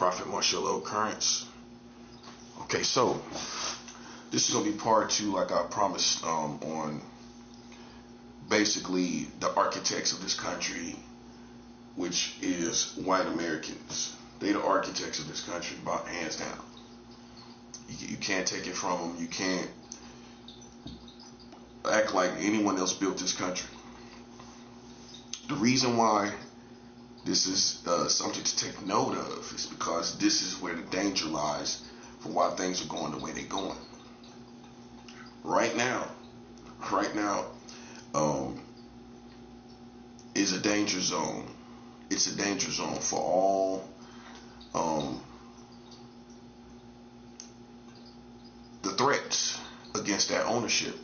Prophet Marshall Occurrence. Okay, so this is gonna be part two, like I promised, on basically the architects of this country, which is white Americans. They the architects of this country, about hands down. You can't take it from them. You can't act like anyone else built this country. The reason why this is something to take note of is because this is where the danger lies for why things are going the way they're going. Right now, is a danger zone. It's a danger zone for all the threats against that ownership.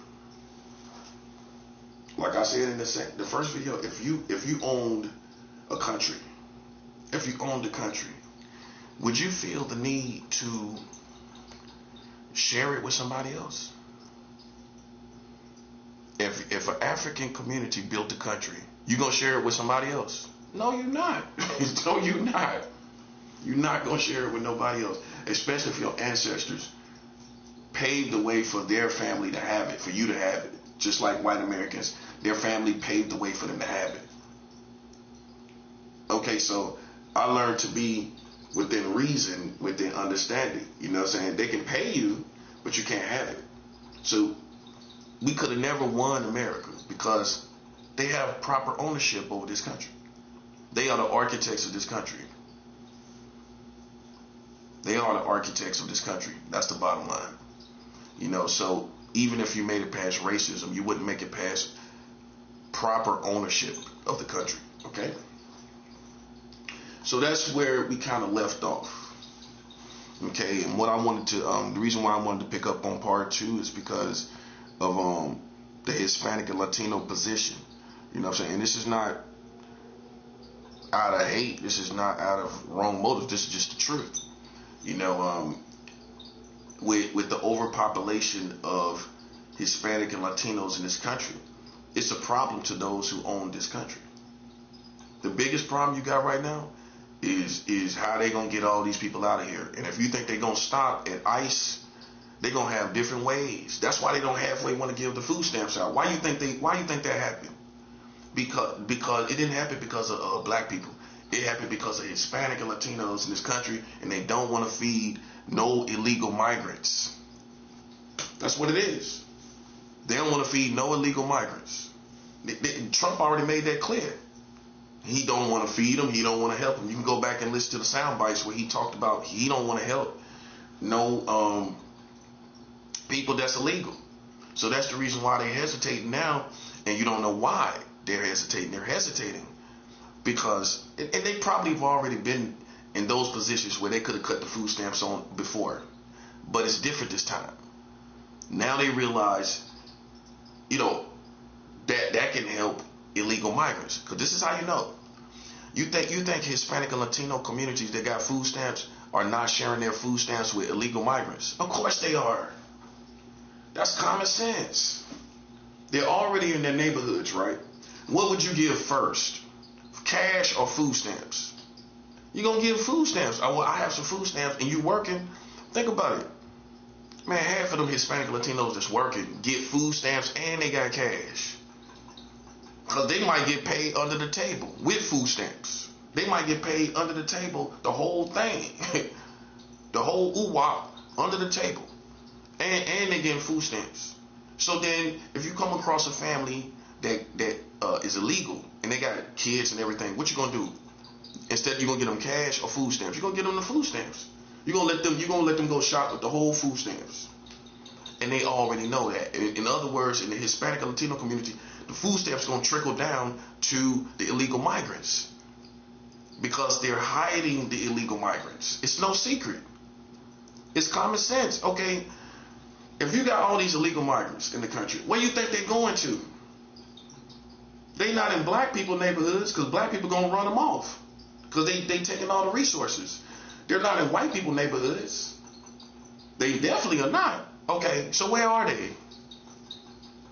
Like I said in the first video, if you owned a country, would you feel the need to share it with somebody else? If an African community built a country, you gonna share it with somebody else? No, you're not. No, you're not. You're not gonna share it with nobody else, especially if your ancestors paved the way for their family to have it, for you to have it. Just like white Americans, their family paved the way for them to have it. Okay, so I learned to be within reason, within understanding. You know what I'm saying? They can pay you, but you can't have it. So we could have never won America because they have proper ownership over this country. They are the architects of this country. They are the architects of this country. That's the bottom line. You know, so even if you made it past racism, you wouldn't make it past proper ownership of the country. Okay? So that's where we kind of left off. Okay, and what I wanted to, the reason why I wanted to pick up on part two is because of the Hispanic and Latino position. You know what I'm saying? And this is not out of hate. This is not out of wrong motives. This is just the truth. You know, with the overpopulation of Hispanic and Latinos in this country, it's a problem to those who own this country. The biggest problem you got right now is how they gonna get all these people out of here. And if you think they're gonna stop at ICE, they're gonna have different ways. That's why they don't halfway want to give the food stamps out. Why you think that happened? Because it didn't happen because of black people. It happened because of Hispanic and Latinos in this country, and they don't want to feed no illegal migrants. That's what it is. They don't want to feed no illegal migrants. Trump already made that clear. He don't want to feed them. He don't want to help them. You can go back and listen to the sound bites where he talked about he don't want to help no people that's illegal. So that's the reason why they're hesitating now, and you don't know why they're hesitating. They're hesitating because, and they probably have already been in those positions where they could have cut the food stamps on before, but it's different this time. Now they realize, you know, that can help illegal migrants. Because this is how you know. You think Hispanic and Latino communities that got food stamps are not sharing their food stamps with illegal migrants? Of course they are. That's common sense. They're already in their neighborhoods, right? What would you give first? Cash or food stamps? You're going to give food stamps. Oh, well, I have some food stamps and you working. Think about it. Man, half of them Hispanic Latinos that's working get food stamps and they got cash. Because they might get paid under the table with food stamps. They might get paid under the table, the whole thing. The whole oo-wop under the table. And they getting food stamps. So then if you come across a family that is illegal and they got kids and everything, what you gonna do? Instead, you're gonna get them cash or food stamps. You're gonna get them the food stamps. You're gonna let them go shop with the whole food stamps. And they already know that. In other words, in the Hispanic and Latino community, the food stamps are gonna trickle down to the illegal migrants because they're hiding the illegal migrants. It's no secret. It's common sense. Okay, if you got all these illegal migrants in the country, where you think they're going to? They not in black people neighborhoods because black people gonna run them off because they taking all the resources. They're not in white people neighborhoods. They definitely are not. Okay, so where are they?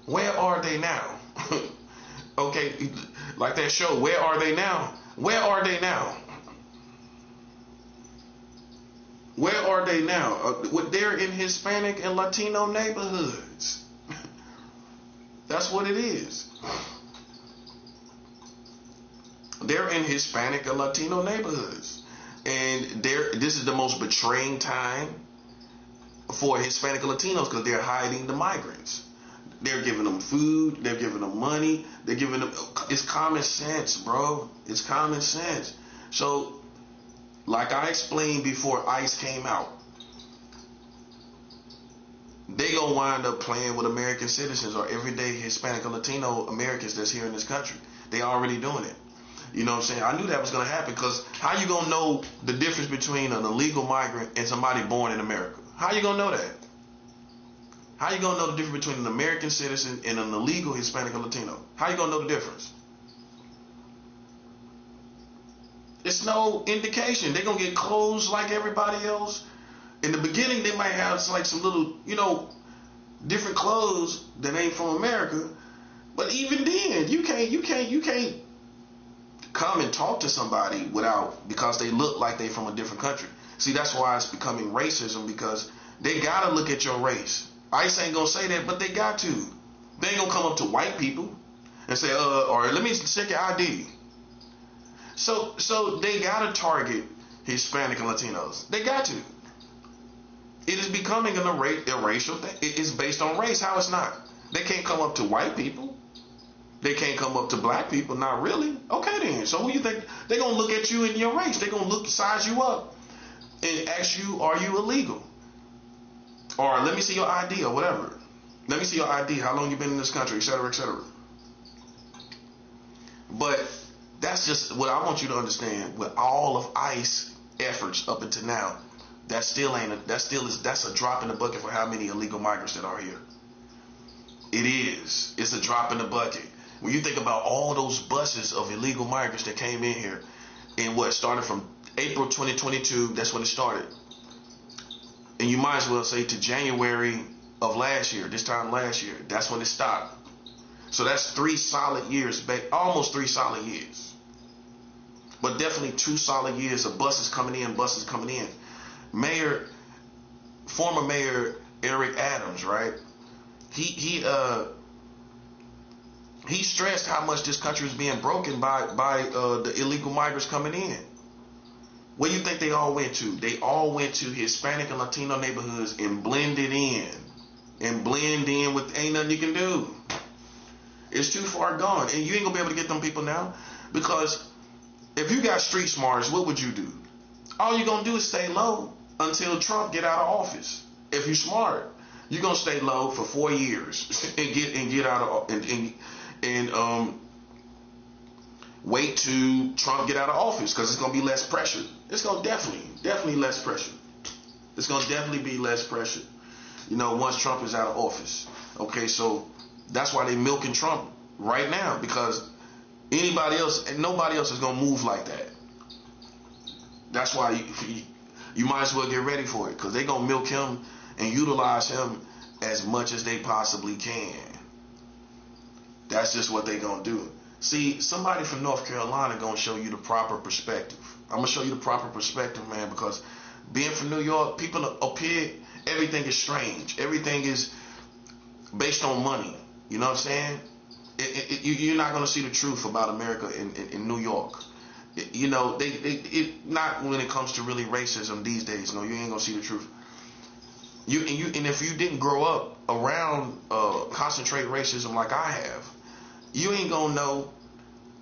Where are they now? Okay, like that show, where are they now? Where are they now? Where are they now? They're in Hispanic and Latino neighborhoods. That's what it is. They're in Hispanic and Latino neighborhoods. And this is the most betraying time for Hispanic and Latinos because they're hiding the migrants. They're giving them food. They're giving them money. They're giving them. It's common sense, bro. It's common sense. So, like I explained before ICE came out, they gonna wind up playing with American citizens or everyday Hispanic or Latino Americans that's here in this country. They already doing it. You know what I'm saying? I knew that was gonna happen because how you gonna know the difference between an illegal migrant and somebody born in America? How you gonna know that? How you gonna know the difference between an American citizen and an illegal Hispanic or Latino? How you gonna know the difference? It's no indication. They're gonna get clothes like everybody else. In the beginning, they might have like some little, different clothes that ain't from America. But even then, you can't come and talk to somebody because they look like they from a different country. See, that's why it's becoming racism, because they gotta look at your race. ICE ain't gonna say that, but they got to. They ain't gonna come up to white people and say, or let me check your ID. So they gotta target Hispanic and Latinos. They got to. It is becoming a racial thing. It's based on race. How it's not? They can't come up to white people. They can't come up to black people. Not really. Okay then. So who you think? They're gonna look at you in your race. They're gonna size you up and ask you, are you illegal? Or let me see your ID or whatever. Let me see your ID, how long you been in this country, etc., etc. But that's just what I want you to understand. With all of ICE efforts up until now, that's a drop in the bucket for how many illegal migrants that are here. It is. It's a drop in the bucket. When you think about all those buses of illegal migrants that came in here, and what started from April 2022, that's when it started. And you might as well say to January of last year, this time last year, that's when it stopped. So that's 3 solid years, almost 3 solid years. But definitely 2 solid years of buses coming in. Former Mayor Eric Adams, right? He stressed how much this country was being broken by the illegal migrants coming in. Where do you think they all went to? They all went to Hispanic and Latino neighborhoods and blended in. And blend in with ain't nothing you can do. It's too far gone. And you ain't gonna be able to get them people now. Because if you got street smarts, what would you do? All you're gonna do is stay low until Trump get out of office. If you're smart, you're gonna stay low for 4 years and get out of and wait to Trump get out of office, because it's gonna be less pressure. It's gonna definitely less pressure. It's gonna definitely be less pressure. Once Trump is out of office. Okay, so that's why they milking Trump right now, because nobody else is gonna move like that. That's why you might as well get ready for it, because they're gonna milk him and utilize him as much as they possibly can. That's just what they're gonna do. See, somebody from North Carolina gonna show you the proper perspective. I'm gonna show you the proper perspective, man, because being from New York, people up here, everything is strange. Everything is based on money. You know what I'm saying? You're not gonna see the truth about America in New York. Not when it comes to really racism these days. No, you ain't gonna see the truth. And if you didn't grow up around concentrated racism like I have, you ain't gonna know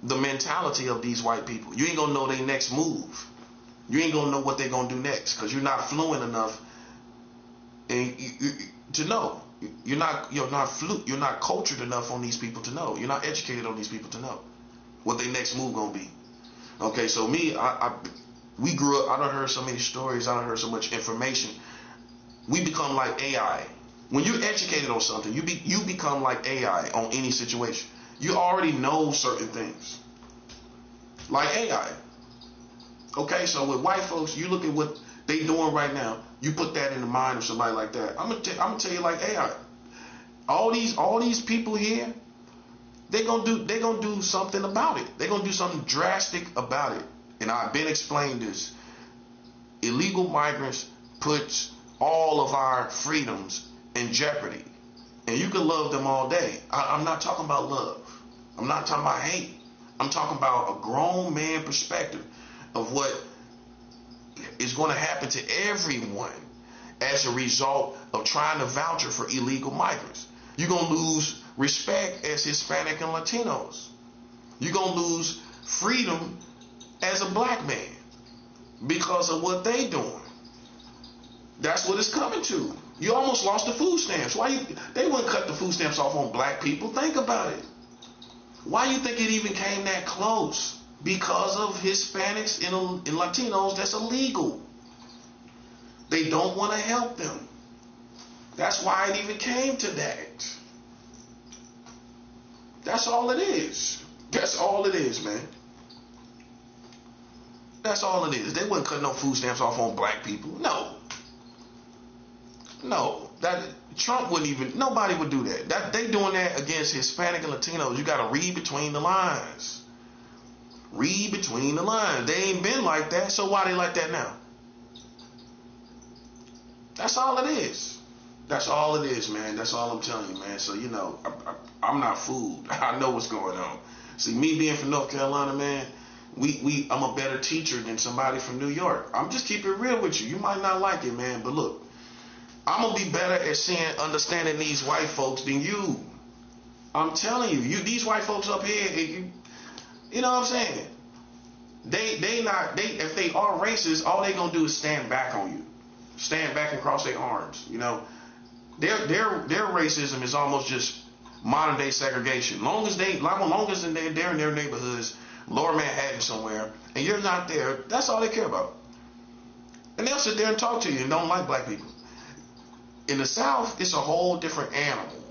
the mentality of these white people. You ain't gonna know their next move. You ain't gonna know what they're gonna do next, because you're not fluent enough to know. You're not cultured enough on these people to know. You're not educated on these people to know what their next move gonna be. Okay, so we grew up. I done heard so many stories. I done heard so much information. We become like AI. When you're educated on something, you become like AI on any situation. You already know certain things, like AI. Okay, so with white folks, you look at what they doing right now. You put that in the mind of somebody like that. I'm gonna tell you like AI. All these people here, they're gonna do something about it. They're gonna do something drastic about it. And I've been explaining this. Illegal migrants puts all of our freedoms in jeopardy. And you can love them all day. I'm not talking about love. I'm not talking about hate. I'm talking about a grown man perspective of what is going to happen to everyone as a result of trying to voucher for illegal migrants. You're going to lose respect as Hispanic and Latinos. You're going to lose freedom as a black man because of what they doing. That's what it's coming to. You almost lost the food stamps. They wouldn't cut the food stamps off on black people. Think about it. Why you think it even came that close? Because of Hispanics and Latinos, that's illegal. They don't want to help them. That's why it even came to that. That's all it is. That's all it is, man. That's all it is. They wouldn't cut no food stamps off on black people. No. That Trump wouldn't even. Nobody would do that. They doing that against Hispanic and Latinos. You got to read between the lines. Read between the lines. They ain't been like that, so why they like that now? That's all it is. That's all it is, man. That's all I'm telling you, man. So, I'm not fooled. I know what's going on. See, me being from North Carolina, man, I'm a better teacher than somebody from New York. I'm just keeping it real with you. You might not like it, man, but look, I'm going to be better at understanding these white folks than you. I'm telling you, these white folks up here, you know what I'm saying? If they are racist, all they going to do is stand back on you. Stand back and cross their arms, Their racism is almost just modern day segregation. Long as they're in their neighborhoods, Lower Manhattan somewhere, and you're not there, that's all they care about. And they'll sit there and talk to you and don't like black people. In the South, it's a whole different animal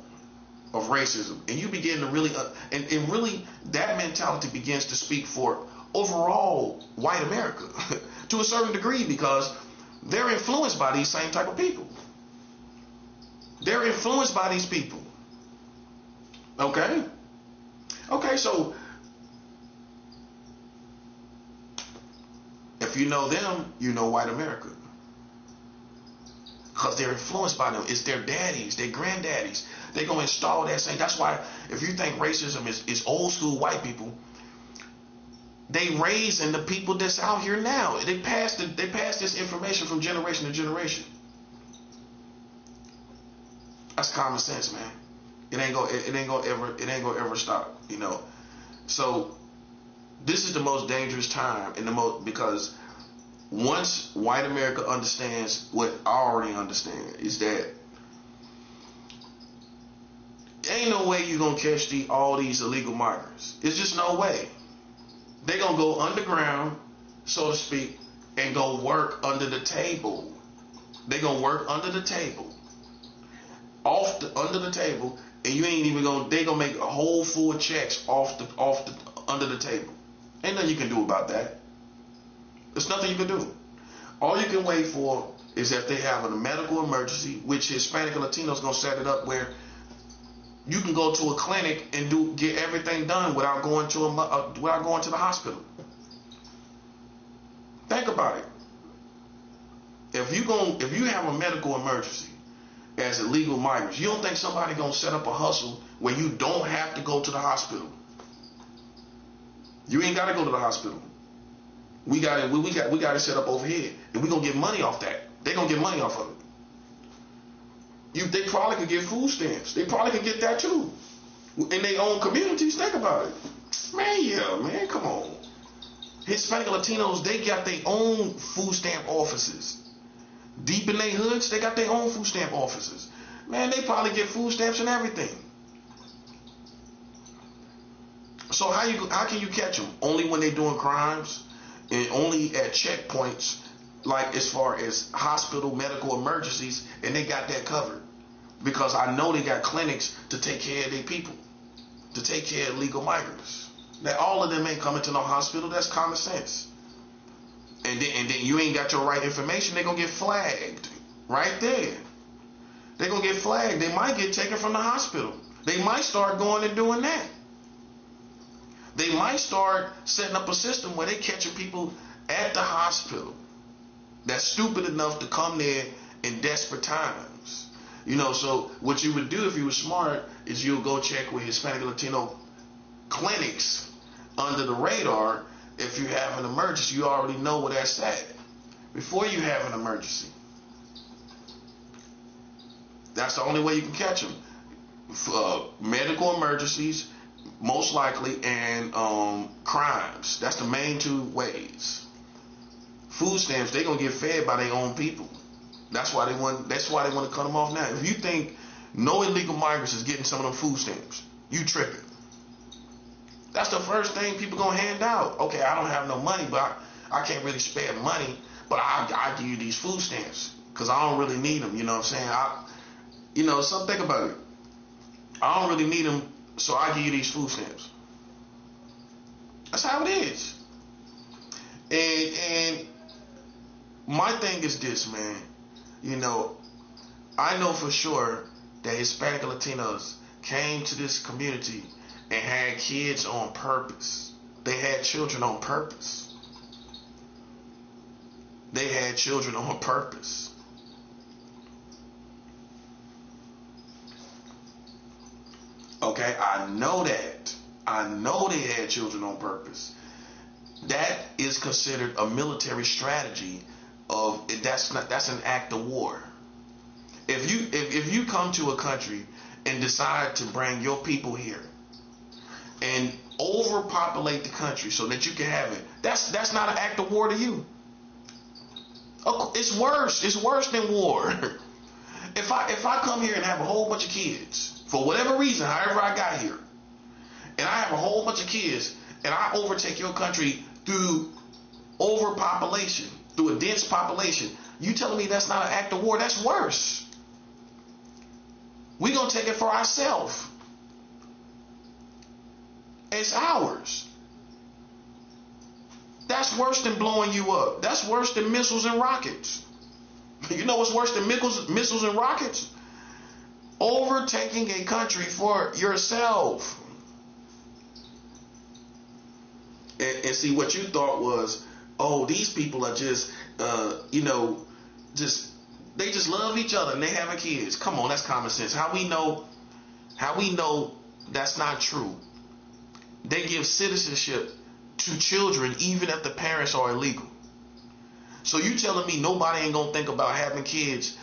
of racism, and you begin to really, and really that mentality begins to speak for overall white America to a certain degree, because they're influenced by these same type of people. They're influenced by these people. Okay, so if you know them, you know white America. Because they're influenced by them. It's their daddies, their granddaddies. They're going to install that same. That's why if you think racism is old school white people, they raising the people that's out here now. They pass this information from generation to generation. That's common sense, man. It ain't gonna ever stop, So this is the most dangerous time because once white America understands what I already understand, is that ain't no way you're gonna catch all these illegal migrants. It's just no way. They're gonna go underground, so to speak, and go work under the table. They're gonna work under the table. Under the table, and you ain't even they gonna make a whole full checks under the table. Ain't nothing you can do about that. There's nothing you can do. All you can wait for is that they have a medical emergency, which Hispanic and Latinos gonna set it up where you can go to a clinic and get everything done without going to the hospital. Think about it. If you have a medical emergency as illegal migrants, you don't think somebody gonna set up a hustle where you don't have to go to the hospital? You ain't gotta go to the hospital. We got it set up over here, and we gonna get money off that. They gonna get money off of it. They probably could get food stamps. They probably could get that too in their own communities. Think about it, man. Come on. Hispanic and Latinos, they got their own food stamp offices. Deep in their hoods, they got their own food stamp offices. Man, they probably get food stamps and everything. So how can you catch them? Only when they're doing crimes, and only at checkpoints, like as far as hospital medical emergencies, and they got that covered. Because I know they got clinics to take care of their people, to take care of illegal migrants. Now all of them ain't coming to no hospital. That's common sense. And then you ain't got your right information, they're going to get flagged right there. They're going to get flagged. They might get taken from the hospital. They might start going and doing that. They might start setting up a system where they catching people at the hospital. that's stupid enough to come there in desperate times. So what you would do if you were smart is you'll go check with Hispanic and Latino clinics under the radar. If you have an emergency, you already know where that's at before you have an emergency. That's the only way you can catch them. Medical emergencies, most likely, and crimes. That's the main two ways. Food stamps, they're gonna get fed by their own people. That's why they want to cut them off now. If you think no illegal migrants is getting some of them food stamps, you tripping. That's the first thing people gonna hand out. Okay, I don't have no money, but I can't really spare money, but I give you these food stamps because I don't really need them. You know what I'm saying? So think about it. I don't really need them, so I give you these food stamps. That's how it is. And my thing is this, man. I know for sure that Hispanic and Latinos came to this community and had kids on purpose. They had children on purpose. They had children on purpose. Okay, I know that. I know they had children on purpose. That is considered a military strategy that's an act of war. If you come to a country and decide to bring your people here and overpopulate the country so that you can have it, that's not an act of war to you. It's worse. It's worse than war. If I come here and have a whole bunch of kids for whatever reason, however I got here, and I have a whole bunch of kids and I overtake your country through overpopulation, through a dense population, you telling me that's not an act of war? That's worse. We're going to take it for ourselves. It's ours. That's worse than blowing you up. That's worse than missiles and rockets. You know what's worse than missiles and rockets? Overtaking a country for yourself. And see, what you thought was, oh, these people are just, they just love each other and they having kids. Come on, that's common sense. How we know that's not true? They give citizenship to children even if the parents are illegal. So you telling me nobody ain't gonna think about having kids,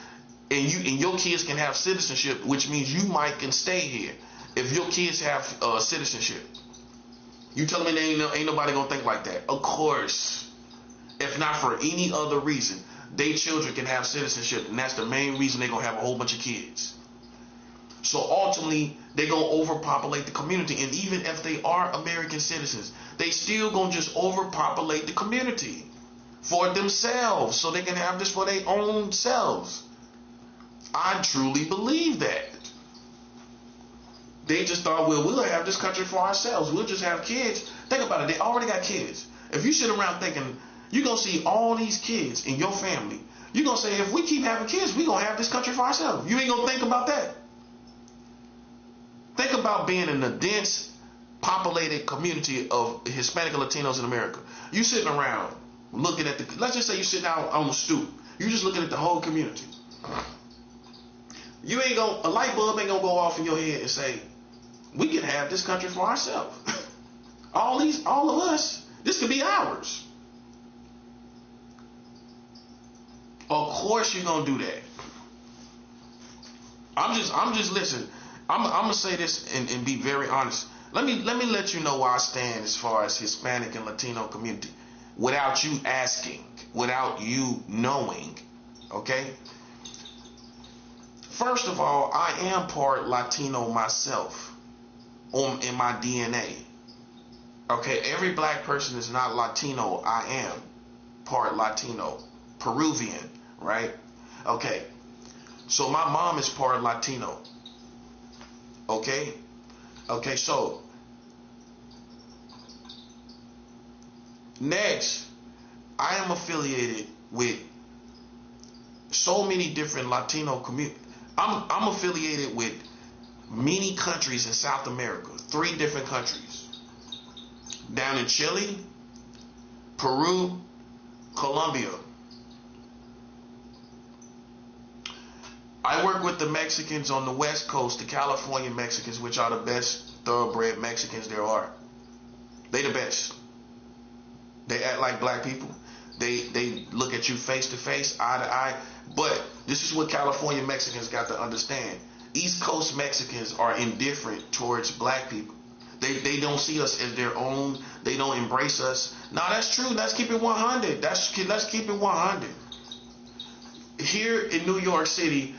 and your kids can have citizenship, which means you might can stay here if your kids have citizenship. You telling me ain't nobody gonna think like that? Of course. If not for any other reason, they children can have citizenship, and that's the main reason they're gonna have a whole bunch of kids. So ultimately, they're gonna overpopulate the community, and even if they are American citizens, they still gonna just overpopulate the community for themselves, so they can have this for their own selves. I truly believe that. They just thought, well, we'll have this country for ourselves. We'll just have kids. Think about it. They already got kids. If you sit around thinking, you're going to see all these kids in your family, you're going to say, if we keep having kids, we're going to have this country for ourselves. You ain't going to think about that. Think about being in a dense, populated community of Hispanic and Latinos in America. You sitting around looking at let's just say you're sitting out on the stoop. You're just looking at the whole community. A light bulb ain't going to go off in your head and say, we can have this country for ourselves. all of us, this could be ours. Of course you're gonna do that. I'm just listen. I'm gonna say this and be very honest. Let me let you know where I stand as far as Hispanic and Latino community, without you asking, without you knowing. Okay. First of all, I am part Latino myself. In my DNA. Okay, every black person is not Latino. I am part Latino, Peruvian, right? Okay, so my mom is part Latino. Okay, so next, I am affiliated with so many different Latino communities. I'm affiliated with many countries in South America, 3 different countries. Down in Chile, Peru, Colombia. I work with the Mexicans on the West Coast, the California Mexicans, which are the best thoroughbred Mexicans there are. They the best. They act like black people. They look at you face to face, eye to eye. But this is what California Mexicans got to understand. East Coast Mexicans are indifferent towards black people. They don't see us as their own. They don't embrace us. No, that's true. Let's keep it 100. Let's keep it 100. Here in New York City,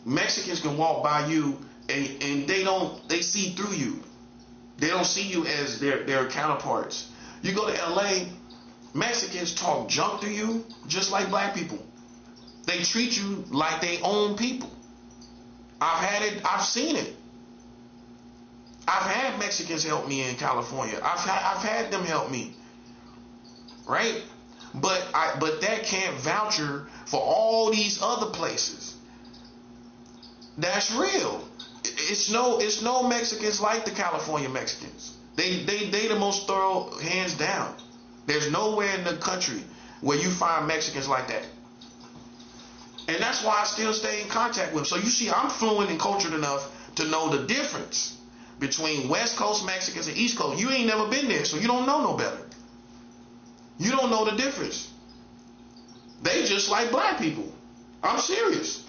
Mexicans can walk by you and they see through you. They don't see you as their counterparts. You go to LA, Mexicans talk junk to you just like black people. They treat you like they own people. I've had it. I've seen it. I've had Mexicans help me in California. I've had them help me, right? But that can't voucher for all these other places. That's real. It's no Mexicans like the California Mexicans. They the most thorough, hands down. There's nowhere in the country where you find Mexicans like that. And that's why I still stay in contact with them. So you see, I'm fluent and cultured enough to know the difference between West Coast Mexicans and East Coast. You ain't never been there, so you don't know no better. You don't know the difference. They just like black people. I'm serious.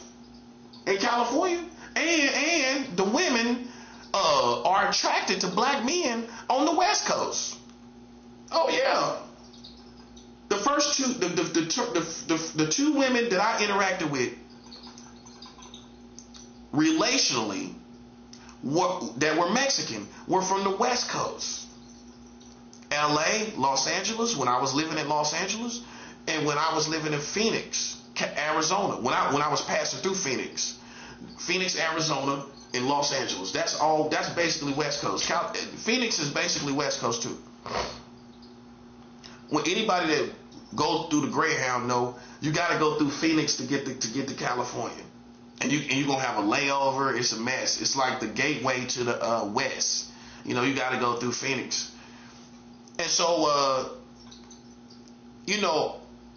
In California. And the women are attracted to black men on the West Coast. Oh yeah. The first two, the two women that I interacted with relationally that were Mexican were from the West Coast. LA, Los Angeles, when I was living in Los Angeles, and when I was living in Phoenix, Arizona, when I was passing through Phoenix, Arizona, and Los Angeles. That's basically West Coast. Phoenix is basically West Coast too. When anybody that goes through the Greyhound know you got to go through Phoenix to get to California. And you're going to have a layover. It's a mess. It's like the gateway to the west. You know, you got to go through Phoenix. And so,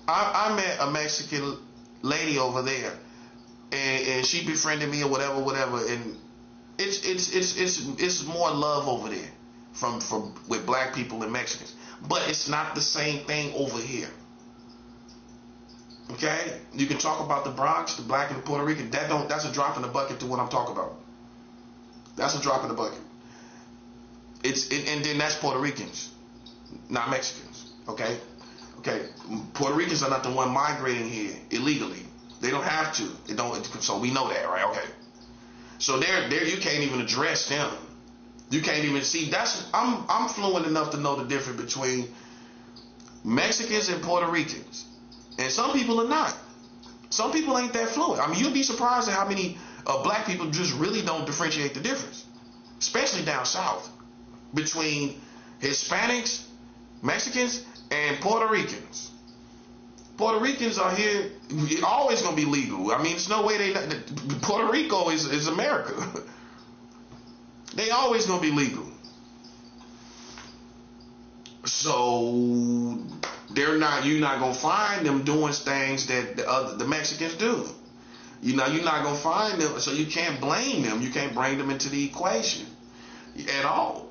I met a Mexican lady over there, and she befriended me or whatever. And it's more love over there from with black people and Mexicans. But it's not the same thing over here. Okay, you can talk about the Bronx, the black and the Puerto Rican. That's a drop in the bucket to what I'm talking about. That's a drop in the bucket. And then that's Puerto Ricans, not Mexicans. Okay. Puerto Ricans are not the one migrating here illegally. They don't have to. They don't. So we know that, right? Okay. So there you can't even address them. You can't even see. I'm fluent enough to know the difference between Mexicans and Puerto Ricans. And some people are not. Some people ain't that fluent. I mean, you'll be surprised at how many black people just really don't differentiate the difference, especially down south, between Hispanics, Mexicans, and Puerto Ricans. Puerto Ricans are here. It's always going to be legal. I mean, there's no way Puerto Rico is America. They always going to be legal. So you're not gonna find them doing things that the Mexicans do. You're not gonna find them, so you can't blame them. You can't bring them into the equation at all.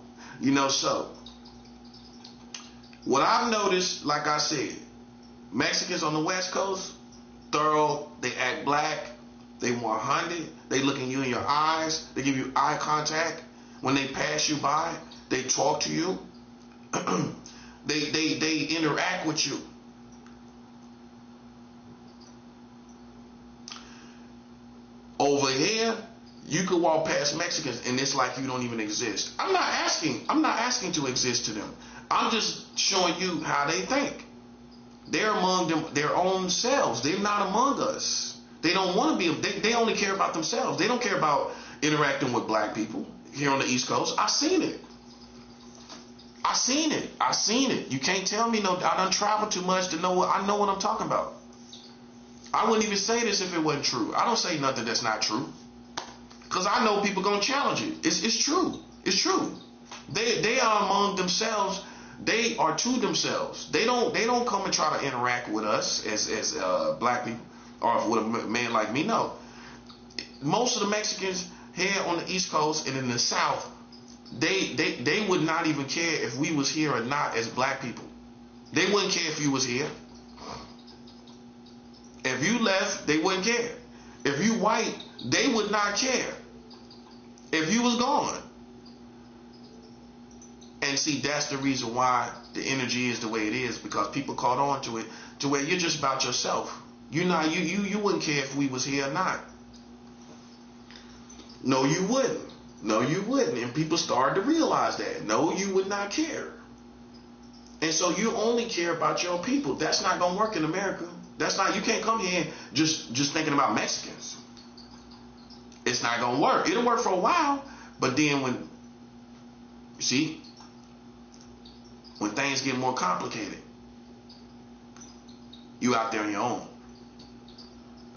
So what I've noticed, like I said, Mexicans on the West Coast, thorough, they act black, they 100, they look in you in your eyes, they give you eye contact. When they pass you by, they talk to you. They interact with you. Over here, you could walk past Mexicans and it's like you don't even exist. I'm not asking to exist to them. I'm just showing you how they think. They're among them, their own selves. They're not among us. They don't want to be. They only care about themselves. They don't care about interacting with black people here on the East Coast. I seen it. You can't tell me no. I done traveled too much to know what I know what I'm talking about. I wouldn't even say this if it wasn't true. I don't say nothing that's not true, because I know people gonna challenge it. It's true. It's true. They are among themselves. They are to themselves. They don't come and try to interact with us as black people or with a man like me. No, most of the Mexicans here on the East Coast and in the South, they would not even care if we was here or not as black people. They wouldn't care if you was here. If you left, they wouldn't care. If you white, they would not care if you was gone. And see, that's the reason why the energy is the way it is, because people caught on to it to where you're just about yourself. You wouldn't care if we was here or not. No, you wouldn't. No, you wouldn't. And people started to realize that. No, you would not care. And so you only care about your people. That's not gonna work in America. That's not. You can't come here just thinking about Mexicans. It's not gonna work. It'll work for a while, but then when you see, when things get more complicated, you out there on your own.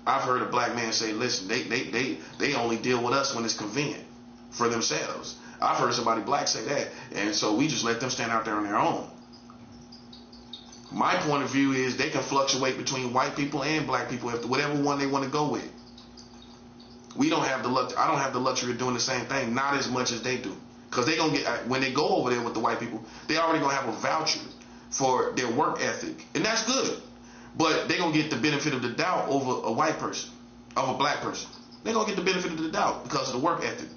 I've heard a black man say, listen, they only deal with us when it's convenient for themselves. I've heard somebody black say that, and so we just let them stand out there on their own. My point of view is they can fluctuate between white people and black people, if whatever one they want to go with. We don't have the I don't have the luxury of doing the same thing, not as much as they do. Because they gonna get, when they go over there with the white people, they already gonna have a voucher for their work ethic, and that's good. But they gonna get the benefit of the doubt over a white person, of a black person. They gonna get the benefit of the doubt because of the work ethic.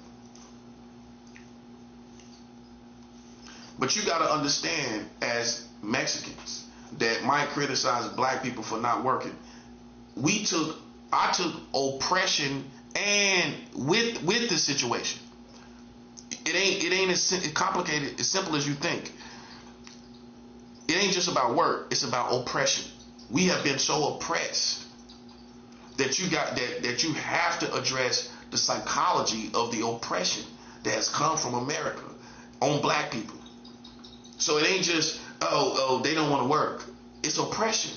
But you gotta understand, as Mexicans that might criticize black people for not working, I took oppression and with the situation. It ain't as complicated, as simple as you think. It ain't just about work, it's about oppression. We have been so oppressed that you have to address the psychology of the oppression that has come from America on black people. So it ain't just, they don't want to work. It's oppression.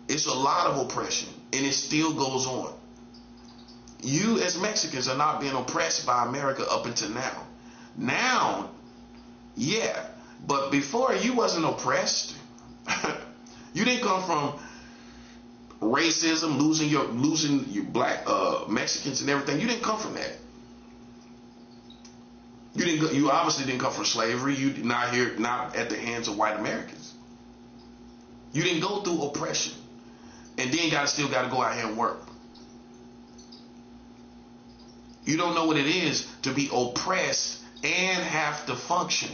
It's a lot of oppression, and it still goes on. You as Mexicans are not being oppressed by America up until now. Now, yeah, but before you wasn't oppressed. You didn't come from racism, losing your black Mexicans and everything. You didn't come from that. You obviously didn't come from slavery. You did not not at the hands of white Americans. You didn't go through oppression, and then still got to go out here and work. You don't know what it is to be oppressed and have to function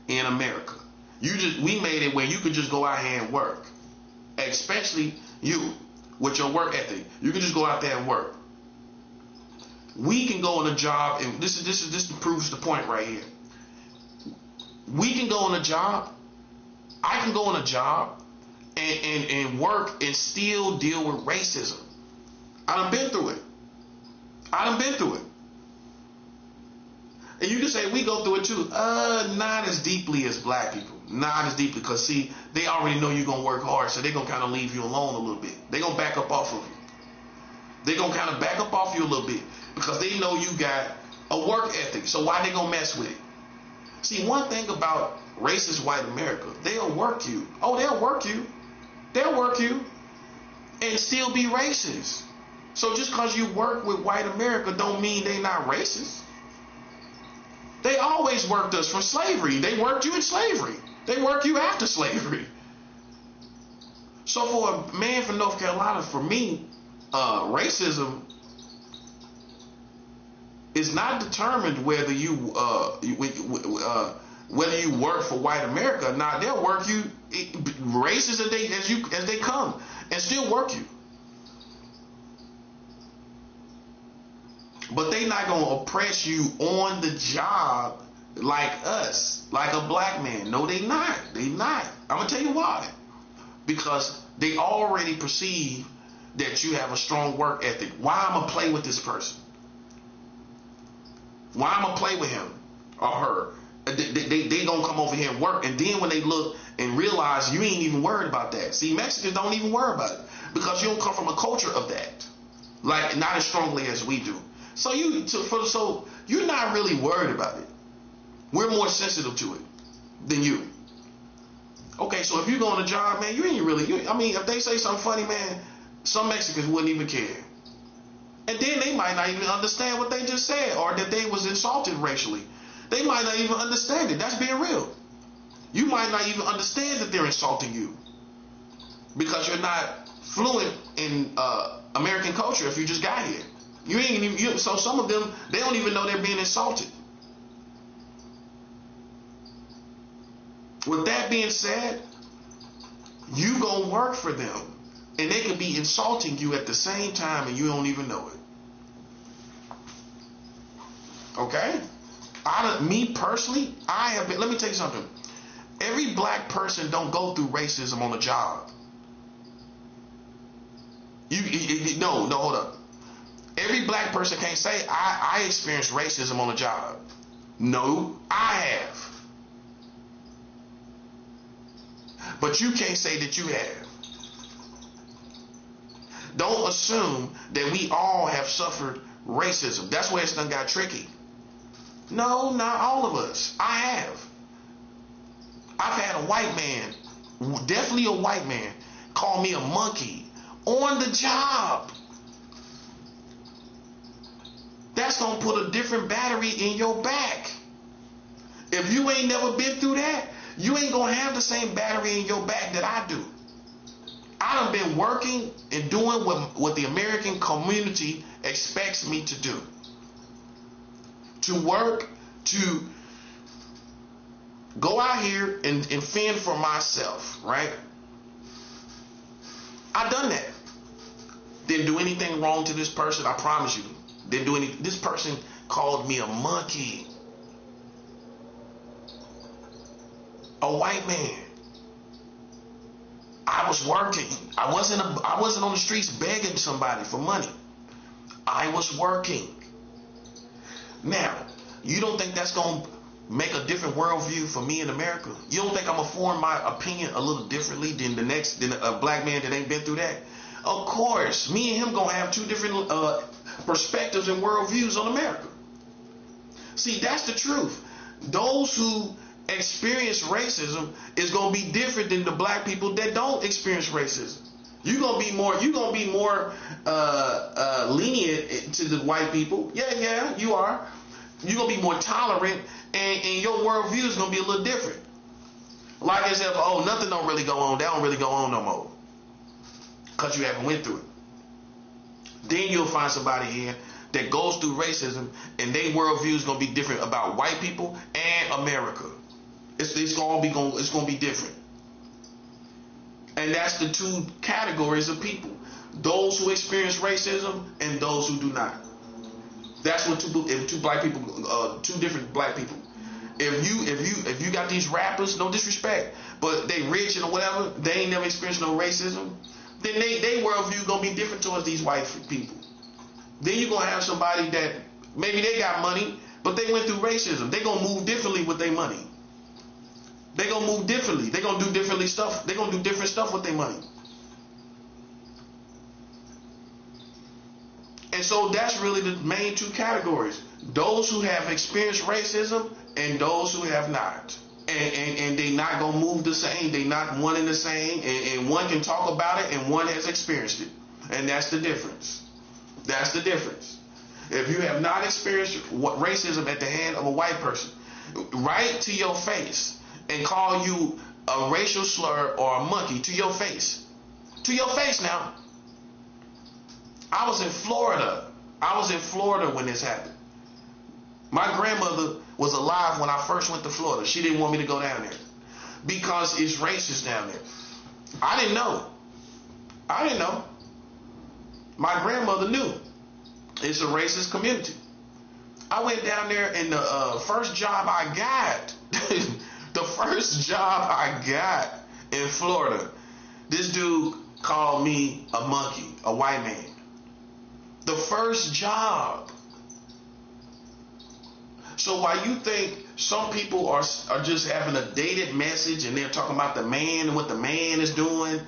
in America. We made it where you could just go out here and work, especially you with your work ethic. You can just go out there and work. We can go on a job, and this proves the point right here. We can go on a job. I can go on a job and work and still deal with racism. I done been through it. And you can say we go through it too. Not as deeply as black people. Not as deeply, because see, they already know you're gonna work hard, so they're gonna kind of leave you alone a little bit. They're gonna back up off of you. They're gonna kind of back up off you a little bit because they know you got a work ethic. So why they gonna mess with it? See, one thing about racist white America, they'll work you. Oh, they'll work you. They'll work you and still be racist. So just because you work with white America don't mean they not racist. They always worked us from slavery. They worked you in slavery. They work you after slavery. So for a man from North Carolina, for me, racism is not determined whether you work for white America or not. They'll work you racist as they come and still work you. But they not gonna oppress you on the job like us, like a black man. No, they not. They not. I'm gonna tell you why. Because they already perceive that you have a strong work ethic. Why I'm gonna play with this person? Why I'm gonna play with him or her? They gonna come over here and work, and then when they look and realize you ain't even worried about that. See, Mexicans don't even worry about it because you don't come from a culture of that, like not as strongly as we do. So you're not really worried about it. We're more sensitive to it than you. Okay, so if you go on a job, man, you ain't really. If they say something funny, man, some Mexicans wouldn't even care. And then they might not even understand what they just said, or that they was insulted racially. They might not even understand it. That's being real. You might not even understand that they're insulting you because you're not fluent in American culture if you just got here. You ain't even, so some of them, they don't even know they're being insulted. With that being said, you gonna work for them, and they could be insulting you at the same time, and you don't even know it. Okay? Me personally, I have been. Let me tell you something. Every black person don't go through racism on the job. No, hold up. Every black person can't say I experienced racism on the job. No, I have. But you can't say that you have. Don't assume that we all have suffered racism. That's where it's done got tricky. No, not all of us. I have. I've had a white man, definitely a white man, call me a monkey on the job. That's going to put a different battery in your back. If you ain't never been through that, you ain't going to have the same battery in your back that I do. I done been working and doing what the American community expects me to do. To work, to go out here and fend for myself, right? I done that. Didn't do anything wrong to this person, I promise you. Didn't do anything. This person called me a monkey. A white man. I was working. I wasn't on the streets begging somebody for money. I was working. Now, you don't think that's going to make a different worldview for me in America? You don't think I'm going to form my opinion a little differently than a black man that ain't been through that? Of course, me and him going to have two different perspectives and worldviews on America. See, that's the truth. Those who experience racism is going to be different than the black people that don't experience racism. You're going to be more lenient to the white people. Yeah, you are. You're going to be more tolerant, and your worldview is going to be a little different. Like as if, nothing don't really go on. That don't really go on no more. Because you haven't went through it. Then you'll find somebody here that goes through racism, and their worldview is going to be different about white people and America. It's going to be different. And that's the two categories of people. Those who experience racism and those who do not. That's what two different black people. If you got these rappers, no disrespect, but they rich and whatever, they ain't never experienced no racism, then they worldview gonna be different towards these white people. Then you're gonna have somebody that maybe they got money, but they went through racism. They gonna move differently with their money. They gonna move differently. They gonna do differently stuff. They gonna do different stuff with their money. And so that's really the main two categories. Those who have experienced racism and those who have not. And they not gonna move the same. They not one and the same. And one can talk about it and one has experienced it. And that's the difference. That's the difference. If you have not experienced racism at the hand of a white person, right to your face and call you a racial slur or a monkey to your face. To your face now. I was in Florida. When this happened. My grandmother was alive when I first went to Florida. She didn't want me to go down there because it's racist down there. I didn't know. My grandmother knew. It's a racist community. I went down there, and the first job I got, in Florida, this dude called me a monkey, a white man. The first job. So while you think some people are just having a dated message and they're talking about the man and what the man is doing,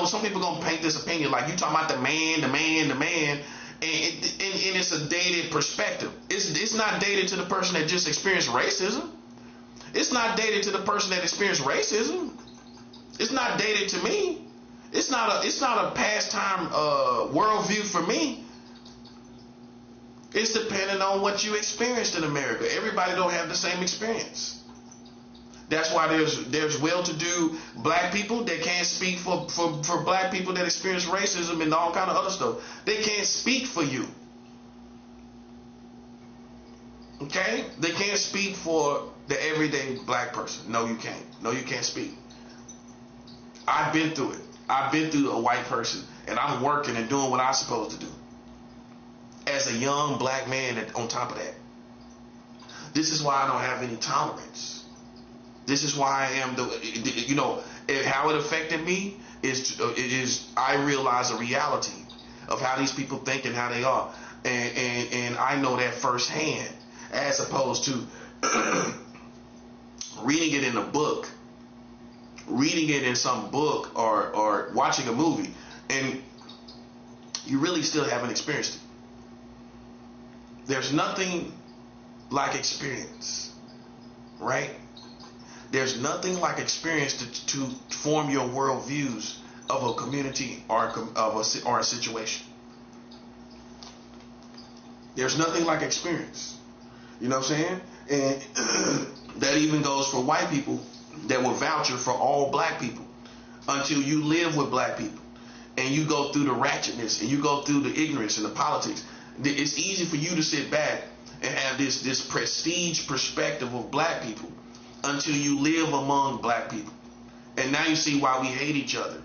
some people gonna paint this opinion like you talking about the man, and it's a dated perspective. It's not dated to the person that just experienced racism. It's not dated to the person that experienced racism. It's not dated to me. It's not a pastime worldview for me. It's depending on what you experienced in America. Everybody don't have the same experience. That's why there's well-to-do black people that can't speak for black people that experience racism and all kind of other stuff. They can't speak for you. Okay? They can't speak for the everyday black person. No, you can't. No, you can't speak. I've been through it. I've been through a white person, and I'm working and doing what I'm supposed to do. As a young black man on top of that. This is why I don't have any tolerance. This is why I am how it affected me is I realize a reality of how these people think and how they are. And I know that firsthand, as opposed to reading it in a book, reading it in some book or watching a movie, and you really still haven't experienced it. There's nothing like experience, right? There's nothing like experience to form your worldviews of a community or a situation. There's nothing like experience. You know what I'm saying? And that even goes for white people that will vouch for all black people until you live with black people and you go through the ratchetness and you go through the ignorance and the politics. It's easy for you to sit back and have this prestige perspective of black people until you live among black people. And now you see why we hate each other.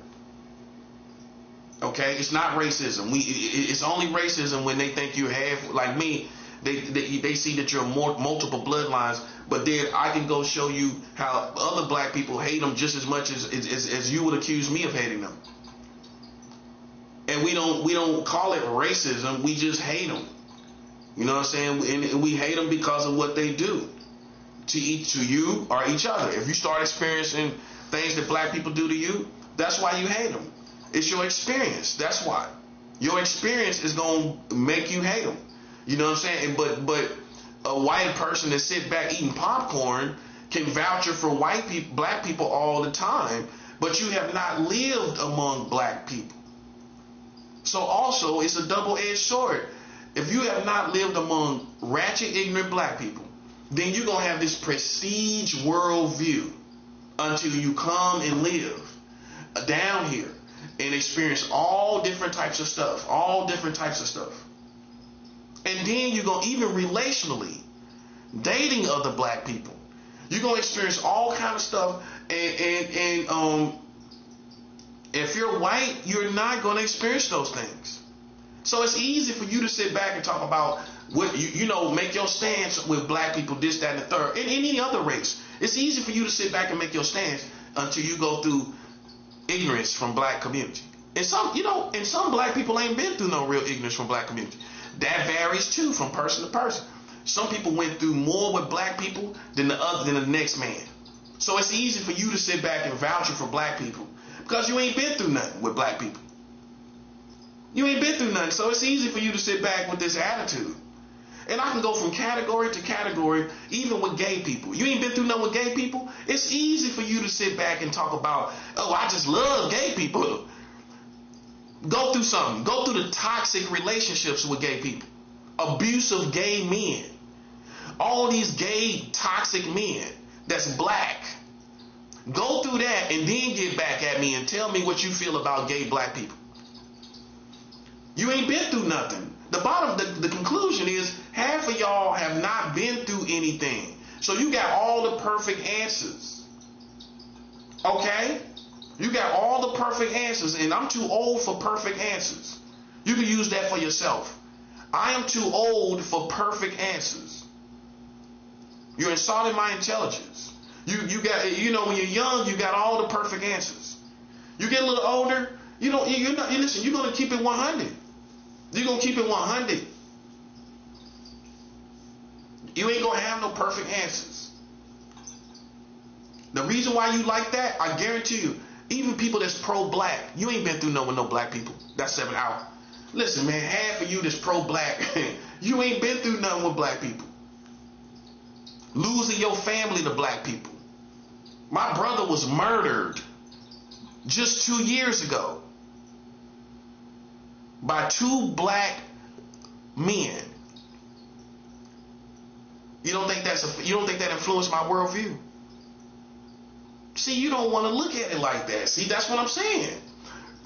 Okay? It's not racism. It's only racism when they think you're half like me. They see that you're multiple bloodlines, but then I can go show you how other black people hate them just as much as you would accuse me of hating them. And we don't call it racism. We just hate them. You know what I'm saying? And we hate them because of what they do to you or each other. If you start experiencing things that black people do to you, that's why you hate them. It's your experience. That's why. Your experience is going to make you hate them. You know what I'm saying? But a white person that sit back eating popcorn can vouch for black people all the time, but you have not lived among black people. So also, it's a double-edged sword. If you have not lived among ratchet, ignorant black people, then you're going to have this prestige worldview until you come and live down here and experience all different types of stuff. And then you're going to, even relationally, dating other black people, you're going to experience all kind of stuff. And if you're white, you're not going to experience those things. So it's easy for you to sit back and talk about what make your stance with black people, this, that, and the third, and any other race. It's easy for you to sit back and make your stance until you go through ignorance from black community. And some black people ain't been through no real ignorance from black community. That varies too from person to person. Some people went through more with black people than the next man. So it's easy for you to sit back and vouch for black people because you ain't been through nothing with black people. You ain't been through nothing, so it's easy for you to sit back with this attitude. And I can go from category to category, even with gay people. You ain't been through nothing with gay people? It's easy for you to sit back and talk about, oh, I just love gay people. Go through something. Go through the toxic relationships with gay people. Abusive gay men. All these gay toxic men that's black. Go through that and then get back at me and tell me what you feel about gay black people. You ain't been through nothing. The conclusion is half of y'all have not been through anything. So you got all the perfect answers. Okay? You got all the perfect answers, and I'm too old for perfect answers. You can use that for yourself. I am too old for perfect answers. You're insulting my intelligence. You got, when you're young, you got all the perfect answers. You get a little older, listen, you're gonna keep it 100. You're gonna keep it 100. You ain't gonna have no perfect answers. The reason why you like that, I guarantee you, even people that's pro-black, you ain't been through no black people. That's 7 out. Listen, man, half of you that's pro-black, you ain't been through nothing with black people. Losing your family to black people. My brother was murdered just 2 years ago by 2 black men You don't think that influenced my worldview? See, you don't want to look at it like that. See, that's what I'm saying.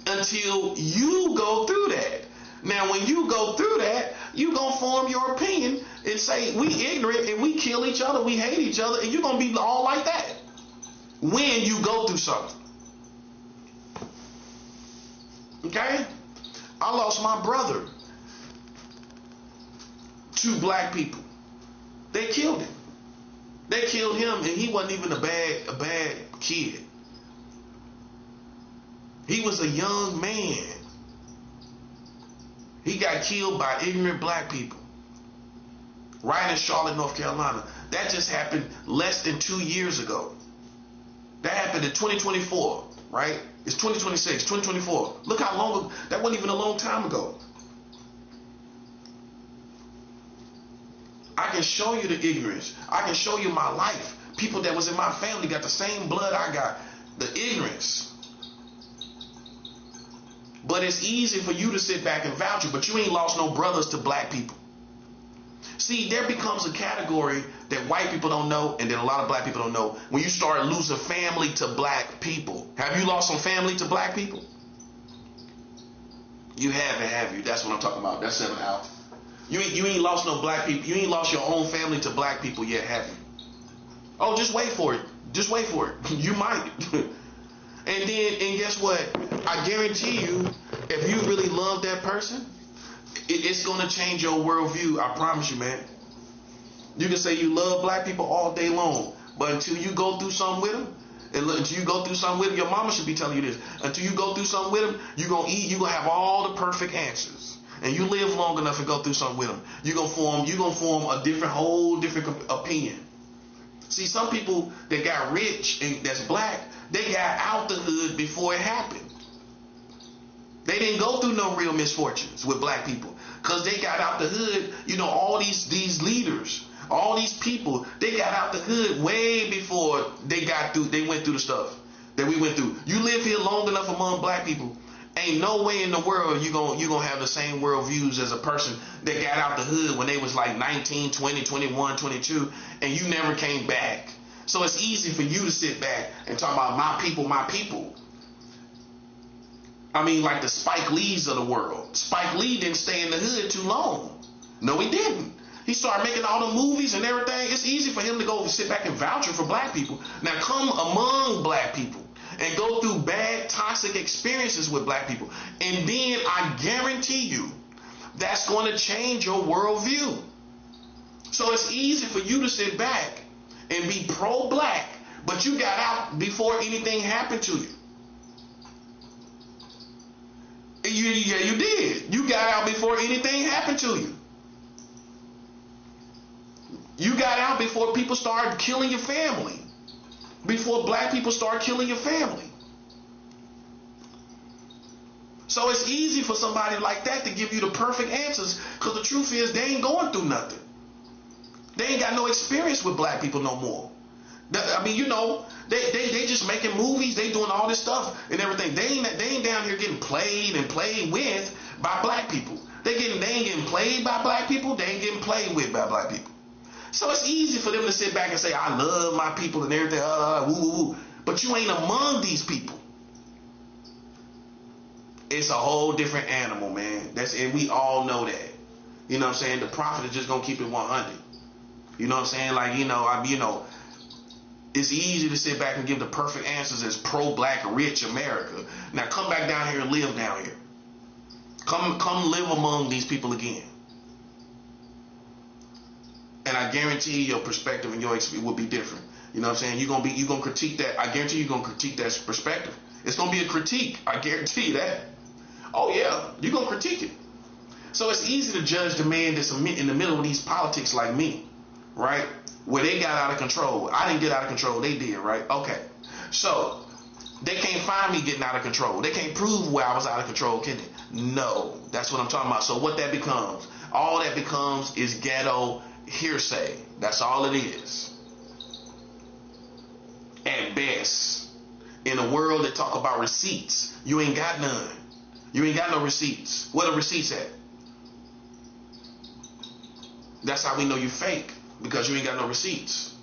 Until you go through that. Now, when you go through that, you gonna form your opinion and say we ignorant and we kill each other, we hate each other, and you're gonna be all like that when you go through something. Okay? I lost my brother to black people. They killed him. They killed him, and he wasn't even a bad kid. He was a young man. He got killed by ignorant black people right in Charlotte, North Carolina. That just happened less than 2 years ago. That happened in 2024, right? It's 2026, 2024. Look how long, that wasn't even a long time ago. I can show you the ignorance. I can show you my life. People that was in my family got the same blood I got. The ignorance. But it's easy for you to sit back and vouch it, but you ain't lost no brothers to black people. See, there becomes a category that white people don't know and that a lot of black people don't know when you start losing family to black people. Have you lost some family to black people? You haven't, have you? That's what I'm talking about. That's 7 out. You ain't lost no black people. You ain't lost your own family to black people yet, have you? Oh, just wait for it. Just wait for it. You might. And guess what? I guarantee you, if you really love that person, it's going to change your worldview. I promise you, man. You can say you love black people all day long, but until you go through something with them, until you go through something with them, your mama should be telling you this. Until you go through something with them, you're going to have all the perfect answers. And you live long enough and go through something with them, you're going to form a whole different opinion. See, some people that got rich and that's black, they got out the hood before it happened. They didn't go through no real misfortunes with black people because they got out the hood. You know, all these leaders, all these people, they got out the hood way before they went through the stuff that we went through. You live here long enough among black people, ain't no way in the world you gonna have the same world views as a person that got out the hood when they was like 19, 20, 21, 22, and you never came back. So it's easy for you to sit back and talk about my people, my people. I mean, like the Spike Lees of the world. Spike Lee didn't stay in the hood too long. No, he didn't. He started making all the movies and everything. It's easy for him to go sit back and vouch for black people. Now come among black people and go through bad, toxic experiences with black people. And then I guarantee you that's going to change your worldview. So it's easy for you to sit back and be pro-black, but you got out before anything happened to you. Yeah, you did. You got out before anything happened to you. You got out before people started killing your family. Before black people start killing your family. So it's easy for somebody like that to give you the perfect answers because the truth is they ain't going through nothing. They ain't got no experience with black people no more. I mean, you know, they just making movies, they doing all this stuff and everything. They ain't down here getting played and played with by black people. They ain't getting played by black people, they ain't getting played with by black people. So it's easy for them to sit back and say, I love my people and everything, woo. But you ain't among these people. It's a whole different animal, man. And we all know that. You know what I'm saying? The prophet is just gonna keep it 100. You know what I'm saying? Like, it's easy to sit back and give the perfect answers as pro-black, rich America. Now come back down here and live down here. Come live among these people again. And I guarantee your perspective and your experience will be different. You know what I'm saying? You're gonna critique that. I guarantee you're gonna critique that perspective. It's gonna be a critique. I guarantee that. Oh yeah, you're gonna critique it. So it's easy to judge the man that's in the middle of these politics like me, right? Where they got out of control. I didn't get out of control. They did, right? Okay. So they can't find me getting out of control. They can't prove where I was out of control, can they? No. That's what I'm talking about. So what that becomes? All that becomes is ghetto hearsay. That's all it is. At best. In a world that talk about receipts, you ain't got none. You ain't got no receipts. Where the receipts at? That's how we know you fake. because you ain't got no receipts.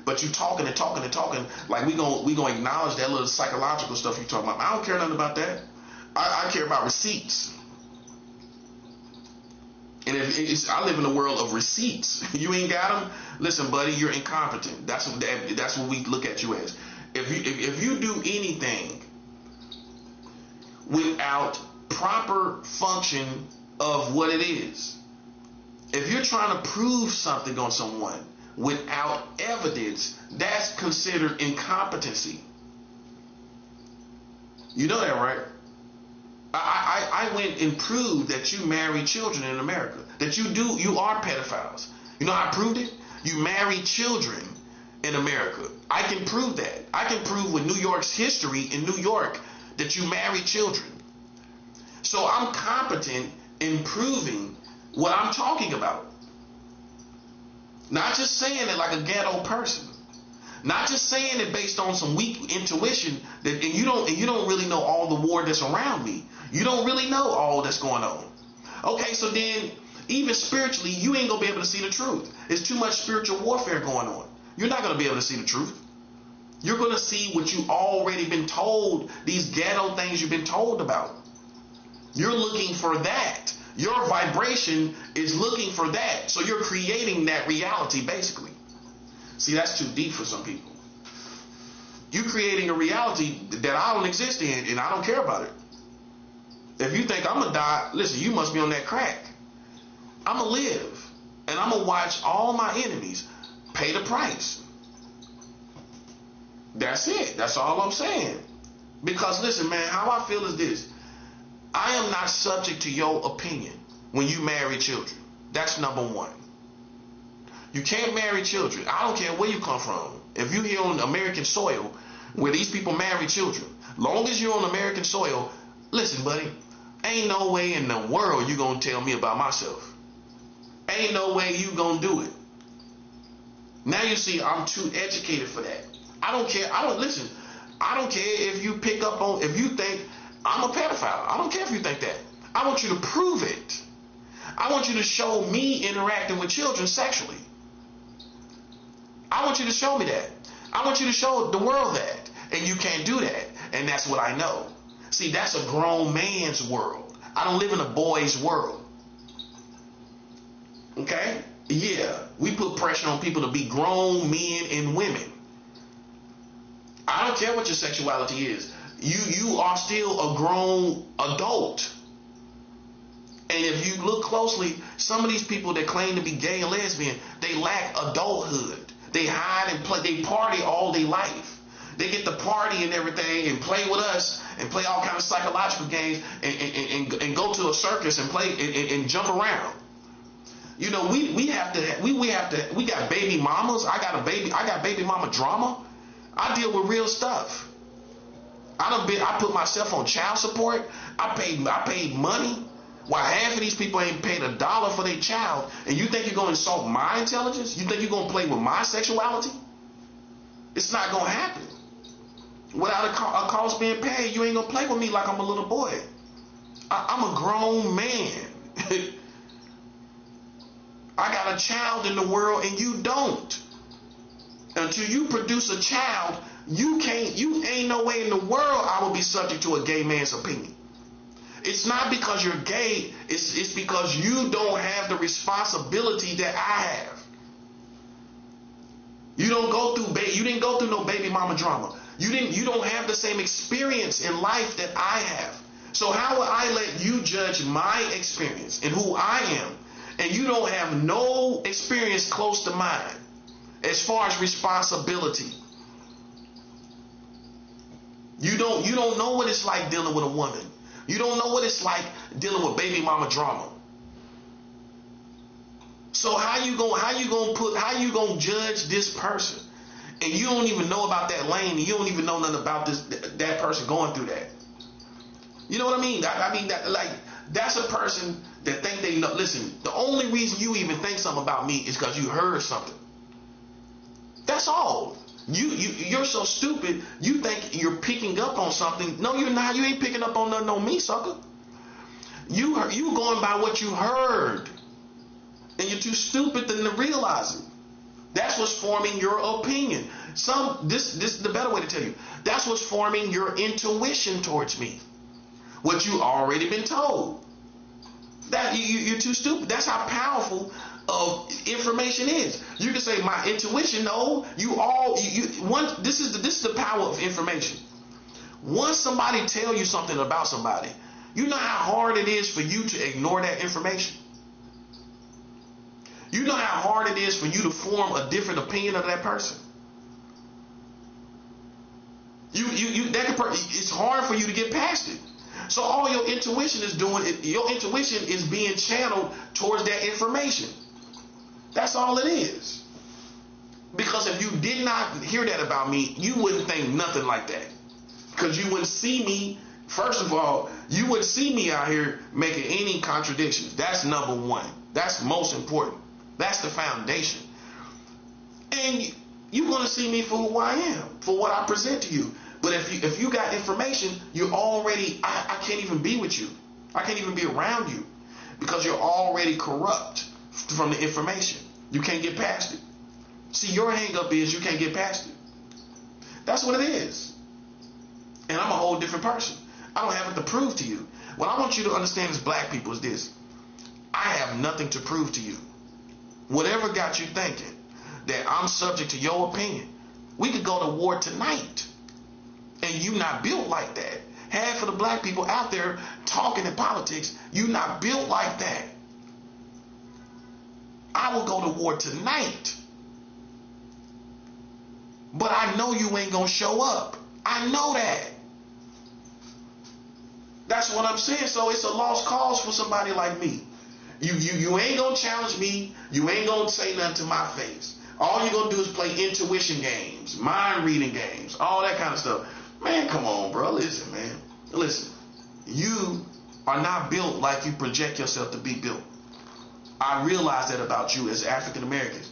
But you talking and talking and talking like we gonna acknowledge that little psychological stuff you talking about. I don't care nothing about that. I care about receipts. And if I live in a world of receipts, you ain't got them. Listen, buddy, you're incompetent. That's what we look at you as. If you do anything without proper function of what it is, if you're trying to prove something on someone without evidence, that's considered incompetency. You know that, right? I went and proved that you marry children in America. That you are pedophiles. You know how I proved it? You marry children in America. I can prove that. I can prove with New York's history in New York that you marry children. So I'm competent in proving what I'm talking about. Not just saying it like a ghetto person. Not just saying it based on some weak intuition and you don't really know all the war that's around me. You don't really know all that's going on. Okay, so then even spiritually, you ain't gonna be able to see the truth. There's too much spiritual warfare going on. You're not gonna be able to see the truth. You're gonna see what you already been told, these ghetto things you've been told about. You're looking for that. Your vibration is looking for that. So you're creating that reality basically. See, that's too deep for some people. You're creating a reality that I don't exist in and I don't care about it. If you think I'm gonna die, listen, you must be on that crack. I'm gonna live and I'm gonna watch all my enemies pay the price. That's it. That's all I'm saying. Because listen, man, how I feel is this. I am not subject to your opinion when you marry children. That's number one. You can't marry children. I don't care where you come from. If you're here on American soil where these people marry children, long as you're on American soil, listen, buddy, ain't no way in the world you gonna tell me about myself. Ain't no way you gonna do it. Now you see, I'm too educated for that. I don't care. I don't care if you pick up on, if you think I'm a pedophile. I don't care if you think that. I want you to prove it. I want you to show me interacting with children sexually. I want you to show me that. I want you to show the world that. And you can't do that. And that's what I know. See, that's a grown man's world. I don't live in a boy's world. Okay? Yeah, we put pressure on people to be grown men and women. I don't care what your sexuality is. You are still a grown adult. And if you look closely, some of these people that claim to be gay and lesbian, they lack adulthood. They hide and play. They party all their life. They get to party and everything and play with us and play all kinds of psychological games and go to a circus and play and jump around. You know, we got baby mamas. I got baby mama drama. I deal with real stuff. I put myself on child support. I paid money while half of these people ain't paid $1 for their child. And you think you're going to insult my intelligence? You think you're going to play with my sexuality? It's not going to happen. Without a cost being paid, you ain't going to play with me like I'm a little boy. I'm a grown man. I got a child in the world and you don't. Until you produce a child, you ain't no way in the world I will be subject to a gay man's opinion. It's not because you're gay, it's because you don't have the responsibility that I have. You didn't go through no baby mama drama. You don't have the same experience in life that I have. So how would I let you judge my experience and who I am, and you don't have no experience close to mine as far as responsibility? You don't know what it's like dealing with a woman. You don't know what it's like dealing with baby mama drama. So how you gonna judge this person, and you don't even know about that lane, and you don't even know nothing about that person going through that? You know what I mean? I mean that's a person that think they know. Listen, the only reason you even think something about me is because you heard something. That's all. You're so stupid. You think you're picking up on something. No, you're not. You ain't picking up on nothing on me, sucker. You going by what you heard, and you're too stupid to realize it. That's what's forming your opinion. This is the better way to tell you. That's what's forming your intuition towards me. What you already been told. That you're too stupid. That's how powerful of information is. You can say my intuition. No, this is the power of information. Once somebody tell you something about somebody, you know how hard it is for you to ignore that information. You know how hard it is for you to form a different opinion of that person. It's hard for you to get past it. So all your intuition is doing, your intuition is being channeled towards that information. That's all it is. Because if you did not hear that about me, you wouldn't think nothing like that. Because you wouldn't see me, first of all, you wouldn't see me out here making any contradictions. That's number one. That's most important. That's the foundation. And you're going to see me for who I am, for what I present to you. But if you got information, you're already, I can't even be with you. I can't even be around you because you're already corrupt from the information. You can't get past it. See, your hang up is you can't get past it. That's what it is. And I'm a whole different person. I don't have it to prove to you. What I want you to understand as black people is this. I have nothing to prove to you. Whatever got you thinking that I'm subject to your opinion, we could go to war tonight. And you not built like that. Half of the black people out there talking in politics, you not built like that. I will go to war tonight. But I know you ain't gonna show up. I know that. That's what I'm saying. So it's a lost cause for somebody like me. You ain't gonna challenge me. You ain't gonna say nothing to my face. All you're gonna do is play intuition games, mind reading games, all that kind of stuff. Man, come on, bro. Listen, man. Listen. You are not built like you project yourself to be built. I realize that about you as African Americans.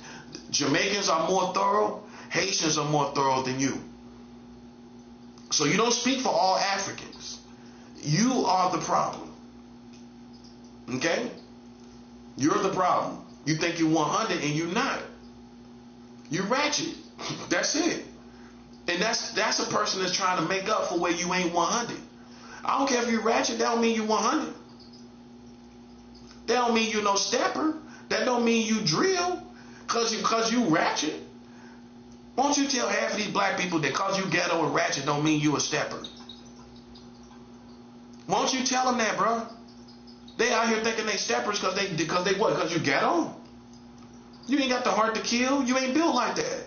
Jamaicans are more thorough. Haitians are more thorough than you. So you don't speak for all Africans. You are the problem. Okay? You're the problem. You think you're 100 and you're not. You're ratchet. That's it. And that's a person that's trying to make up for where you ain't 100. I don't care if you're ratchet. That don't mean you 100. That don't mean you no stepper. That don't mean you drill. Cause you ratchet. Won't you tell half of these black people that cause you ghetto and ratchet don't mean you a stepper? Won't you tell them that, bro? They out here thinking they steppers because they what? Because you ghetto? You ain't got the heart to kill. You ain't built like that.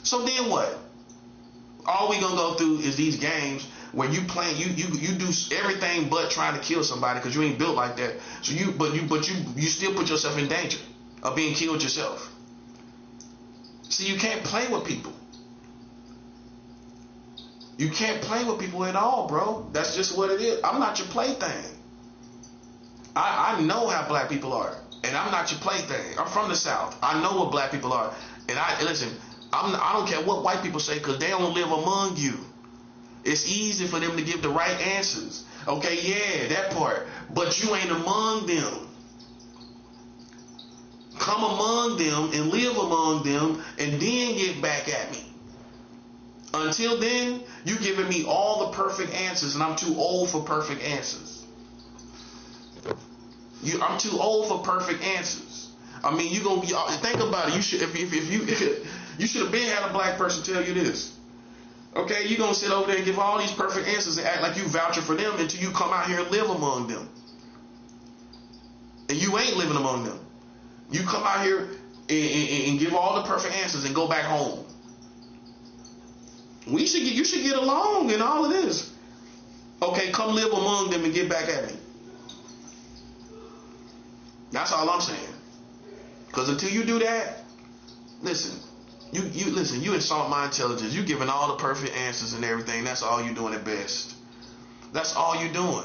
So then what? All we gonna go through is these games where you playing, you do everything but trying to kill somebody because you ain't built like that. So you still put yourself in danger of being killed yourself. See, you can't play with people. You can't play with people at all, bro. That's just what it is. I'm not your plaything. I know how black people are, and I'm not your plaything. I'm from the South. I know what black people are, and I don't care what white people say because they don't live among you. It's easy for them to give the right answers. Okay, yeah, that part. But you ain't among them. Come among them and live among them and then get back at me. Until then, you giving me all the perfect answers and I'm too old for perfect answers. I'm too old for perfect answers. I mean, you gonna think about it. You should you should have been had a black person tell you this. Okay, you're gonna sit over there and give all these perfect answers and act like you vouching for them until you come out here and live among them. And you ain't living among them. You come out here and give all the perfect answers and go back home. You should get along in all of this. Okay, come live among them and get back at me. That's all I'm saying. Because until you do that, listen, you insult my intelligence. You giving all the perfect answers and everything. That's all you doing at best. That's all you doing.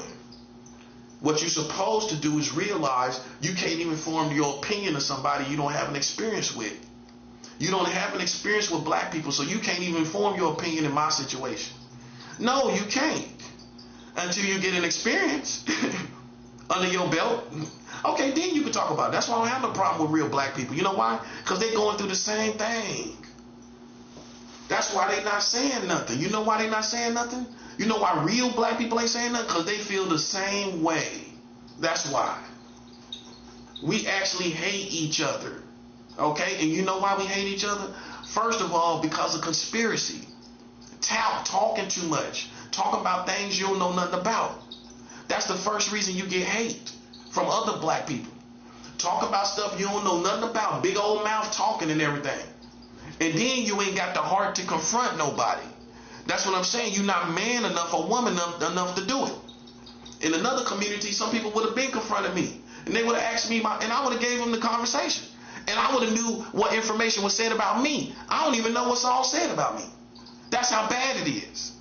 What you're supposed to do is realize you can't even form your opinion of somebody you don't have an experience with. You don't have an experience with black people, so you can't even form your opinion in my situation. No, you can't. Until you get an experience under your belt. Okay, then you can talk about it. That's why I don't have no problem with real black people. You know why? Because they're going through the same thing. That's why they not saying nothing. You know why they not saying nothing? You know why real black people ain't saying nothing? Because they feel the same way. That's why. We actually hate each other. Okay? And you know why we hate each other? First of all, because of conspiracy. Talking too much. Talking about things you don't know nothing about. That's the first reason you get hate from other black people. Talk about stuff you don't know nothing about. Big old mouth talking and everything. And then you ain't got the heart to confront nobody. That's what I'm saying. You're not man enough or woman enough to do it. In another community, some people would have been confronting me. And they would have asked me, and I would have gave them the conversation. And I would have knew what information was said about me. I don't even know what's all said about me. That's how bad it is.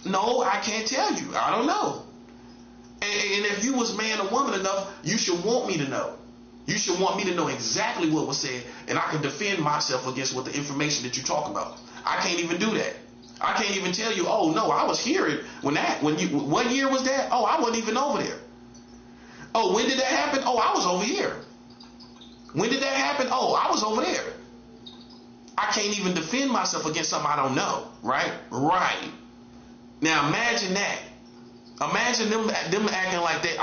No, I can't tell you. I don't know. And if you was man or woman enough, you should want me to know. You should want me to know exactly what was said, and I can defend myself against what the information that you talk about. I can't even do that. I can't even tell you, oh no, I was here what year was that? Oh, I wasn't even over there. Oh, when did that happen? Oh, I was over here. When did that happen? Oh, I was over there. I can't even defend myself against something I don't know, right? Right. Now imagine that. Imagine them acting like they.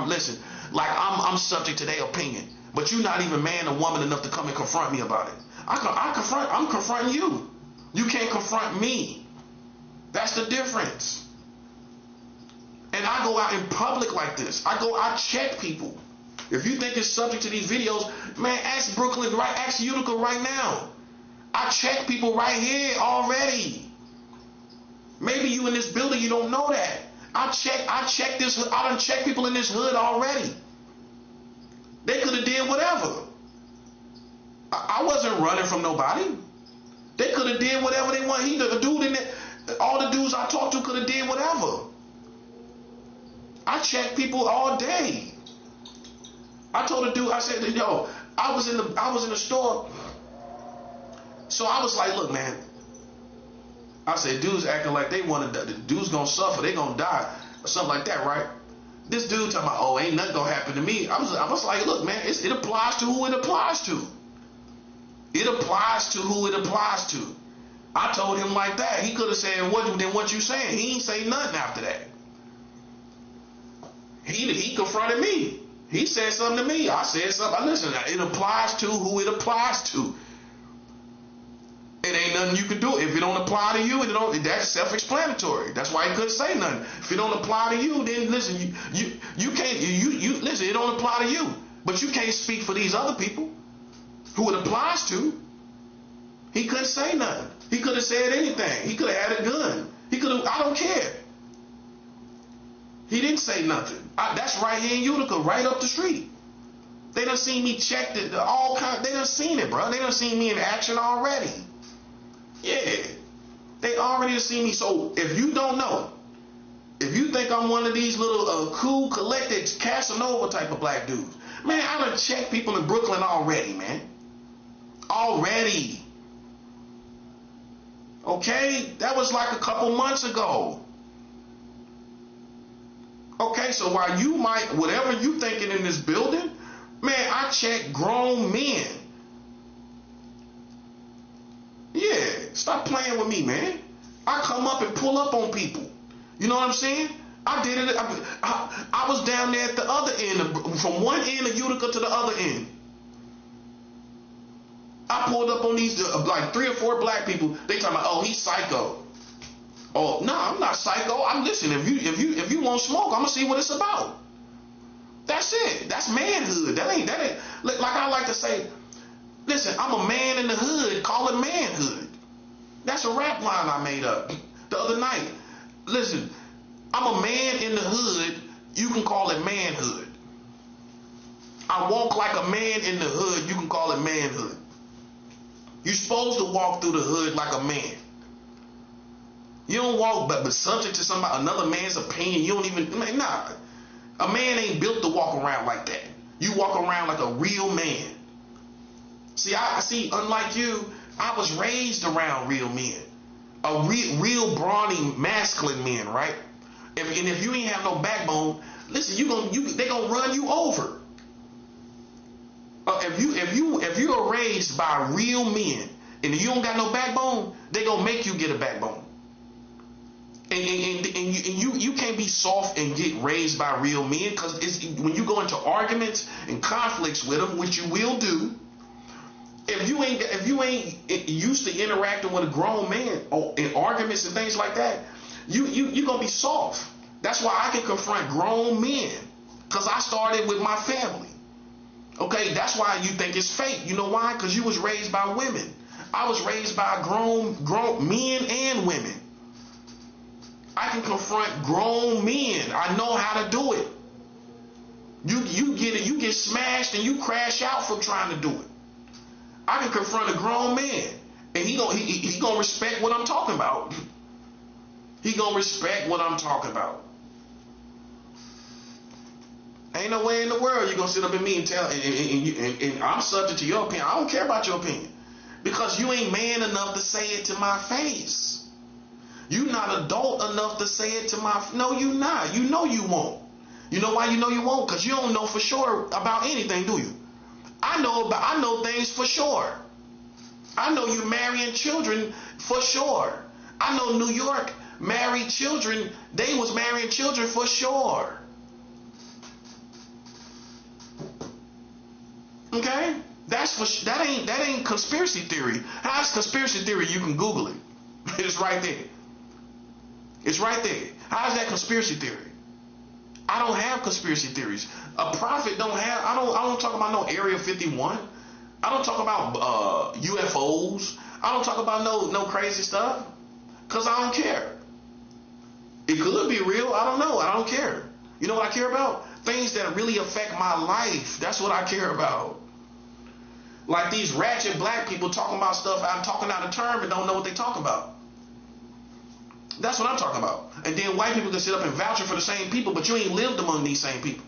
Listen, like I'm subject to their opinion, but you're not even man or woman enough to come and confront me about it. I'm confronting you. You can't confront me. That's the difference. And I go out in public like this. I check people. If you think it's subject to these videos, man, ask Brooklyn, ask Utica right now. I check people right here already. Maybe you in this building, you don't know that. I done checked people in this hood already. They could have did whatever. I wasn't running from nobody. They could have did whatever they want. All the dudes I talked to could have did whatever. I check people all day. I told a dude, I said, yo, I was in the store. So I was like, look, man. I said, dudes acting like they want to, the dude's gonna suffer, they gonna die, or something like that, right? This dude talking about, oh, ain't nothing gonna happen to me. I was like, look, man, it applies to who it applies to. It applies to who it applies to. I told him like that. He could have said, what you saying? He ain't say nothing after that. He confronted me. He said something to me. I said something. Listen, it applies to who it applies to. It ain't nothing you can do. If it don't apply to you, that's self-explanatory. That's why he couldn't say nothing. If it don't apply to you, then listen, you can't, listen, it don't apply to you. But you can't speak for these other people who it applies to. He couldn't say nothing. He could have said anything. He could have had a gun. He could have, I don't care. He didn't say nothing. That's right here in Utica, right up the street. They done seen me check they done seen it, bro. They done seen me in action already. Yeah, they already seen me. So if you don't know, if you think I'm one of these little cool, collected, Casanova type of black dudes, man, I done checked people in Brooklyn already, man. Already. Okay, that was like a couple months ago. Okay, so while you might, whatever you thinking in this building, man, I check grown men. Yeah, stop playing with me, man. I come up and pull up on people. You know what I'm saying? I did it. I was down there at the other end, from one end of Utica to the other end. I pulled up on these like 3 or 4 black people. They talking about, oh, he's psycho. Oh, no, I'm not psycho. I'm listening. If you want smoke, I'm gonna see what it's about. That's it. That's manhood. That ain't like I like to say. Listen, I'm a man in the hood. Call it manhood. That's a rap line I made up the other night. Listen, I'm a man in the hood. You can call it manhood. I walk like a man in the hood. You can call it manhood. You're supposed to walk through the hood like a man. You don't walk but subject to another man's opinion. You don't even, nah. A man ain't built to walk around like that. You walk around like a real man. See, unlike you, I was raised around real men. Real brawny, masculine men, right? And if you ain't have no backbone, listen, they gonna run you over. If you are raised by real men and you don't got no backbone, they gonna make you get a backbone. And you can't be soft and get raised by real men, because when you go into arguments and conflicts with them, which you will do, if you ain't used to interacting with a grown man or in arguments and things like that, you gonna be soft. That's why I can confront grown men, because I started with my family. Okay, that's why you think it's fake. You know why? Because you was raised by women. I was raised by grown men and women. I can confront grown men. I know how to do it. You get it. You get smashed and you crash out from trying to do it. I can confront a grown man, and he gonna respect what I'm talking about. He gonna respect what I'm talking about. Ain't no way in the world you gonna sit up in me and tell and I'm subject to your opinion. I don't care about your opinion, because you ain't man enough to say it to my face. You not adult enough to say it to my. No, you not. You know you won't. You know why you know you won't? Because you don't know for sure about anything, do you? I know things for sure. I know you marrying children for sure. I know New York married children. They was marrying children for sure. Okay? That ain't conspiracy theory. How's conspiracy theory? You can Google it. It's right there. It's right there. How's that conspiracy theory? I don't have conspiracy theories. A prophet don't have. I don't talk about no Area 51. I don't talk about UFOs. I don't talk about no crazy stuff, because I don't care. It could be real. I don't know. I don't care. You know what I care about? Things that really affect my life. That's what I care about. Like these ratchet black people talking about stuff. I'm talking out of term and don't know what they talk about. That's what I'm talking about. And then white people can sit up and vouch for the same people, but you ain't lived among these same people.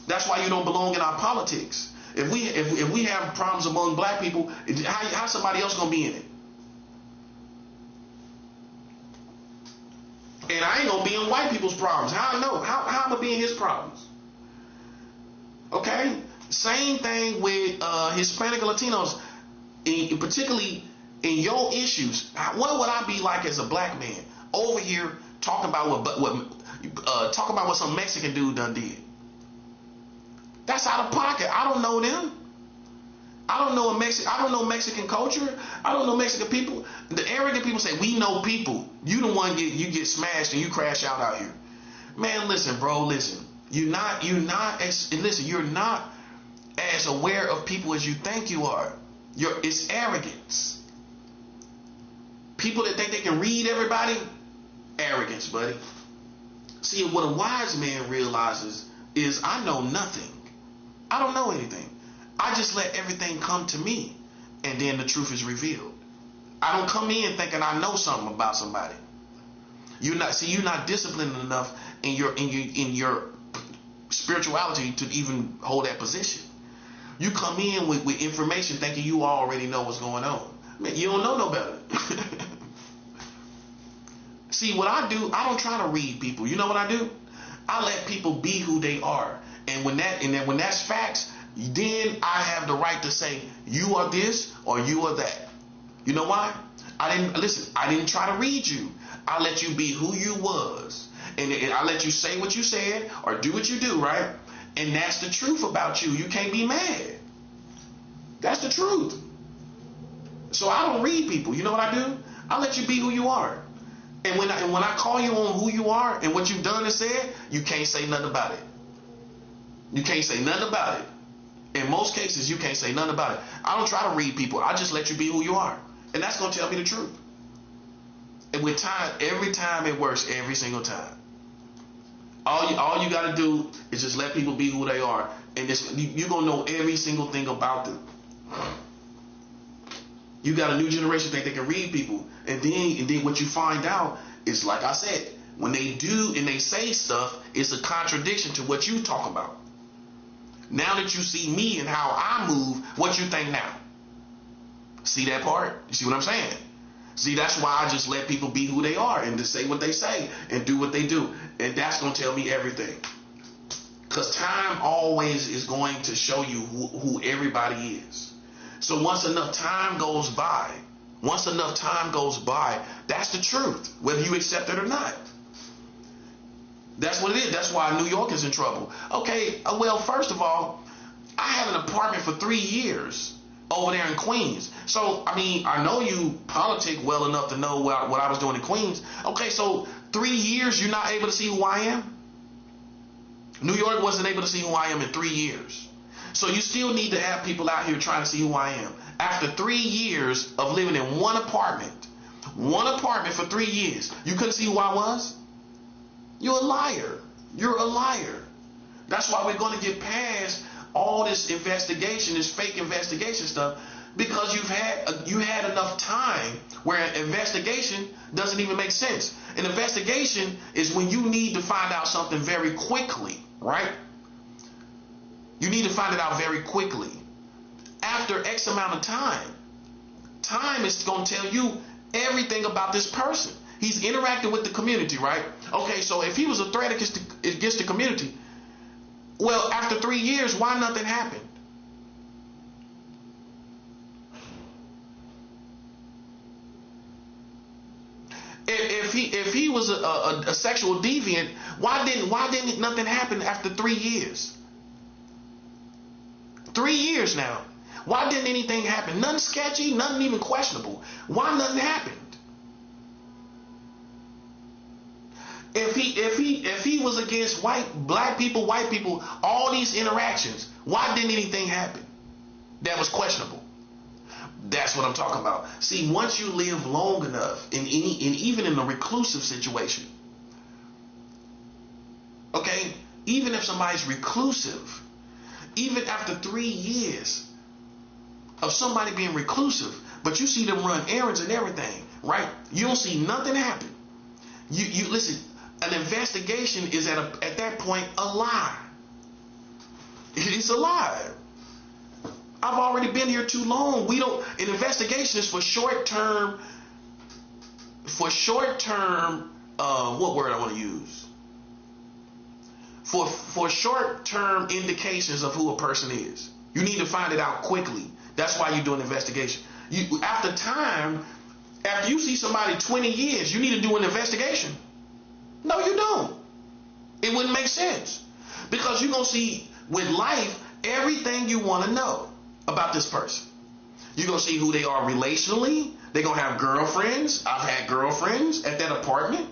That's why you don't belong in our politics. If we have problems among black people, how somebody else gonna be in it? And I ain't gonna be in white people's problems. How I know? How am I gonna be in his problems? Okay? Same thing with Hispanic and Latinos, particularly in your issues. What would I be like as a black man over here talking about what some Mexican dude done did? That's out of pocket. I don't know them. I don't know Mexican culture. I don't know Mexican people. The arrogant people say we know people. You the one you get smashed and you crash out here. Man, listen, bro. Listen. You're not as aware of people as you think you are. It's arrogance. People that think they can read everybody, arrogance, buddy. See, what a wise man realizes is I know nothing. I don't know anything. I just let everything come to me, and then the truth is revealed. I don't come in thinking I know something about somebody. You're not disciplined enough in your spirituality to even hold that position. You come in with information thinking you already know what's going on. Man, you don't know no better. See, what I do, I don't try to read people. You know what I do? I let people be who they are. And when that's facts, then I have the right to say you are this or you are that. You know why? I didn't try to read you. I let you be who you was. And I let you say what you said or do what you do, right? And that's the truth about you. You can't be mad. That's the truth. So I don't read people. You know what I do? I let you be who you are. And when I call you on who you are and what you've done and said, you can't say nothing about it. You can't say nothing about it. In most cases, you can't say nothing about it. I don't try to read people. I just let you be who you are. And that's going to tell me the truth. And with time, every time it works, every single time. All you got to do is just let people be who they are. And you're going to know every single thing about them. You got a new generation think they can read people. And then what you find out is, like I said, when they do and they say stuff, it's a contradiction to what you talk about. Now that you see me and how I move, what you think now? See that part? You see what I'm saying? See, that's why I just let people be who they are and to say what they say and do what they do. And that's going to tell me everything. Because time always is going to show you who everybody is. So once enough time goes by, that's the truth, whether you accept it or not. That's what it is. That's why New York is in trouble. Okay, well, first of all, I had an apartment for 3 years over there in Queens. So, I mean, I know you politic well enough to know what I was doing in Queens. Okay, so 3 years you're not able to see who I am? New York wasn't able to see who I am in 3 years. So you still need to have people out here trying to see who I am. After 3 years of living in one apartment for 3 years, you couldn't see who I was? You're a liar. You're a liar. That's why we're going to get past all this investigation, this fake investigation stuff, because you had enough time where an investigation doesn't even make sense. An investigation is when you need to find out something very quickly, right? You need to find it out very quickly. After X amount of time, time is going to tell you everything about this person. He's interacting with the community, right? Okay, so if he was a threat against the community, well, after 3 years, why nothing happened? If he was a sexual deviant, why didn't nothing happen after 3 years? 3 years now. Why didn't anything happen? Nothing sketchy, nothing even questionable. Why nothing happened? If he was against black people, white people, all these interactions, why didn't anything happen that was questionable? That's what I'm talking about. See, once you live long enough, even in a reclusive situation, okay, even if somebody's reclusive, even after 3 years of somebody being reclusive, but you see them run errands and everything, right? You don't see nothing happen. You listen. An investigation is at that point a lie. It's a lie. I've already been here too long. An investigation is for short term, what word I want to use? For short term indications of who a person is. You need to find it out quickly. That's why you do an investigation. After you see somebody 20 years, you need to do an investigation. No, you don't. It wouldn't make sense. Because you're going to see with life everything you want to know about this person. You're going to see who they are relationally. They're going to have girlfriends. I've had girlfriends at that apartment.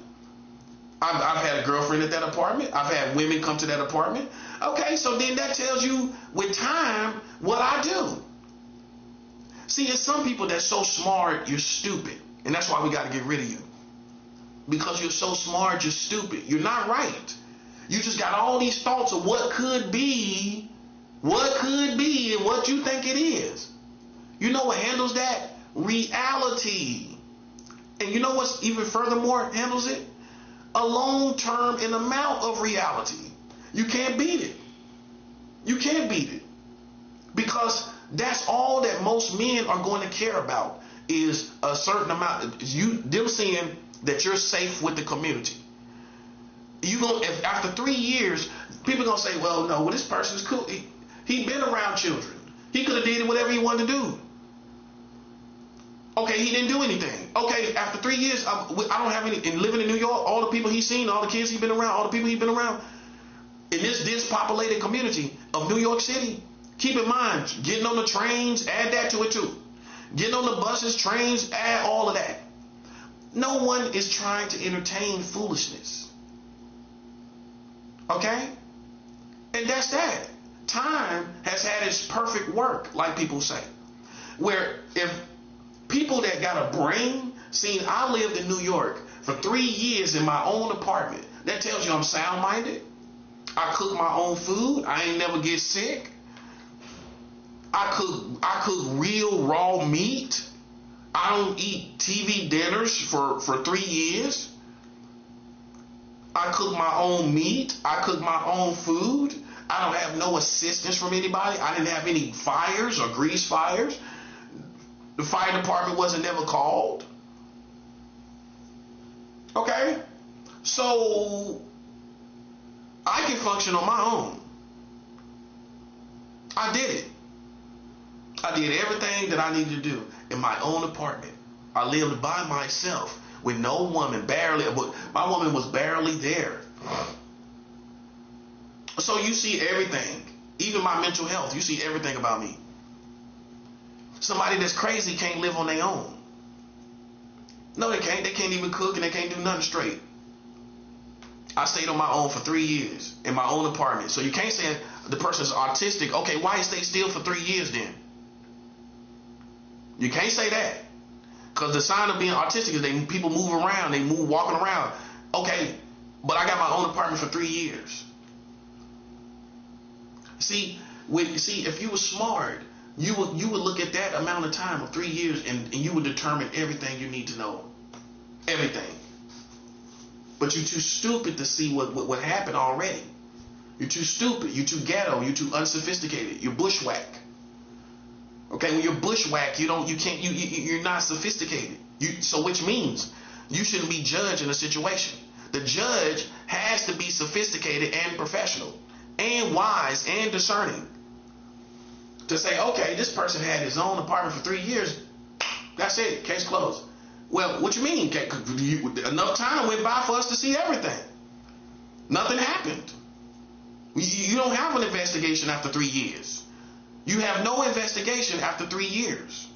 I've had a girlfriend at that apartment. I've had women come to that apartment. Okay, so then that tells you with time what I do. See, it's some people that's so smart, you're stupid. And that's why we got to get rid of you. Because you're so smart, you're stupid. You're not right. You just got all these thoughts of what could be, and what you think it is. You know what handles that? Reality. And you know what's even furthermore handles it? A long-term and amount of reality. You can't beat it. You can't beat it. Because that's all that most men are going to care about is a certain amount. Them seeing that you're safe with the community. If after 3 years, people are gonna say, well, no, this person's cool. He been around children. He could have did whatever he wanted to do. Okay, he didn't do anything. Okay, after 3 years, I don't have any. And living in New York, all the people he's seen, all the kids he's been around, all the people he's been around, in this depopulated community of New York City, keep in mind, getting on the trains, add that to it too. Getting on the buses, trains, add all of that. No one is trying to entertain foolishness. Okay? And that's that. Time has had its perfect work, like people say. Where if people that got a brain, I lived in New York for 3 years in my own apartment. That tells you I'm sound-minded. I cook my own food. I ain't never get sick. I cook real raw meat. I don't eat TV dinners for 3 years. I cook my own meat. I cook my own food. I don't have no assistance from anybody. I didn't have any fires or grease fires. The fire department wasn't never called. Okay? So I can function on my own. I did it. I did everything that I needed to do in my own apartment. I lived by myself with no woman, barely. My woman was barely there. So you see everything, even my mental health. You see everything about me. Somebody that's crazy can't live on their own. No, they can't. They can't even cook and they can't do nothing straight. I stayed on my own for 3 years in my own apartment. So you can't say the person's autistic. Okay, why you stay still for 3 years then? You can't say that. Because the sign of being autistic is people move around. They move walking around. Okay, but I got my own apartment for 3 years. See, if you were smart, you would look at that amount of time of 3 years and you would determine everything you need to know. Everything. But you're too stupid to see what happened already. You're too stupid. You're too ghetto. You're too unsophisticated. You're bushwhack. Okay, when you're bushwhack, you're not sophisticated. So which means you shouldn't be judged in a situation. The judge has to be sophisticated and professional and wise and discerning to say, okay, this person had his own apartment for 3 years. That's it. Case closed. Well, what you mean? Enough time went by for us to see everything. Nothing happened. You don't have an investigation after 3 years. You have no investigation after 3 years.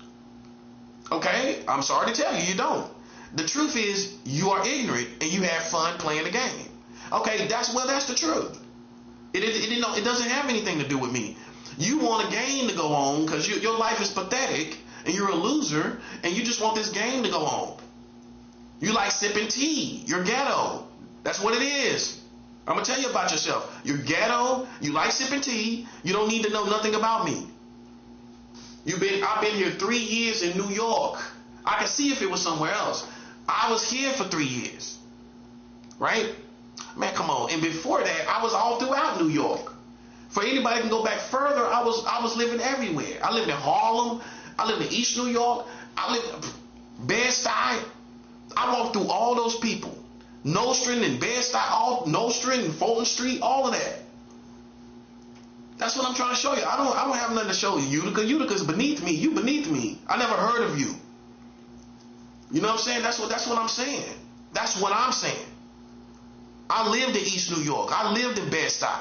Okay? I'm sorry to tell you, you don't. The truth is, you are ignorant and you have fun playing the game. Okay, that's the truth. It doesn't have anything to do with me. You want a game to go on because your life is pathetic and you're a loser and you just want this game to go on. You like sipping tea. You're ghetto. That's what it is. I'm going to tell you about yourself. You're ghetto. You like sipping tea. You don't need to know nothing about me. I've been here 3 years in New York. I can see if it was somewhere else. I was here for 3 years. Right? Man, come on. And before that, I was all throughout New York. For anybody who can go back further, I was living everywhere. I lived in Harlem. I lived in East New York. I lived in Bed-Stuy. I walked through all those people. Nostrand and Bed-Stuy, Nostrand and Fulton Street, all of that. That's what I'm trying to show you. I don't have nothing to show you. Utica's beneath me. You beneath me. I never heard of you. You know what I'm saying? That's what I'm saying. That's what I'm saying. I lived in East New York. I lived in Bed-Stuy.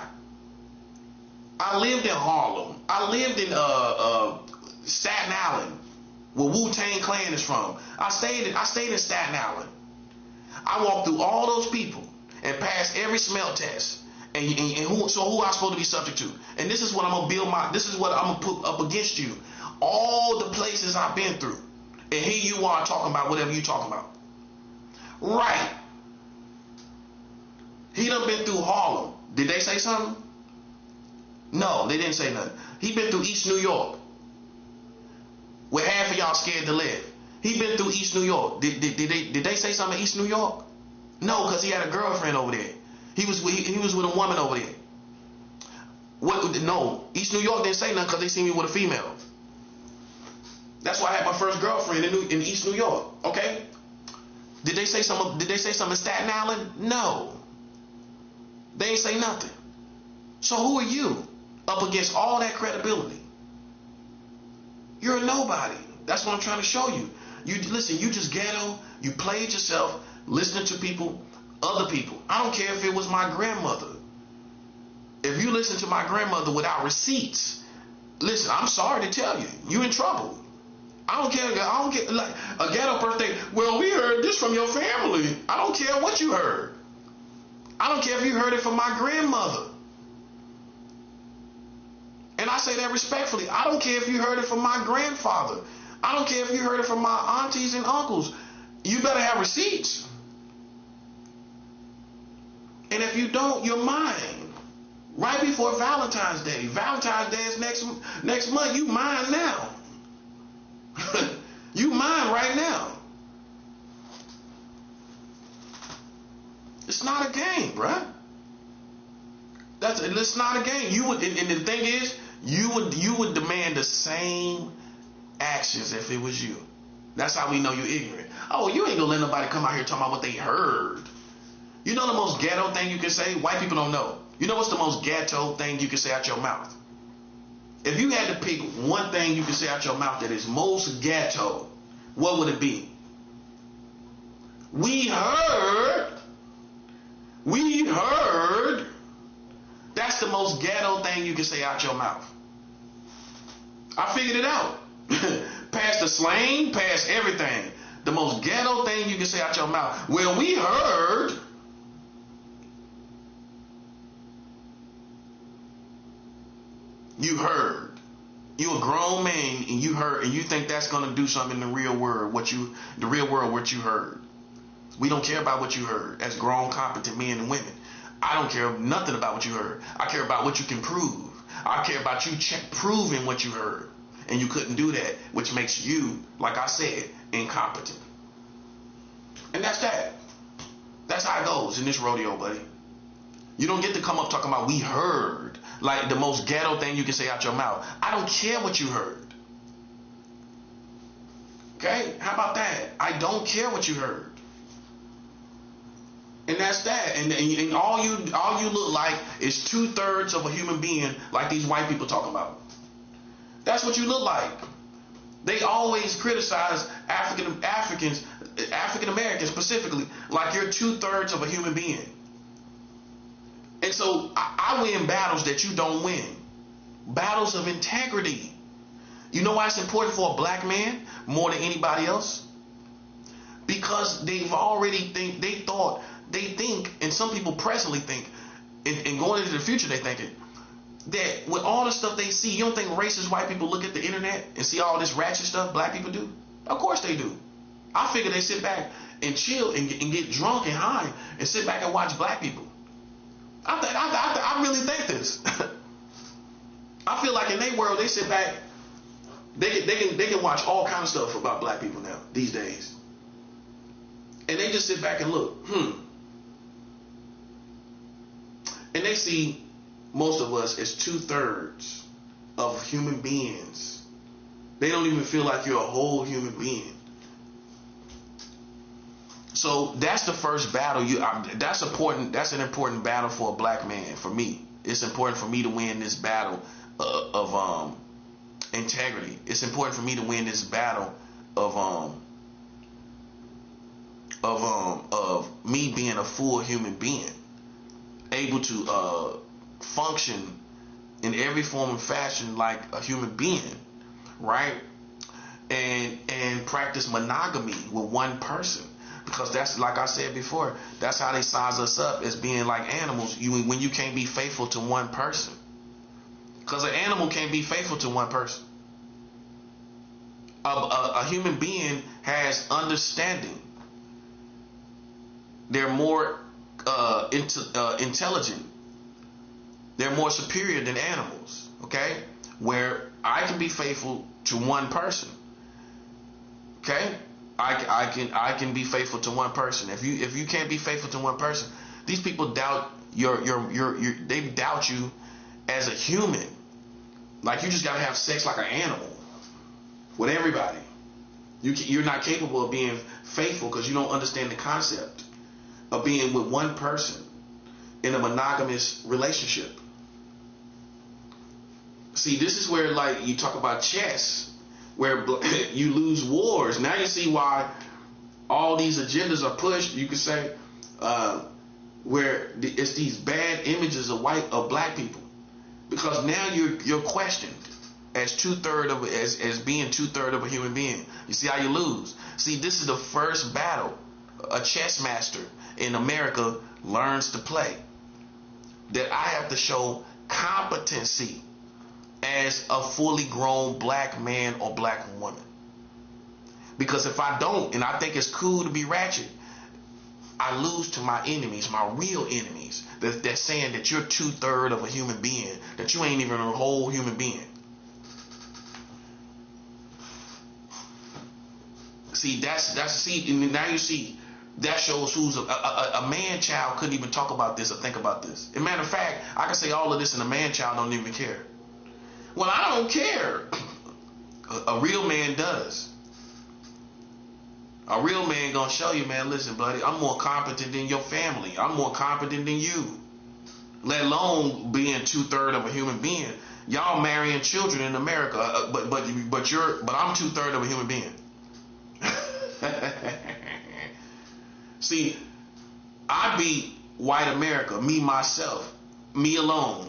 I lived in Harlem. I lived in Staten Island, where Wu-Tang Clan is from. I stayed in Staten Island. I walked through all those people and passed every smell test. And who I supposed to be subject to? And this is what I'm gonna this is what I'm gonna put up against you. All the places I've been through. And here you are talking about whatever you talking about. Right. He done been through Harlem. Did they say something? No, they didn't say nothing. He been through East New York, where half of y'all scared to live. He been through East New York. Did they say something in East New York? No, because he had a girlfriend over there. He was with a woman over there. No, East New York didn't say nothing because they seen me with a female. That's why I had my first girlfriend in East New York. Okay. Did they say something in Staten Island? No. They ain't say nothing. So who are you up against all that credibility? You're a nobody. That's what I'm trying to show you. You just ghetto. You played yourself, listening to people, other people. I don't care if it was my grandmother. If you listen to my grandmother without receipts, listen, I'm sorry to tell you, you in trouble. I don't care. Like a ghetto birthday. Well, we heard this from your family. I don't care what you heard. I don't care if you heard it from my grandmother. And I say that respectfully. I don't care if you heard it from my grandfather. I don't care if you heard it from my aunties and uncles. You better have receipts. And if you don't, you're mine. Right before Valentine's Day. Valentine's Day is next month. You mine now. You mine right now. It's not a game, bruh. It's not a game. You would, and the thing is, you would demand the same actions if it was you. That's how we know you're ignorant. Oh, you ain't gonna let nobody come out here talking about what they heard. You know the most ghetto thing you can say? White people don't know. You know what's the most ghetto thing you can say out your mouth? If you had to pick one thing you can say out your mouth that is most ghetto, what would it be? We heard. That's the most ghetto thing you can say out your mouth. I figured it out. Past the slang, past everything. The most ghetto thing you can say out your mouth. Well, we heard. You heard. You're a grown man and you heard, and you think that's gonna do something in the real world. What you heard. We don't care about what you heard as grown, competent men and women. I don't care nothing about what you heard. I care about what you can prove. I care about you proving what you heard. And you couldn't do that, which makes you, like I said, incompetent. And that's that. That's how it goes in this rodeo, buddy. You don't get to come up talking about we heard, like the most ghetto thing you can say out your mouth. I don't care what you heard. Okay? How about that? I don't care what you heard. And that's that. And all you look like is 2/3 of a human being, like these white people talking about. That's what you look like. They always criticize African Americans specifically, like you're 2/3 of a human being. And so I win battles that you don't win. Battles of integrity. You know why it's important for a black man more than anybody else? Because they've already they think, and some people presently think, and going into the future they thinking, that with all the stuff they see, you don't think racist white people look at the internet and see all this ratchet stuff black people do? Of course they do. I figure they sit back and chill and get drunk and high and sit back and watch black people. I really think this. I feel like in their world they sit back, they can watch all kind of stuff about black people now these days, and they just sit back and look, and they see most of us as 2/3 of human beings. They don't even feel like you're a whole human being. So that's the first battle. That's important. That's an important battle for a black man. For me, it's important for me to win this battle of integrity. It's important for me to win this battle of me being a full human being, able to function in every form and fashion like a human being, right? And practice monogamy with one person, because that's, like I said before, that's how they size us up, as being like animals. When you can't be faithful to one person, because an animal can't be faithful to one person. A human being has understanding. They're more intelligent. They're more superior than animals, okay? Where I can be faithful to one person, okay? I can be faithful to one person. If you can't be faithful to one person, these people doubt they doubt you as a human. Like you just gotta have sex like an animal with everybody. You're not capable of being faithful because you don't understand the concept of being with one person in a monogamous relationship. See, this is where, like, you talk about chess, where you lose wars. Now you see why all these agendas are pushed. You could say where it's these bad images of black people, because now you're questioned as 2/3 as being 2/3 of a human being. You see how you lose. See, this is the first battle a chess master in America learns to play. That I have to show competency as a fully grown black man or black woman. Because if I don't, and I think it's cool to be ratchet, I lose to my enemies, my real enemies. They're saying that you're 2/3 of a human being, that you ain't even a whole human being. See, now you see, that shows who's a man child couldn't even talk about this or think about this. As a matter of fact, I can say all of this and a man child don't even care. Well, I don't care. A real man does. A real man gonna show you, man, listen, buddy, I'm more competent than your family. I'm more competent than you. let alone being 2/3 of a human being. Y'all marrying children in America, but I'm 2/3 of a human being. See, I beat white America, me myself, me alone.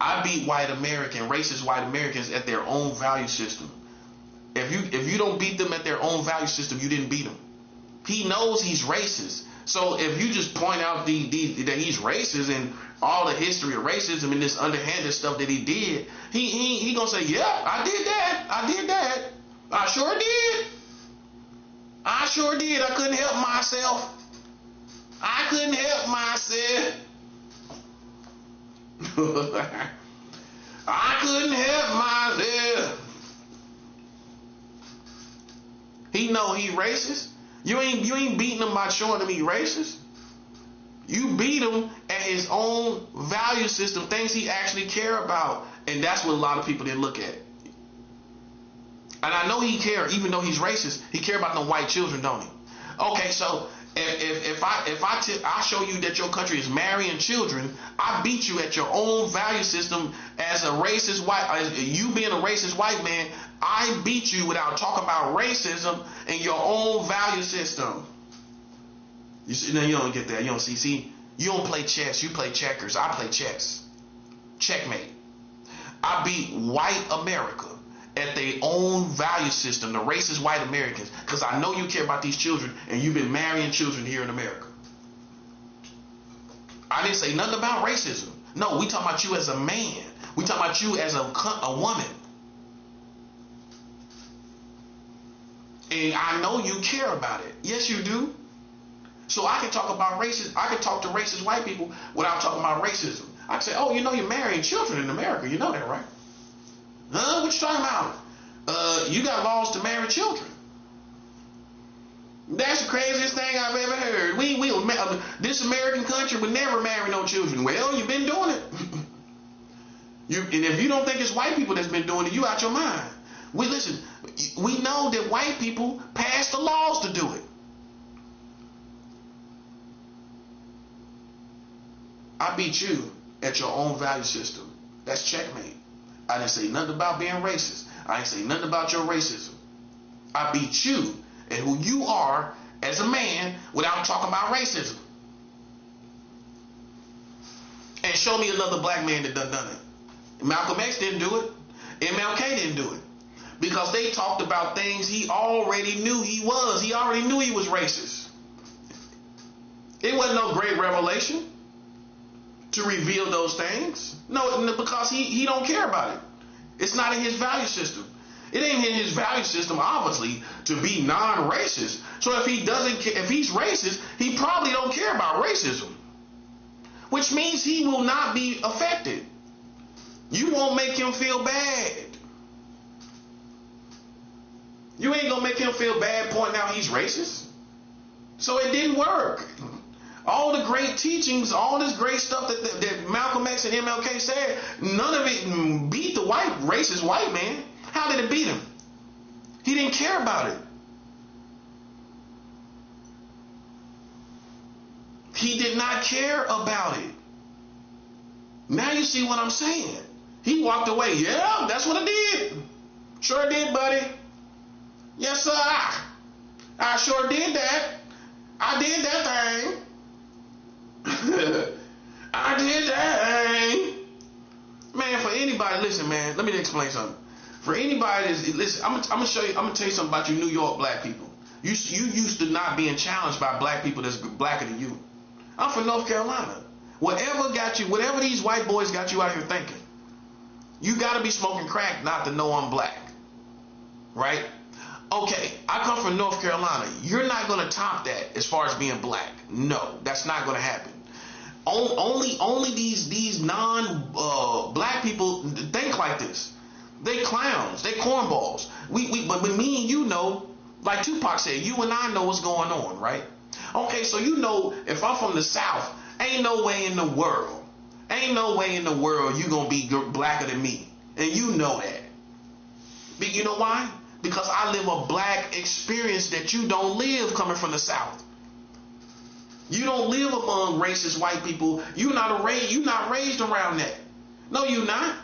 I beat white American, racist white Americans at their own value system. If you don't beat them at their own value system, you didn't beat them. He knows he's racist. So if you just point out that he's racist and all the history of racism and this underhanded stuff that he did, he gonna say, yeah, I did that. I sure did. I couldn't help myself. I couldn't help myself. He know he racist. You ain't beating him by showing him he racist. You beat him at his own value system, things he actually care about, and that's what a lot of people didn't look at. And I know he care, even though he's racist. He care about the white children, don't he? Okay, so if I show you that your country is marrying children, I beat you at your own value system as a racist white. You being a racist white man, I beat you without talking about racism in your own value system. You see, no, you don't get that. You don't see. You don't play chess. You play checkers. I play chess. Checkmate. I beat white America at their own value system, the racist white Americans, because I know you care about these children and you've been marrying children here in America. I didn't say nothing about racism. No, we talking about you as a man. We talking about you as a woman. And I know you care about it. Yes, you do. So I can talk about racism. I can talk to racist white people without talking about racism. I can say, oh, you know you're marrying children in America. You know that, right? Huh? What you talking about? You got laws to marry children. That's the craziest thing I've ever heard. This American country would never marry no children. Well, you've been doing it. And if you don't think it's white people that's been doing it, you out your mind. We know that white people passed the laws to do it. I beat you at your own value system. That's checkmate. I didn't say nothing about being racist. I didn't say nothing about your racism. I beat you at who you are as a man without talking about racism. And show me another black man that done it. Malcolm X didn't do it. MLK didn't do it. Because they talked about things he already knew he was. He already knew he was racist. It wasn't no great revelation to reveal those things. No, because he don't care about it. It's not in his value system. It ain't in his value system, obviously, to be non-racist. So if he doesn't care, if he's racist, he probably don't care about racism. Which means he will not be affected. You won't make him feel bad. You ain't gonna make him feel bad pointing out he's racist. So it didn't work. All the great teachings, all this great stuff that Malcolm X and MLK said, none of it beat the racist white man. How did it beat him? He didn't care about it. He did not care about it. Now you see what I'm saying. He walked away. Yeah, that's what I did. Sure did, buddy. Yes, sir. I sure did that. I did that thing. I did that. Man, for anybody, listen, man, let me explain something. For anybody that's, listen, I'm gonna show you, I'm gonna tell you something about you New York black people. You used to not being challenged by black people that's blacker than you. I'm from North Carolina. Whatever these white boys got you out here thinking, you gotta be smoking crack not to know I'm black. Right? Okay, I come from North Carolina. You're not gonna top that as far as being black. No, that's not gonna happen. Only these non-black people think like this. They clowns. They cornballs. But me and you know, like Tupac said, you and I know what's going on, right? Okay, so you know, if I'm from the South, ain't no way in the world you gonna be blacker than me, and you know that. But you know why? Because I live a black experience that you don't live coming from the South. You don't live among racist white people. You're not raised around that. No, you're not.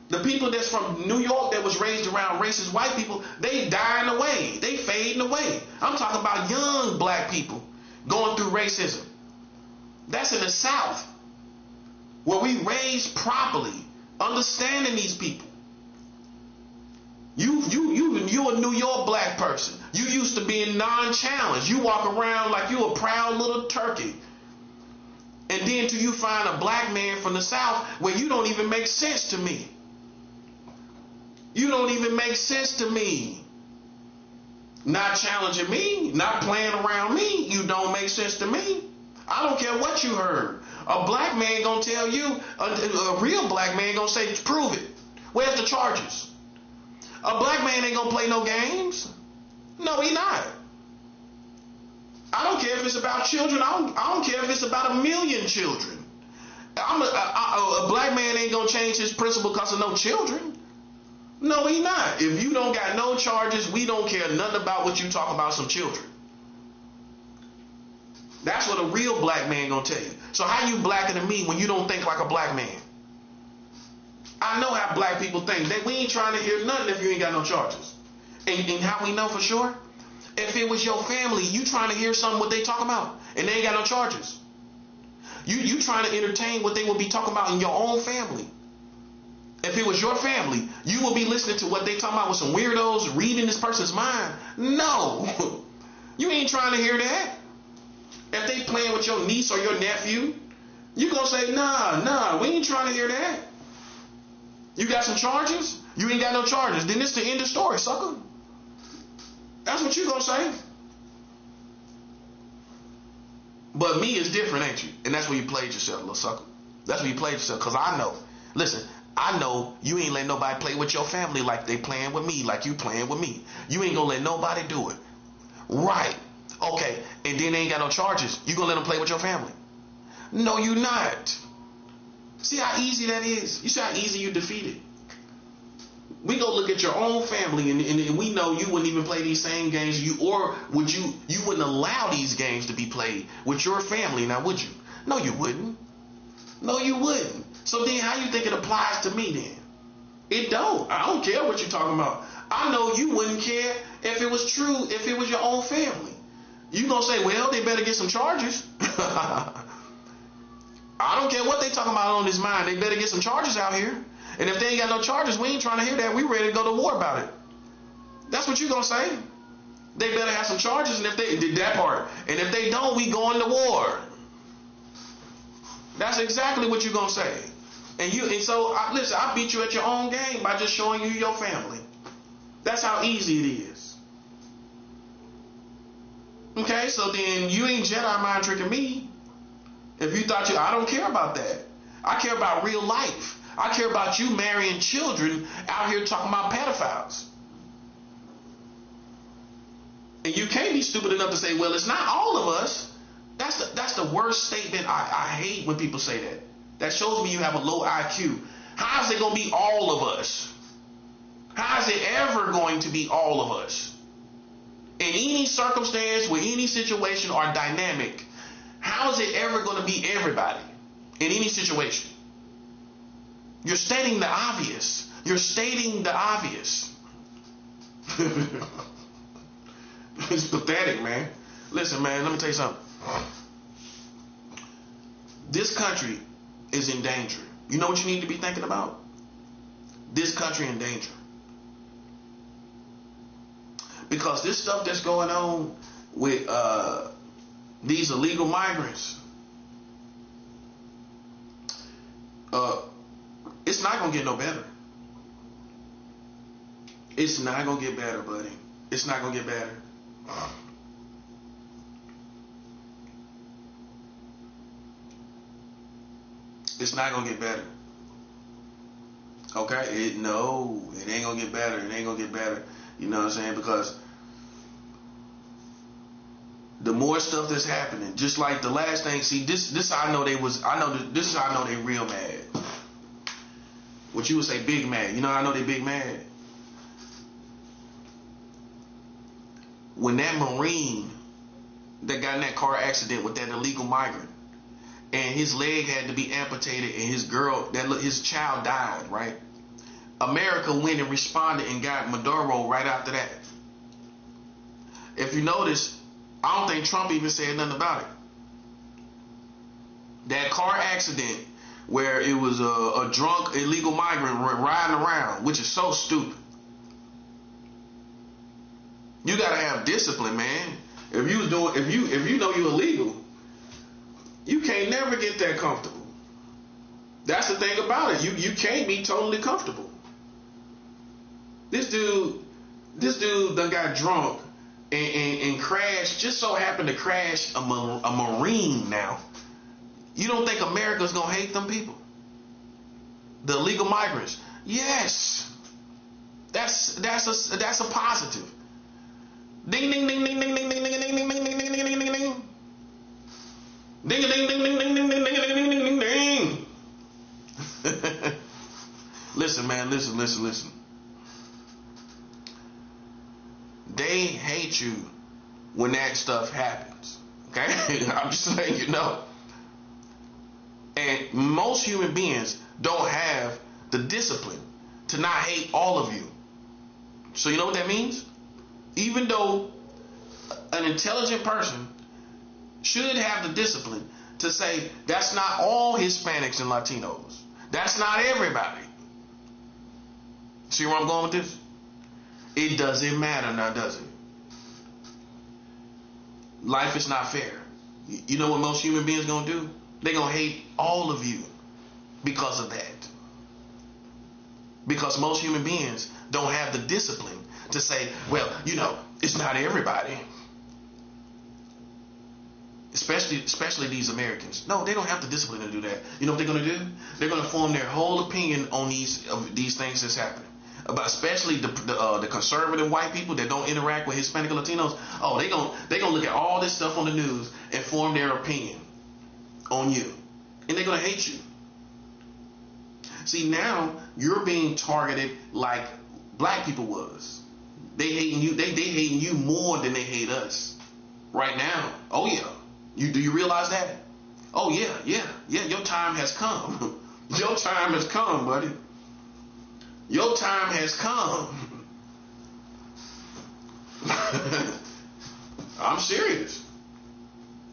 The people that's from New York that was raised around racist white people, they dying away. They fading away. I'm talking about young black people going through racism. That's in the South, where we raised properly, understanding these people. You a New York black person. You used to being non-challenged. You walk around like you a proud little turkey. And then till you find a black man from the South where you don't even make sense to me. You don't even make sense to me. Not challenging me, not playing around me. You don't make sense to me. I don't care what you heard. A black man gonna tell you, a real black man gonna say, prove it. Where's the charges? A black man ain't gonna play no games. No, he not. I don't care if it's about children. I don't care if it's about 1 million children. A black man ain't gonna change his principle because of no children. No, he not. If you don't got no charges, we don't care nothing about what you talk about some children. That's what a real black man gonna tell you. So how you blacker than me when you don't think like a black man? I know how black people think. We ain't trying to hear nothing if you ain't got no charges. And how we know for sure? If it was your family, you trying to hear something what they talking about, and they ain't got no charges. You trying to entertain what they will be talking about in your own family. If it was your family, you will be listening to what they talking about with some weirdos reading this person's mind. No, you ain't trying to hear that. If they playing with your niece or your nephew, you gonna say, nah, we ain't trying to hear that. You got some charges? You ain't got no charges. Then it's the end of the story, sucker. That's what you gonna say. But me is different, ain't you? And that's where you played yourself, little sucker. That's where you played yourself. Because I know. Listen, I know you ain't let nobody play with your family like they playing with me, like you playing with me. You ain't gonna let nobody do it. Right. Okay. And then they ain't got no charges. You gonna let them play with your family? No, you not. See how easy that is? You see how easy you defeated? We go look at your own family, and we know you wouldn't even play these same games. You wouldn't allow these games to be played with your family, now would you? No, you wouldn't. No, you wouldn't. So then how you think it applies to me then? It don't. I don't care what you're talking about. I know you wouldn't care if it was true, if it was your own family. You gonna say, well, they better get some charges. I don't care what they talking about on this mind. They better get some charges out here. And if they ain't got no charges, we ain't trying to hear that. We ready to go to war about it. That's what you gonna say. They better have some charges, and if they did that part, and if they don't, we going to war. That's exactly what you gonna say. And so listen, I beat you at your own game by just showing you your family. That's how easy it is. Okay, so then you ain't Jedi mind tricking me. If you thought I don't care about that. I care about real life. I care about you marrying children out here talking about pedophiles. And you can't be stupid enough to say, well, it's not all of us. That's the worst statement. I hate when people say that. That shows me you have a low IQ. How is it going to be all of us? How is it ever going to be all of us? In any circumstance, with any situation or dynamic, how is it ever going to be everybody in any situation? You're stating the obvious. You're stating the obvious. It's pathetic, man. Listen, man, let me tell you something. This country is in danger. You know what you need to be thinking about? This country in danger. Because this stuff that's going on with these illegal migrants, it's not going to get no better. It's not going to get better, buddy. It's not going to get better. It's not going to get better. Okay? It ain't going to get better. It ain't going to get better. You know what I'm saying? Because the more stuff that's happening, just like the last thing, see, this is how I know this is how I know they real mad. What you would say big mad. You know how I know they big mad? When that Marine that got in that car accident with that illegal migrant, and his leg had to be amputated, and his child died, right? America went and responded and got Maduro right after that. If you notice, I don't think Trump even said nothing about it. That car accident where it was a drunk illegal migrant riding around, which is so stupid. You gotta have discipline, man. If you know you're illegal, you can't never get that comfortable. That's the thing about it. You can't be totally comfortable. This dude done got drunk and crashed. Just so happened to crash a Marine. Now, you don't think America's gonna hate them people? The illegal migrants. Yes, that's a positive. Ding ding ding ding ding ding ding ding ding ding ding ding ding ding ding ding. Ding ding ding ding ding ding ding ding ding ding ding. Listen, man, listen. They hate you when that stuff happens. Okay? I'm just letting you know. And most human beings don't have the discipline to not hate all of you. So you know what that means? Even though an intelligent person should have the discipline to say that's not all Hispanics and Latinos. That's not everybody. See where I'm going with this? It doesn't matter now, does it? Life is not fair. You know what most human beings gonna do? They're gonna hate all of you because of that. Because most human beings don't have the discipline to say, well, you know, it's not everybody. Especially these Americans. No, they don't have the discipline to do that. You know what they're gonna do? They're gonna form their whole opinion on these things that's happening. About especially the conservative white people that don't interact with Hispanic and Latinos. Oh, they gonna look at all this stuff on the news and form their opinion on you, and they're gonna hate you. See, now you're being targeted like black people was. They hating you. They hating you more than they hate us right now. Oh yeah. Do you realize that? Oh yeah. Your time has come. Your time has come, buddy. Your time has come. I'm serious.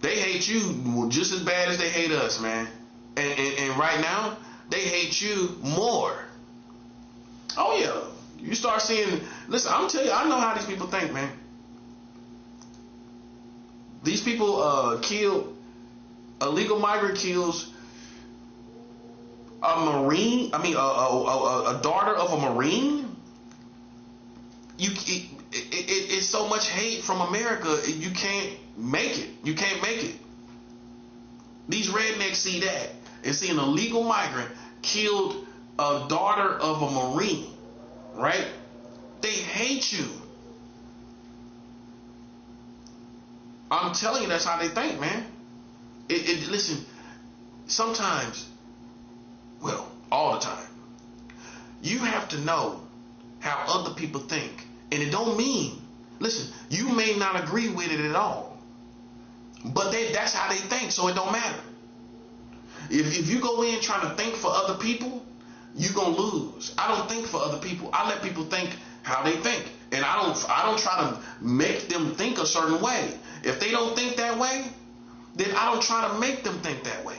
They hate you just as bad as they hate us, man. And right now, they hate you more. Oh yeah. You start seeing, listen, I'm telling you, I know how these people think, man. These people kill, illegal migrant kills a Marine, a daughter of a Marine. It's so much hate from America, you can't make it. You can't make it. These rednecks see that and see an illegal migrant killed a daughter of a Marine, right? They hate you. I'm telling you, that's how they think, man. Listen, sometimes, well, all the time, you have to know how other people think. And it don't mean, listen, you may not agree with it at all, but that's how they think, so it don't matter. If you go in trying to think for other people, you're gonna lose. I don't think for other people. I let people think how they think, and I don't try to make them think a certain way. If they don't think that way, then I don't try to make them think that way.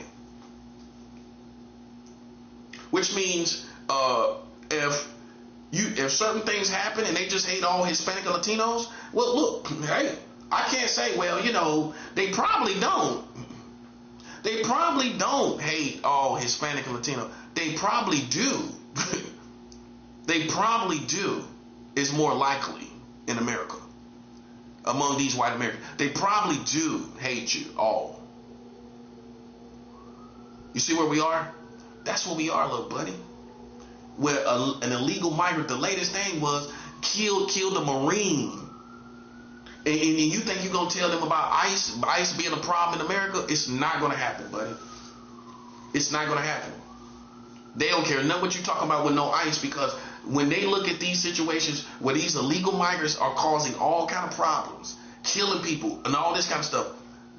Which means if certain things happen and they just hate all Hispanic and Latinos, well, look, hey, I can't say, well, you know, they probably don't. They probably don't hate all Hispanic and Latino. They probably do. They probably do. Is more likely in America. Among these white Americans. They probably do hate you all. You see where we are? That's where we are, little buddy. Where an illegal migrant, the latest thing was killed a Marine. And you think you're going to tell them about ICE being a problem in America? It's not going to happen, buddy. It's not going to happen. They don't care nothing what you're talking about with no ICE, because when they look at these situations where these illegal migrants are causing all kind of problems, killing people and all this kind of stuff,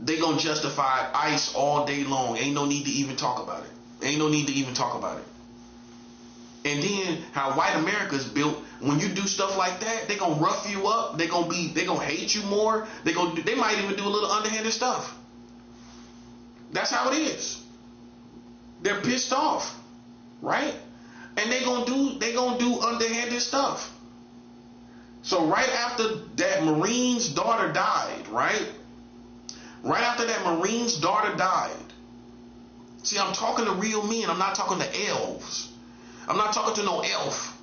they gonna justify ICE all day long. Ain't no need to even talk about it. Ain't no need to even talk about it. And then how white America is built, when you do stuff like that, they gonna rough you up. They gonna hate you more. They might even do a little underhanded stuff. That's how it is. They're pissed off, right? And they gonna do underhanded stuff. So right after that Marine's daughter died, right? Right after that Marine's daughter died. See, I'm talking to real men. I'm not talking to elves. I'm not talking to no elf.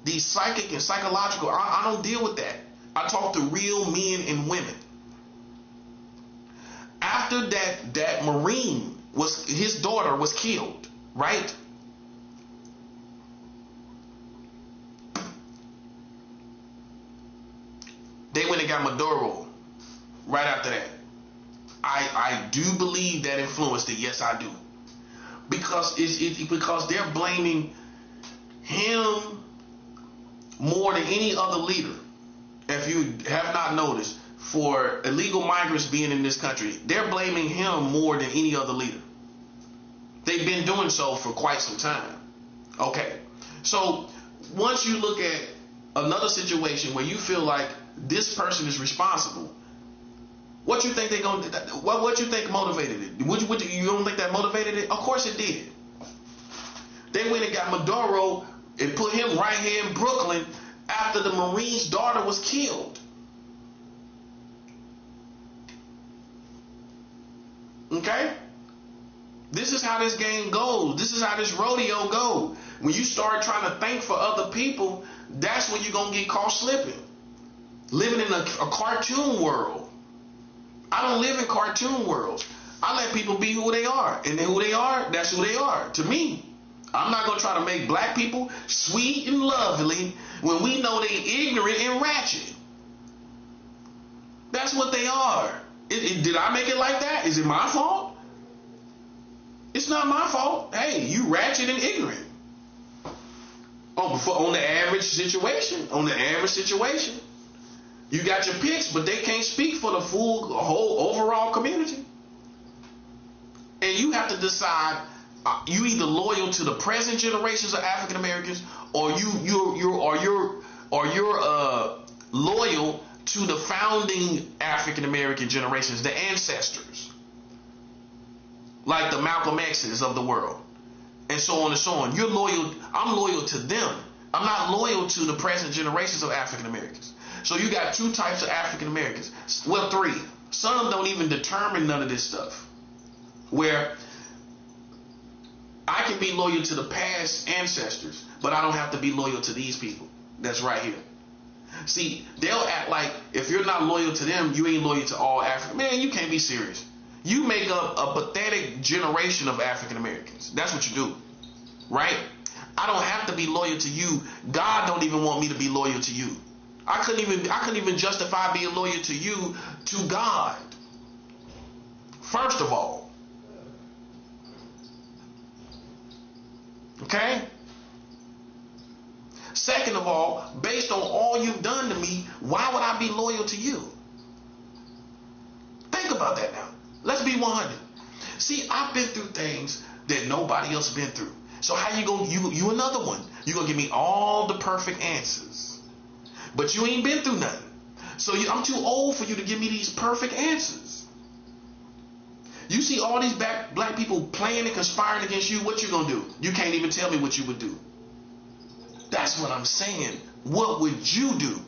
These psychic and psychological, I don't deal with that. I talk to real men and women. After that Marine his daughter was killed, right? They went and got Maduro right after that. I do believe that influenced it. Yes, I do. Because because they're blaming him more than any other leader. If you have not noticed, for illegal migrants being in this country, they're blaming him more than any other leader. They've been doing so for quite some time. Okay. So once you look at another situation where you feel like this person is responsible, what you think they gonna? What you think motivated it? You don't think that motivated it? Of course it did. They went and got Maduro and put him right here in Brooklyn after the Marine's daughter was killed. Okay? This is how this game goes. This is how this rodeo goes. When you start trying to think for other people, that's when you're going to get caught slipping. Living in a cartoon world. I don't live in cartoon worlds. I let people be who they are. And who they are, that's who they are. To me, I'm not going to try to make black people sweet and lovely when we know they ignorant and ratchet. That's what they are. Did I make it like that? Is it my fault? It's not my fault. Hey, you ratchet and ignorant. On the average situation. On the average situation. You got your picks, but they can't speak for the whole overall community. And you have to decide, you either loyal to the present generations of African Americans, or you're loyal to the founding African American generations, the ancestors, like the Malcolm X's of the world, and so on and so on. You're loyal. I'm loyal to them. I'm not loyal to the present generations of African Americans. So you got two types of African Americans. Well, three. Some don't even determine none of this stuff. Where I can be loyal to the past ancestors, but I don't have to be loyal to these people that's right here. See, they'll act like if you're not loyal to them, you ain't loyal to all African. Man, you can't be serious. You make up a pathetic generation of African Americans. That's what you do, right? I don't have to be loyal to you. God don't even want me to be loyal to you. I couldn't even justify being loyal to you to God. First of all. Okay? Second of all, based on all you've done to me, why would I be loyal to you? Think about that now. Let's be 100. See, I've been through things that nobody else been through. So how you gonna, you another one. You're going to give me all the perfect answers. But you ain't been through nothing. So I'm too old for you to give me these perfect answers. You see all these black people playing and conspiring against you, what you going to do? You can't even tell me what you would do. That's what I'm saying. What would you do?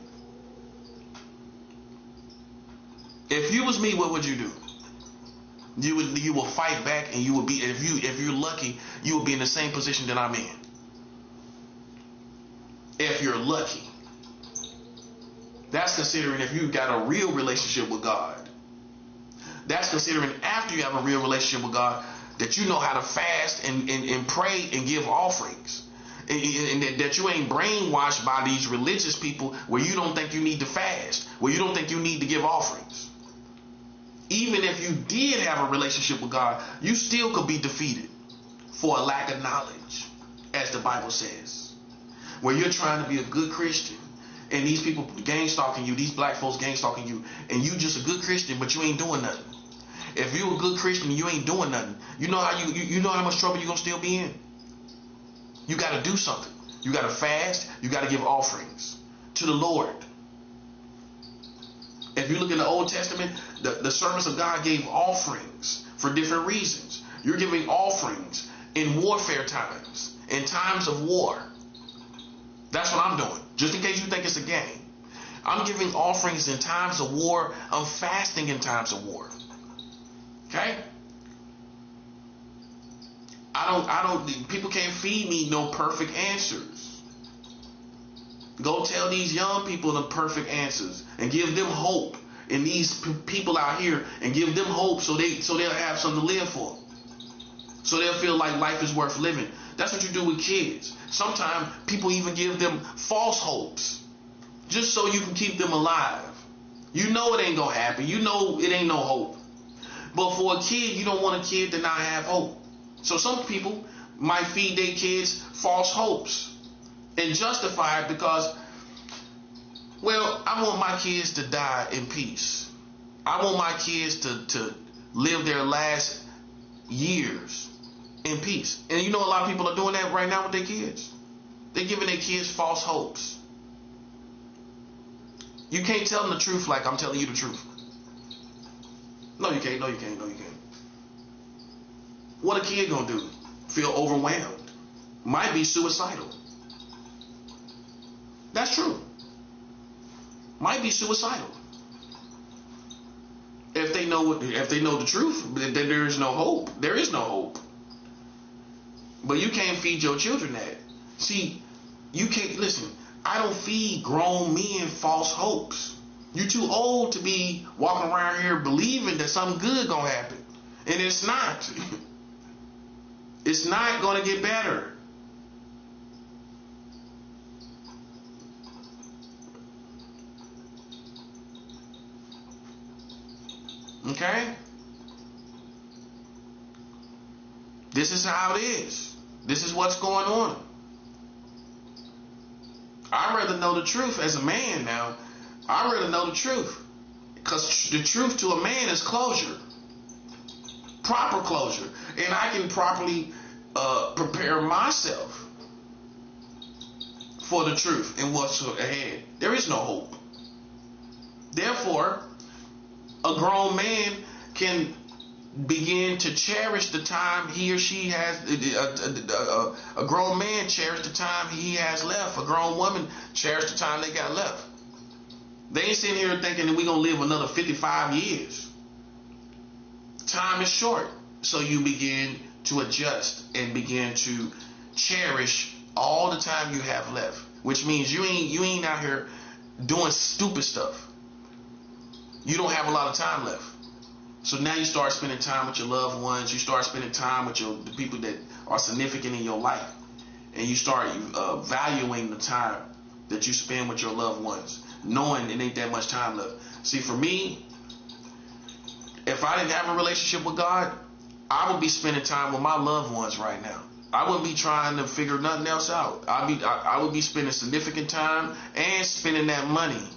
If you was me, what would you do? You will fight back, and you will be, if you're lucky, you will be in the same position that I'm in. If you're lucky. That's considering if you've got a real relationship with God. That's considering after you have a real relationship with God, that you know how to fast and pray and give offerings. And that you ain't brainwashed by these religious people where you don't think you need to fast, where you don't think you need to give offerings. Even if you did have a relationship with God, you still could be defeated for a lack of knowledge, as the Bible says. Where you're trying to be a good Christian, and these people gang stalking you, these black folks gang stalking you, and you just a good Christian, but you ain't doing nothing. If you a good Christian and you ain't doing nothing, you know how you know how much trouble you're gonna still be in. You got to do something. You got to fast. You got to give offerings to the Lord. If you look in the Old Testament, the servants of God gave offerings for different reasons. You're giving offerings in warfare times, in times of war. That's what I'm doing. Just in case you think it's a game. I'm giving offerings in times of war. I'm fasting in times of war. Okay? People can't feed me no perfect answers. Go tell these young people the perfect answers and give them hope. And these people out here, and give them hope so they'll have something to live for. So they'll feel like life is worth living. That's what you do with kids. Sometimes people even give them false hopes just so you can keep them alive. You know it ain't gonna happen. You know it ain't no hope. But for a kid, you don't want a kid to not have hope. So some people might feed their kids false hopes and justify it because, well, I want my kids to die in peace. I want my kids to live their last years in peace. And you know a lot of people are doing that right now with their kids. They're giving their kids false hopes. You can't tell them the truth like I'm telling you the truth. No, you can't. No, you can't. No, you can't. What a kid gonna do? Feel overwhelmed. Might be suicidal. That's true. Might be suicidal. If they know the truth, then there is no hope. There is no hope. But you can't feed your children that. See, you can't listen. I don't feed grown men false hopes. You're too old to be walking around here believing that something good gonna happen, and it's not. It's not gonna get better. Okay? This is how it is. This is what's going on. I'd rather know the truth as a man now. I'd rather know the truth. Because the truth to a man is closure. Proper closure. And I can properly prepare myself for the truth and what's ahead. There is no hope. Therefore, a grown man can begin to cherish the time he or she has. A grown man cherish the time he has left. A grown woman cherish the time they got left. They ain't sitting here thinking that we're going to live another 55 years. Time is short. So you begin to adjust and begin to cherish all the time you have left. Which means you ain't out here doing stupid stuff. You don't have a lot of time left. So now you start spending time with your loved ones. You start spending time with the people that are significant in your life. And you start valuing the time that you spend with your loved ones, knowing it ain't that much time left. See, for me, if I didn't have a relationship with God, I would be spending time with my loved ones right now. I wouldn't be trying to figure nothing else out. I would be spending significant time and spending that money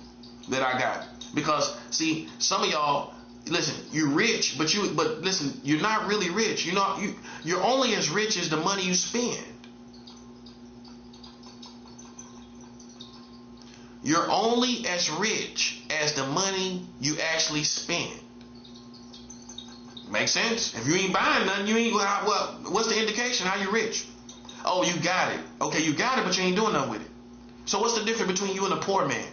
that I got. Because, see, some of y'all, listen, you're rich, but listen, you're not really rich. You're only as rich as the money you spend. You're only as rich as the money you actually spend. Make sense? If you ain't buying nothing, you ain't, well, what's the indication? How you rich? Oh, you got it. Okay, you got it, but you ain't doing nothing with it. So what's the difference between you and a poor man?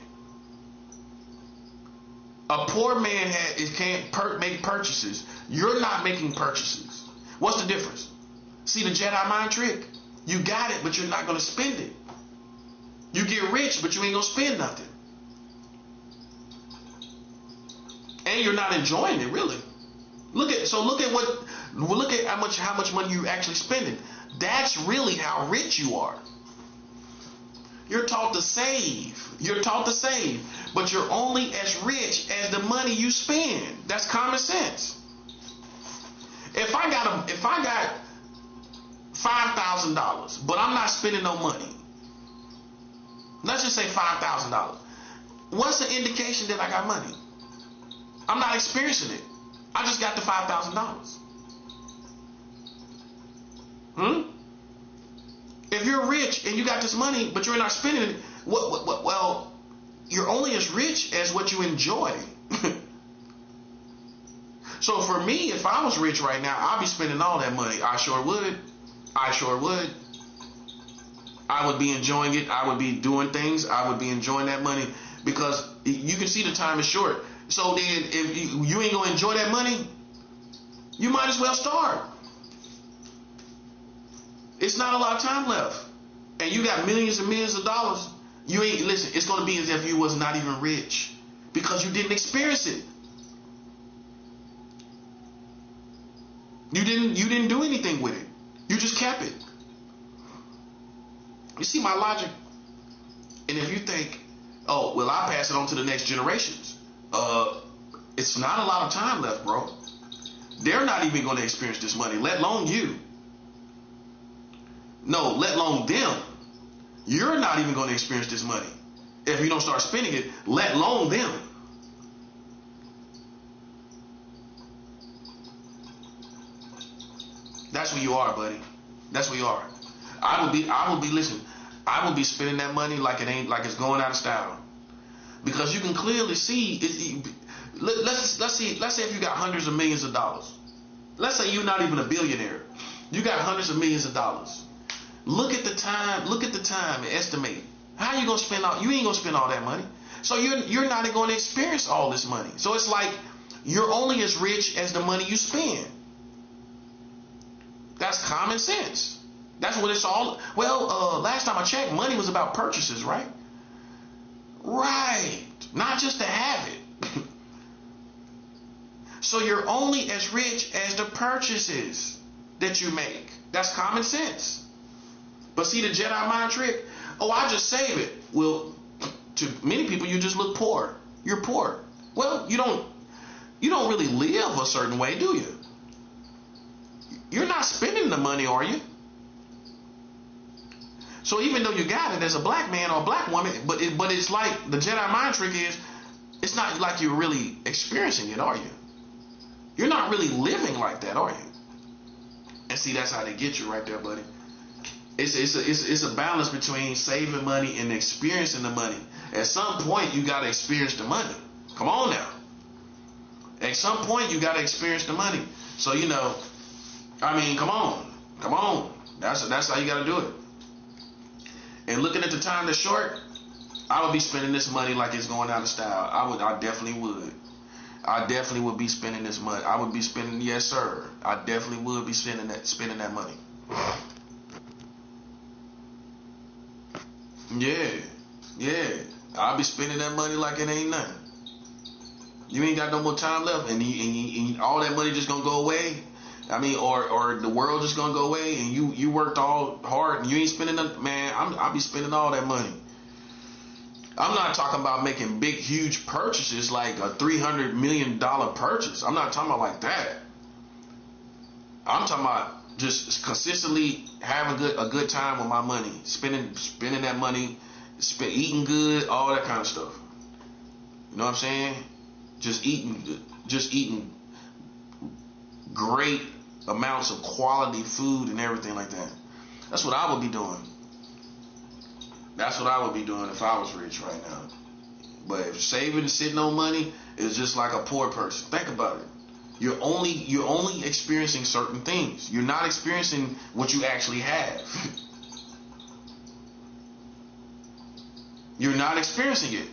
A poor man can't make purchases. You're not making purchases. What's the difference? See the Jedi mind trick? You got it, but you're not going to spend it. You get rich, but you ain't going to spend nothing. And you're not enjoying it, really. Look at how much money you actually spending. That's really how rich you are. You're taught to save. You're taught to save. But you're only as rich as the money you spend. That's common sense. If I got $5,000, but I'm not spending no money. Let's just say $5,000. What's the indication that I got money? I'm not experiencing it. I just got the $5,000. If you're rich and you got this money, but you're not spending it, well, you're only as rich as what you enjoy. So for me, if I was rich right now, I'd be spending all that money. I sure would. I would be enjoying it. I would be doing things. I would be enjoying that money because you can see the time is short. So then if you ain't going to enjoy that money, you might as well start. It's not a lot of time left. And you got millions and millions of dollars. You ain't, listen, it's going to be as if you was not even rich because you didn't experience it. You didn't do anything with it. You just kept it. You see my logic? And if you think, oh, well, I'll pass it on to the next generations. It's not a lot of time left, bro. They're not even going to experience this money, let alone you. No, let alone them. You're not even going to experience this money if you don't start spending it, let alone them. That's where you are, buddy. That's where you are. I would be spending that money like it ain't, like it's going out of style. Because you can clearly see let's say if you got hundreds of millions of dollars. Let's say you're not even a billionaire. You got hundreds of millions of dollars. Look at the time and estimate. How you gonna spend all, you ain't gonna spend all that money. So you're not going to experience all this money. So it's like you're only as rich as the money you spend. That's common sense. That's what it's all. Well, last time I checked, money was about purchases, right? Right. Not just to have it. So you're only as rich as the purchases that you make. That's common sense. But see the Jedi mind trick? Oh, I just save it. Well, to many people, you just look poor. You're poor. Well, you don't really live a certain way, do you? You're not spending the money, are you? So even though you got it as a black man or a black woman, but it's like the Jedi mind trick is, it's not like you're really experiencing it, are you? You're not really living like that, are you? And see, that's how they get you right there, buddy. It's a balance between saving money and experiencing the money. At some point, you got to experience the money. Come on now. At some point, you got to experience the money. So, come on. That's how you got to do it. And looking at the time that's short, I would be spending this money like it's going out of style. I definitely would. I definitely would be spending this money. I would be spending, yes sir. I definitely would be spending that money. Yeah. I'll be spending that money like it ain't nothing. You ain't got no more time left, and all that money just gonna go away. I mean, or the world just gonna go away, and you worked all hard and you ain't spending nothing. Man, I'll be spending all that money. I'm not talking about making big, huge purchases like a $300 million purchase. I'm not talking about like that. I'm talking about just consistently having a good time with my money, spending that money, eating good, all that kind of stuff. You know what I'm saying? Just eating great amounts of quality food and everything like that. That's what I would be doing. That's what I would be doing if I was rich right now. But if saving and sitting on money is just like a poor person, think about it. You're only experiencing certain things. You're not experiencing what you actually have. You're not experiencing it.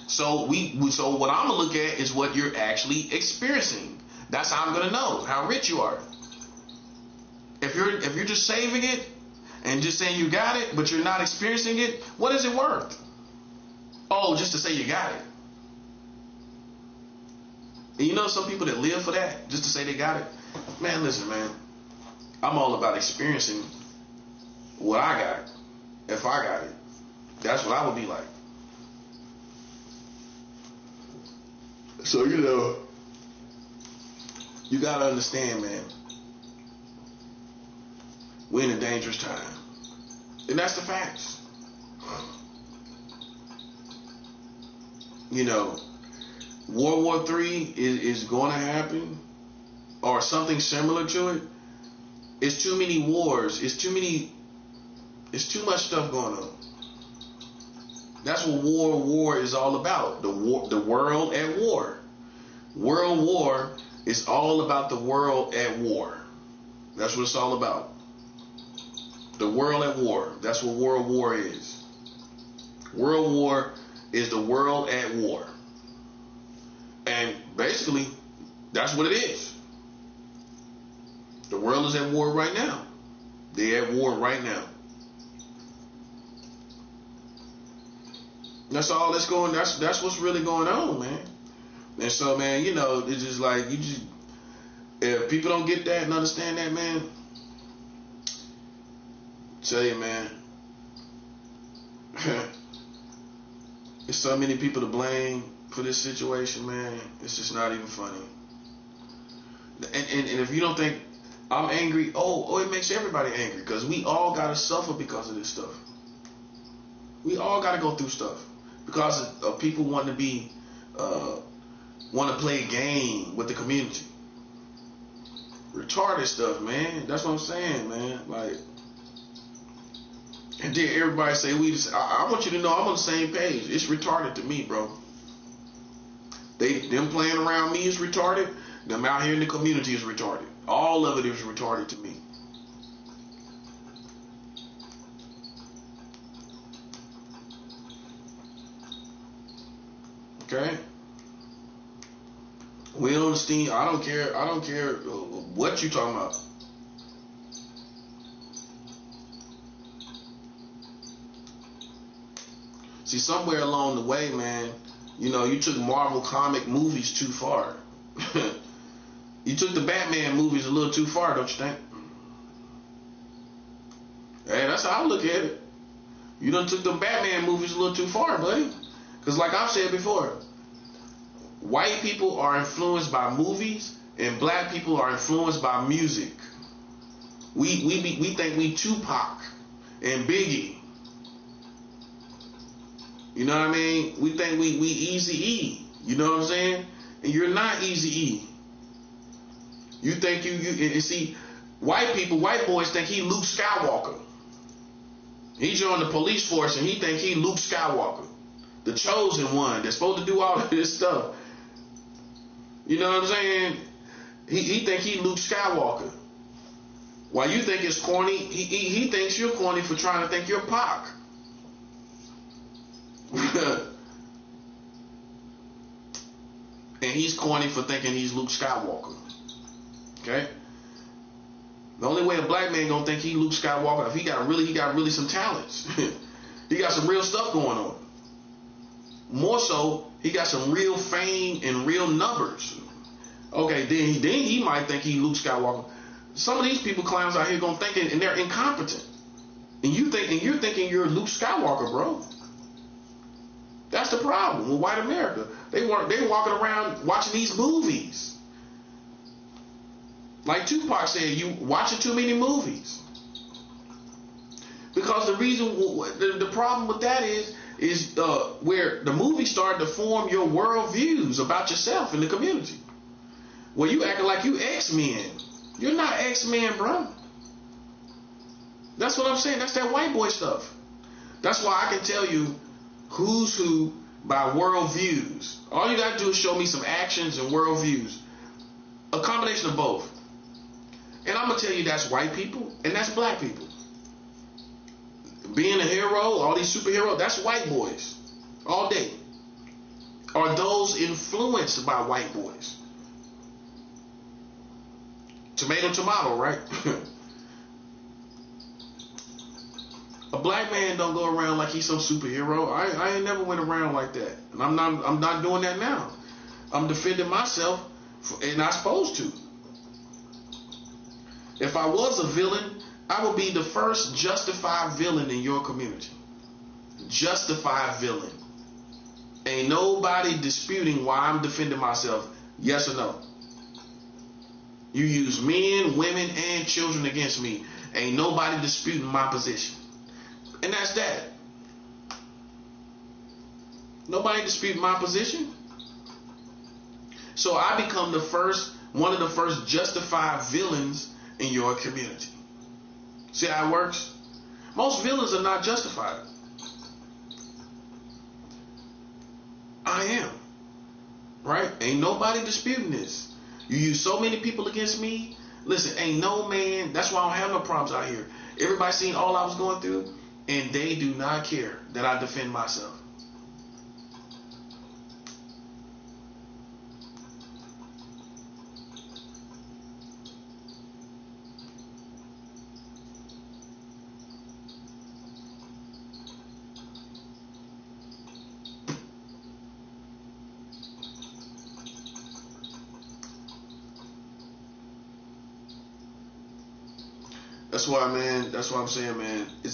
So what I'm gonna look at is what you're actually experiencing. That's how I'm gonna know how rich you are. If you're just saving it and just saying you got it, but you're not experiencing it, what is it worth? Oh, just to say you got it. And some people that live for that, just to say they got it. Man, listen, man. I'm all about experiencing what I got. If I got it, that's what I would be like. So, you gotta understand, man. We're in a dangerous time. And that's the facts. World War III is going to happen, or something similar to it. It's too many wars. It's too much stuff going on. That's what war is all about. The world at war. World war is all about the world at war. That's what it's all about. The world at war. That's what World War is. World War is the world at war. And basically, that's what it is. The world is at war right now. They're at war right now. That's all that's going. That's what's really going on, man. And so, man, you know, it's just like if people don't get that and understand that, man, tell you, man, there's so many people to blame for this situation, man. It's just not even funny. And if you don't think I'm angry, it makes everybody angry, because we all gotta suffer because of this stuff. We all gotta go through stuff because of people wanting to be, want to play a game with the community. Retarded stuff, man. That's what I'm saying, man. Like, and then everybody say I want you to know I'm on the same page. It's retarded to me, bro. Them playing around me is retarded. Them out here in the community is retarded. All of it is retarded to me. Okay? We don't understand. I don't care what you talking about. See, somewhere along the way, man, you know, you took Marvel comic movies too far. You took the Batman movies a little too far, don't you think? Hey, that's how I look at it. You done took the Batman movies a little too far, buddy. Because like I've said before, white people are influenced by movies and black people are influenced by music. We think we Tupac and Biggie. You know what I mean? We think we Eazy-E. You know what I'm saying? And you're not Eazy-E. You think you see, white boys think he Luke Skywalker. He joined the police force and he think he Luke Skywalker, the chosen one that's supposed to do all of this stuff. You know what I'm saying? He think he Luke Skywalker. While you think it's corny, he thinks you're corny for trying to think you're Pac. And he's corny for thinking he's Luke Skywalker. Okay? The only way a black man gonna think he Luke Skywalker, if he got really some talents. He got some real stuff going on. More so, he got some real fame and real numbers. Okay, then he might think he Luke Skywalker. Some of these people, clowns out here, gonna think, and they're incompetent. And you're thinking you're Luke Skywalker, bro. That's the problem with white America. They walking around watching these movies. Like Tupac said, you watching too many movies. Because the problem with that is where the movies start to form your world views about yourself and the community. Where you acting like you X-Men. You're not X-Men, bro. That's what I'm saying. That's that white boy stuff. That's why I can tell you who's who by world views. All you gotta do is show me some actions and world views. A combination of both. And I'm gonna tell you that's white people and that's black people. Being a hero, all these superheroes, that's white boys. All day. Are those influenced by white boys? Tomato, right? A black man don't go around like he's some superhero. I ain't never went around like that. And I'm not doing that now. I'm defending myself, and I'm supposed to. If I was a villain, I would be the first justified villain in your community. Justified villain. Ain't nobody disputing why I'm defending myself. Yes or no? You use men, women, and children against me. Ain't nobody disputing my position. And that's that. Nobody disputing my position. So I become one of the first justified villains in your community. See how it works? Most villains are not justified. I am. Right? Ain't nobody disputing this. You use so many people against me. Listen, ain't no man. That's why I don't have no problems out here. Everybody seen all I was going through, and they do not care that I defend myself. That's why, man. That's what I'm saying, man. It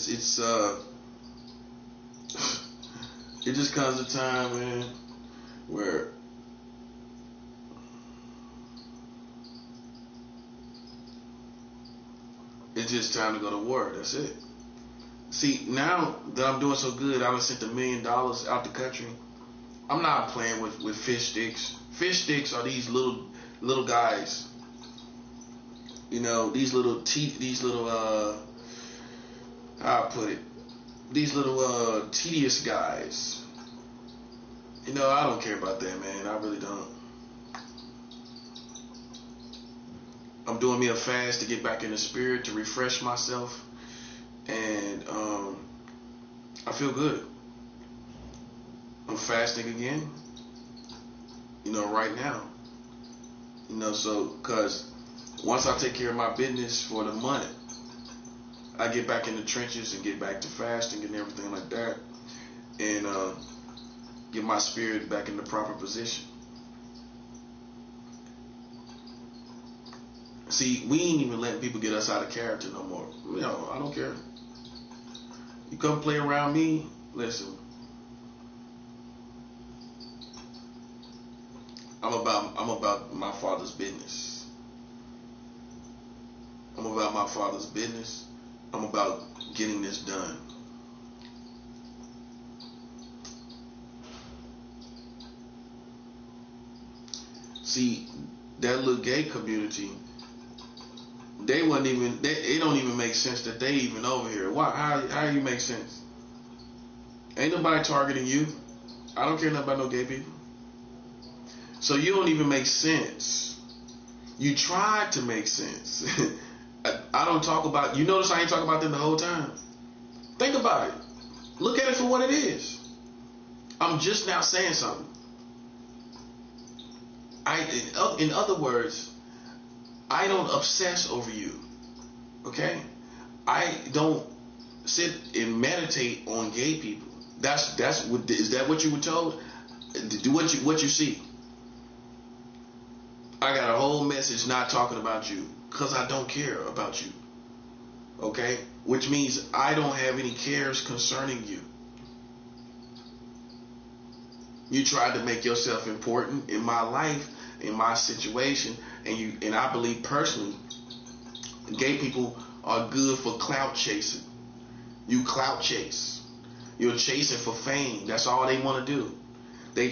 just comes a time, man, where it's just time to go to war. That's it. See, now that I'm doing so good, I done sent $1 million out the country. I'm not playing with fish sticks. Fish sticks are these little guys. You know, these little how I put it, these little tedious guys. You know, I don't care about that, man. I really don't. I'm doing me a fast to get back in the spirit, to refresh myself, and I feel good. I'm fasting again, you know, right now. You know, so, because once I take care of my business for the month, I get back in the trenches and get back to fasting and everything like that, and get my spirit back in the proper position. See, we ain't even letting people get us out of character no more. You know, I don't care. You come play around me, listen. I'm about my Father's business. I'm about my Father's business. I'm about getting this done. See, that little gay community, they don't even make sense that they even over here. Why? How you make sense? Ain't nobody targeting you. I don't care nothing about no gay people. So you don't even make sense. You tried to make sense. I don't talk about, you notice I ain't talking about them the whole time. Think about it. Look at it for what it is. I'm just now saying something. In other words, I don't obsess over you. Okay? I don't sit and meditate on gay people. Is that what you were told? Do what you see. I got a whole message not talking about you because I don't care about you. Okay? Which means I don't have any cares concerning you. You tried to make yourself important in my life, in my situation, and I believe personally, gay people are good for clout chasing. You clout chase. You're chasing for fame. That's all they want to do. They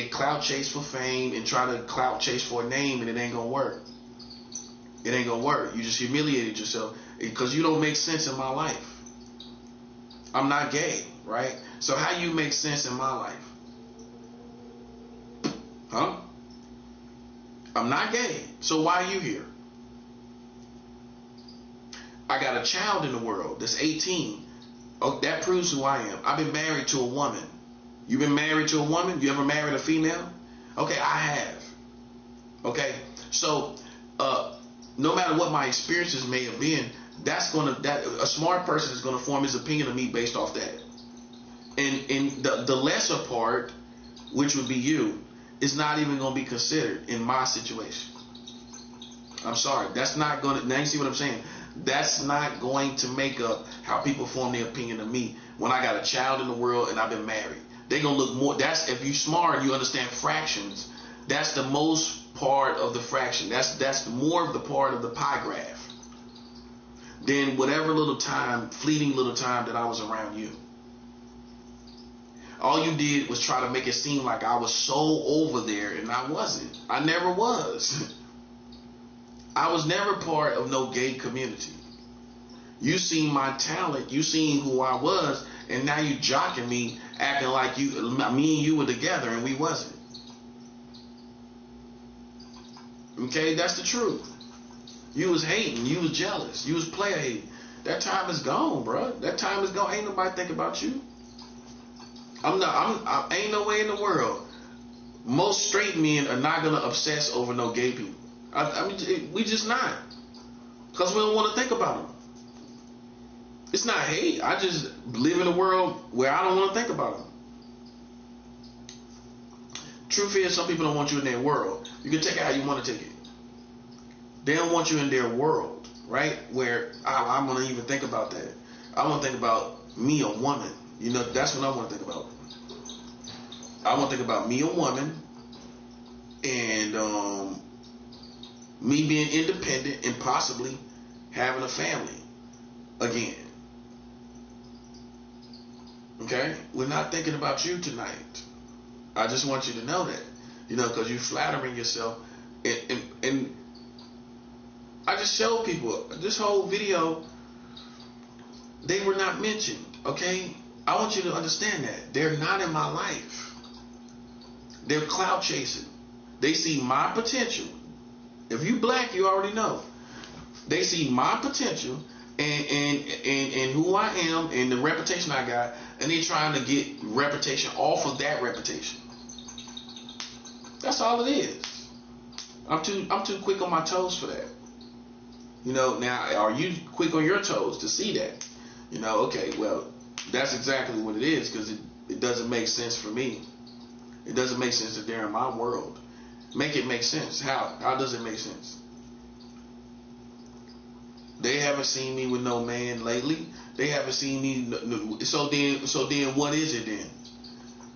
clout chase for fame and try to clout chase for a name, and it ain't gonna work. It ain't gonna work. You just humiliated yourself because you don't make sense in my life. I'm not gay, right? So how you make sense in my life? Huh? I'm not gay. So why are you here? I got a child in the world that's 18. Oh, that proves who I am. I've been married to a woman. You been married to a woman? You ever married a female? Okay, I have. Okay, so no matter what my experiences may have been, a smart person is gonna form his opinion of me based off that. And the lesser part, which would be you, is not even gonna be considered in my situation. I'm sorry. That's not gonna. Now you see what I'm saying? That's not going to make up how people form their opinion of me when I got a child in the world and I've been married. They're gonna look more. That's if you smart, you understand fractions. That's the most part of the fraction. That's more of the part of the pie graph than whatever fleeting little time that I was around you. all you did was try to make it seem like I was so over there, and I wasn't. I never was. I was never part of no gay community. You seen my talent, you seen who I was, and now you jocking me, acting like me and you were together, and we wasn't. Okay, that's the truth. You was hating, you was jealous, you was player hating. That time is gone, bro. That time is gone. Ain't nobody think about you. Ain't no way in the world. Most straight men are not gonna obsess over no gay people. I mean, we just not, because we don't want to think about them. It's not hate. I just live in a world where I don't want to think about them. Truth is, some people don't want you in their world. You can take it how you want to take it. They don't want you in their world, right? Where I'm going to even think about that. I want to think about me, a woman. You know, that's what I want to think about. I want to think about me, a woman, and me being independent and possibly having a family again. Okay? We're not thinking about you tonight. I just want you to know that. You know, because you're flattering yourself. And I just showed people this whole video, they were not mentioned. Okay? I want you to understand that. They're not in my life. They're clout chasing. They see my potential. If you black, you already know. They see my potential and who I am and the reputation I got, and they trying to get reputation off of that reputation. That's all it is. I'm too quick on my toes for that. You know, now are you quick on your toes to see that? You know, okay, well, that's exactly what it is, because it doesn't make sense for me. It doesn't make sense that they're in my world. Make it make sense. How does it make sense? They haven't seen me with no man lately. They haven't seen me. So then what is it then?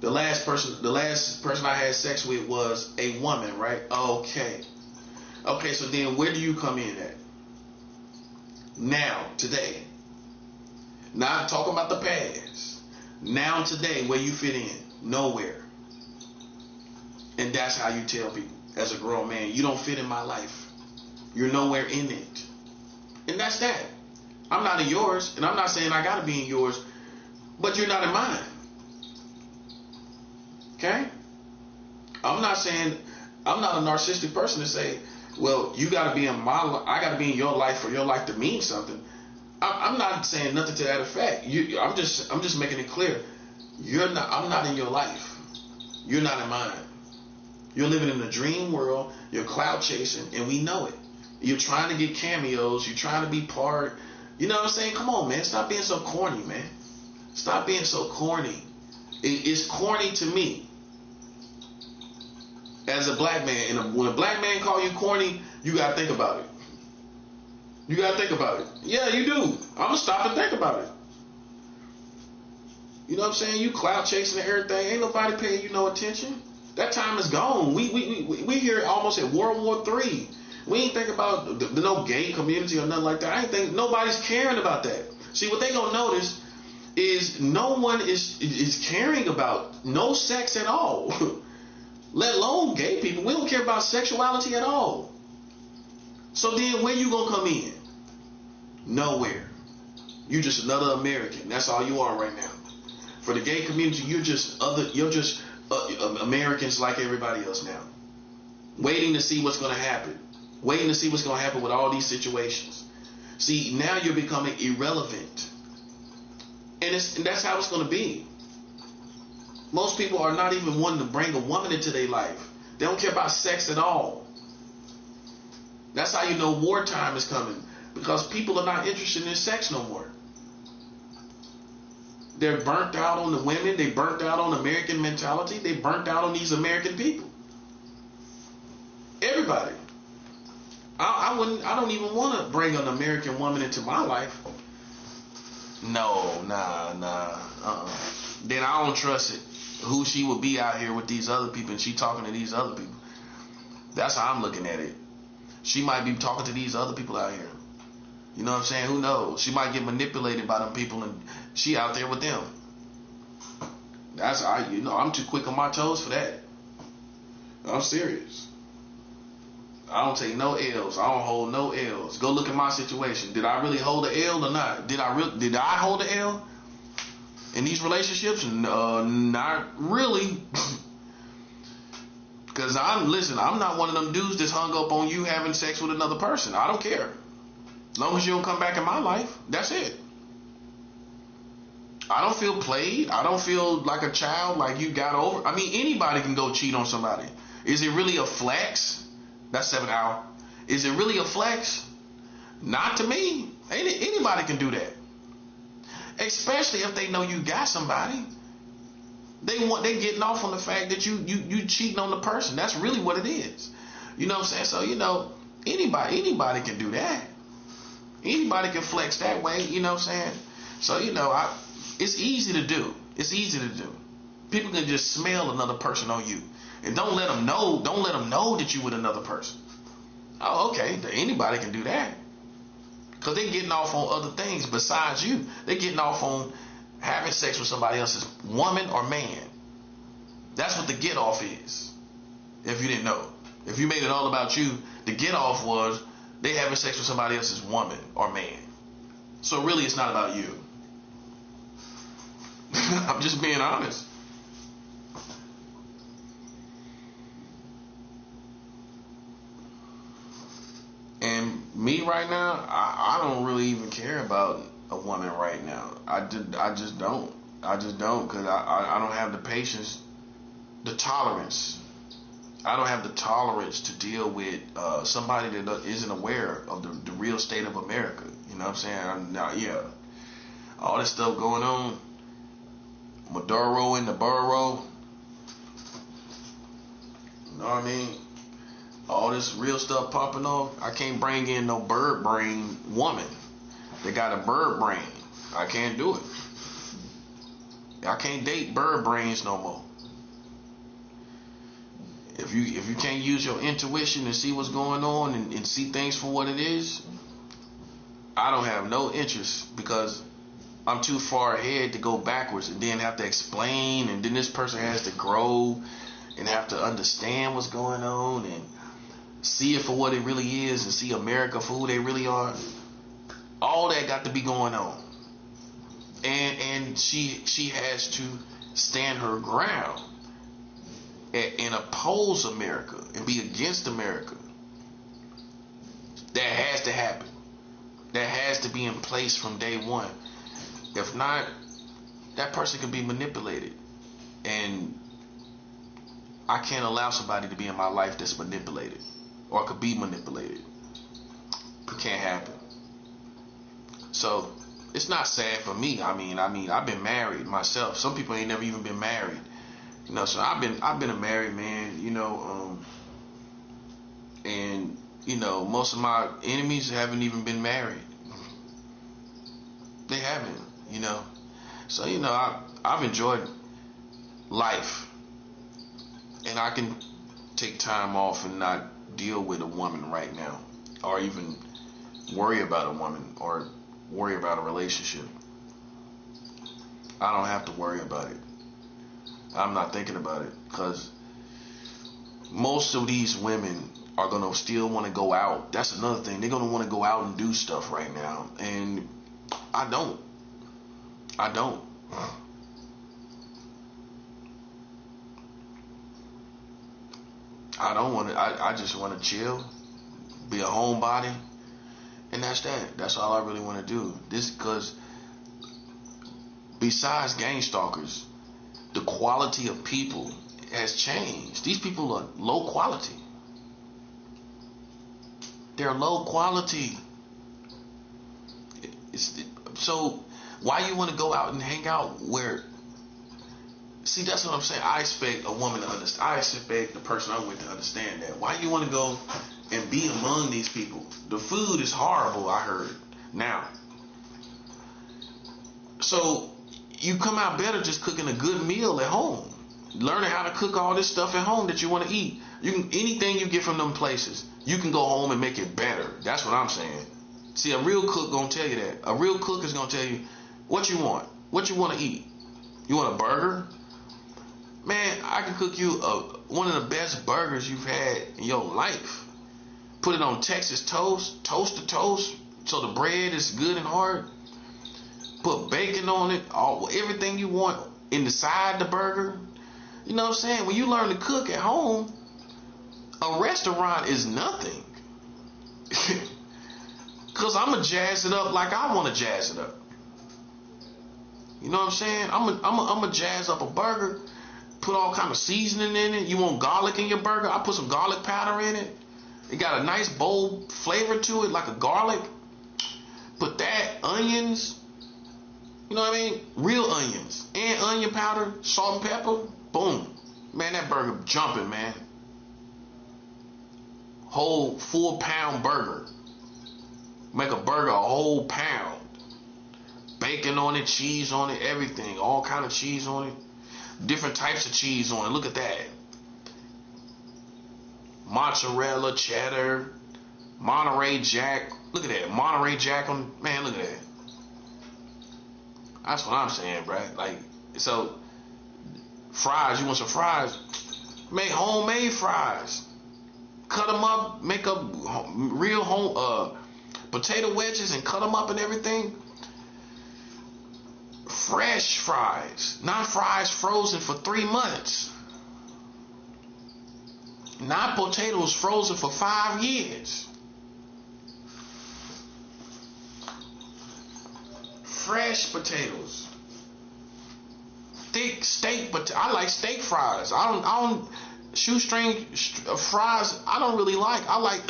The last person I had sex with was a woman, right? Okay, so then where do you come in at? Now, today. Not talking about the past. Now, today, where you fit in? Nowhere. And that's how you tell people, as a grown man, you don't fit in my life. You're nowhere in it. And that's that. I'm not in yours, and I'm not saying I gotta be in yours, but you're not in mine. Okay? I'm not saying, I'm not a narcissistic person to say, well, you gotta be in my life, I gotta be in your life for your life to mean something. I'm not saying nothing to that effect. I'm just making it clear. I'm not in your life. You're not in mine. You're living in a dream world. You're cloud chasing, and we know it. You're trying to get cameos. You're trying to be part. You know what I'm saying? Come on, man. Stop being so corny, man. Stop being so corny. It's corny to me as a black man. And when a black man call you corny, you got to think about it. You got to think about it. Yeah, you do. I'm going to stop and think about it. You know what I'm saying? You cloud chasing and everything. Ain't nobody paying you no attention. That time is gone. We here almost at World War III. We ain't think about the no gay community or nothing like that. I ain't think nobody's caring about that. See, what they gonna notice is no one is caring about no sex at all. Let alone gay people. We don't care about sexuality at all. So then where you gonna come in? Nowhere. You just another American. That's all you are right now. For the gay community, you're just Americans like everybody else now. Waiting to see what's going to happen. Waiting to see what's going to happen with all these situations. See, now you're becoming irrelevant. And that's how it's going to be. Most people are not even wanting to bring a woman into their life. They don't care about sex at all. That's how you know wartime is coming. Because people are not interested in sex no more. They're burnt out on the women. They burnt out on American mentality. They burnt out on these American people. Everybody. I don't even want to bring an American woman into my life. No, nah. Then I don't trust it. Who she would be out here with these other people, and she talking to these other people. That's how I'm looking at it. She might be talking to these other people out here. You know what I'm saying? Who knows? She might get manipulated by them people, and she out there with them. I'm too quick on my toes for that. I'm serious. I don't take no L's. I don't hold no L's. Go look at my situation. Did I really hold an L or not? Did I hold an L in these relationships? Not really. Because I'm not one of them dudes that's hung up on you having sex with another person. I don't care. As long as you don't come back in my life, that's it. I don't feel played. I don't feel like a child, like you got over. I mean, anybody can go cheat on somebody. Is it really a flex? That's 7 hours. Is it really a flex? Not to me. Anybody can do that. Especially if they know you got somebody. They getting off on the fact that you cheating on the person. That's really what it is. You know what I'm saying? So, anybody can do that. Anybody can flex that way, you know what I'm saying? So, it's easy to do. It's easy to do. People can just smell another person on you. And don't let them know that you with another person. Oh, okay. Anybody can do that. Because they're getting off on other things besides you. They're getting off on having sex with somebody else's woman or man. That's what the get off is. If you didn't know. If you made it all about you, the get off was they having sex with somebody else's woman or man. So really it's not about you. I'm just being honest. And me right now, I don't really even care about a woman right now. I just don't. I just don't, because I don't have the patience, the tolerance. I don't have the tolerance to deal with somebody that isn't aware of the real state of America. You know what I'm saying? All this stuff going on, Maduro in the borough. You know what I mean? All this real stuff popping off. I can't bring in no bird brain woman. They got a bird brain. I can't do it. I can't date bird brains no more. If you can't use your intuition and see what's going on and see things for what it is, I don't have no interest, because I'm too far ahead to go backwards and then have to explain, and then this person has to grow and have to understand what's going on and see it for what it really is and see America for who they really are. All that got to be going on. And she has to stand her ground and oppose America and be against America. That has to happen. That has to be in place from day one. If not, that person can be manipulated. And I can't allow somebody to be in my life that's manipulated or could be manipulated. It can't happen. So it's not sad for me. I mean, I've been married myself. Some people ain't never even been married. So I've been a married man, and most of my enemies haven't even been married. They haven't, So I've enjoyed life, and I can take time off and not deal with a woman right now, or even worry about a woman or worry about a relationship. I don't have to worry about it. I'm not thinking about it, because most of these women are going to still want to go out. That's another thing. They're going to want to go out and do stuff right now. And I don't. I don't want to. I just want to chill, be a homebody, and that's that. That's all I really want to do. Because besides gang stalkers, the quality of people has changed. These people are low quality. They're low quality. So why you want to go out and hang out where? See, that's what I'm saying. I expect a woman to understand. I expect the person I'm with to understand that. Why you want to go and be among these people? The food is horrible, I heard. Now, so you come out better just cooking a good meal at home. Learning how to cook all this stuff at home that you want to eat. Anything you get from them places, you can go home and make it better. That's what I'm saying. See, a real cook gonna tell you that. A real cook is gonna tell you what you want to eat. You want a burger? I can cook you one of the best burgers you've had in your life. Put it on Texas toast, toast to toast, so the bread is good and hard. Put bacon on it, everything you want inside the burger. You know what I'm saying? When you learn to cook at home, a restaurant is nothing. Cause I'ma jazz it up like I want to jazz it up. You know what I'm saying? I'ma jazz up a burger, put all kind of seasoning in it. You want garlic in your burger? I put some garlic powder in it. It got a nice bold flavor to it, like a garlic. Put that, onions. You know what I mean? Real onions and onion powder, salt and pepper. Boom, man, that burger jumping, man. Whole full pound burger. Make a burger a whole pound. Bacon on it, cheese on it, everything. All kind of cheese on it. Different types of cheese on it. Look at that. Mozzarella, cheddar, Monterey Jack. Look at that. Monterey Jack on, man, look at that. That's what I'm saying, bro. Like, so, fries, you want some fries? Make homemade fries. Cut them up, make up real home, potato wedges and cut them up and everything. Fresh fries, not fries frozen for 3 months. Not potatoes frozen for 5 years. Fresh potatoes. Thick steak, but I like steak fries. I don't shoestring fries. I don't really like. I like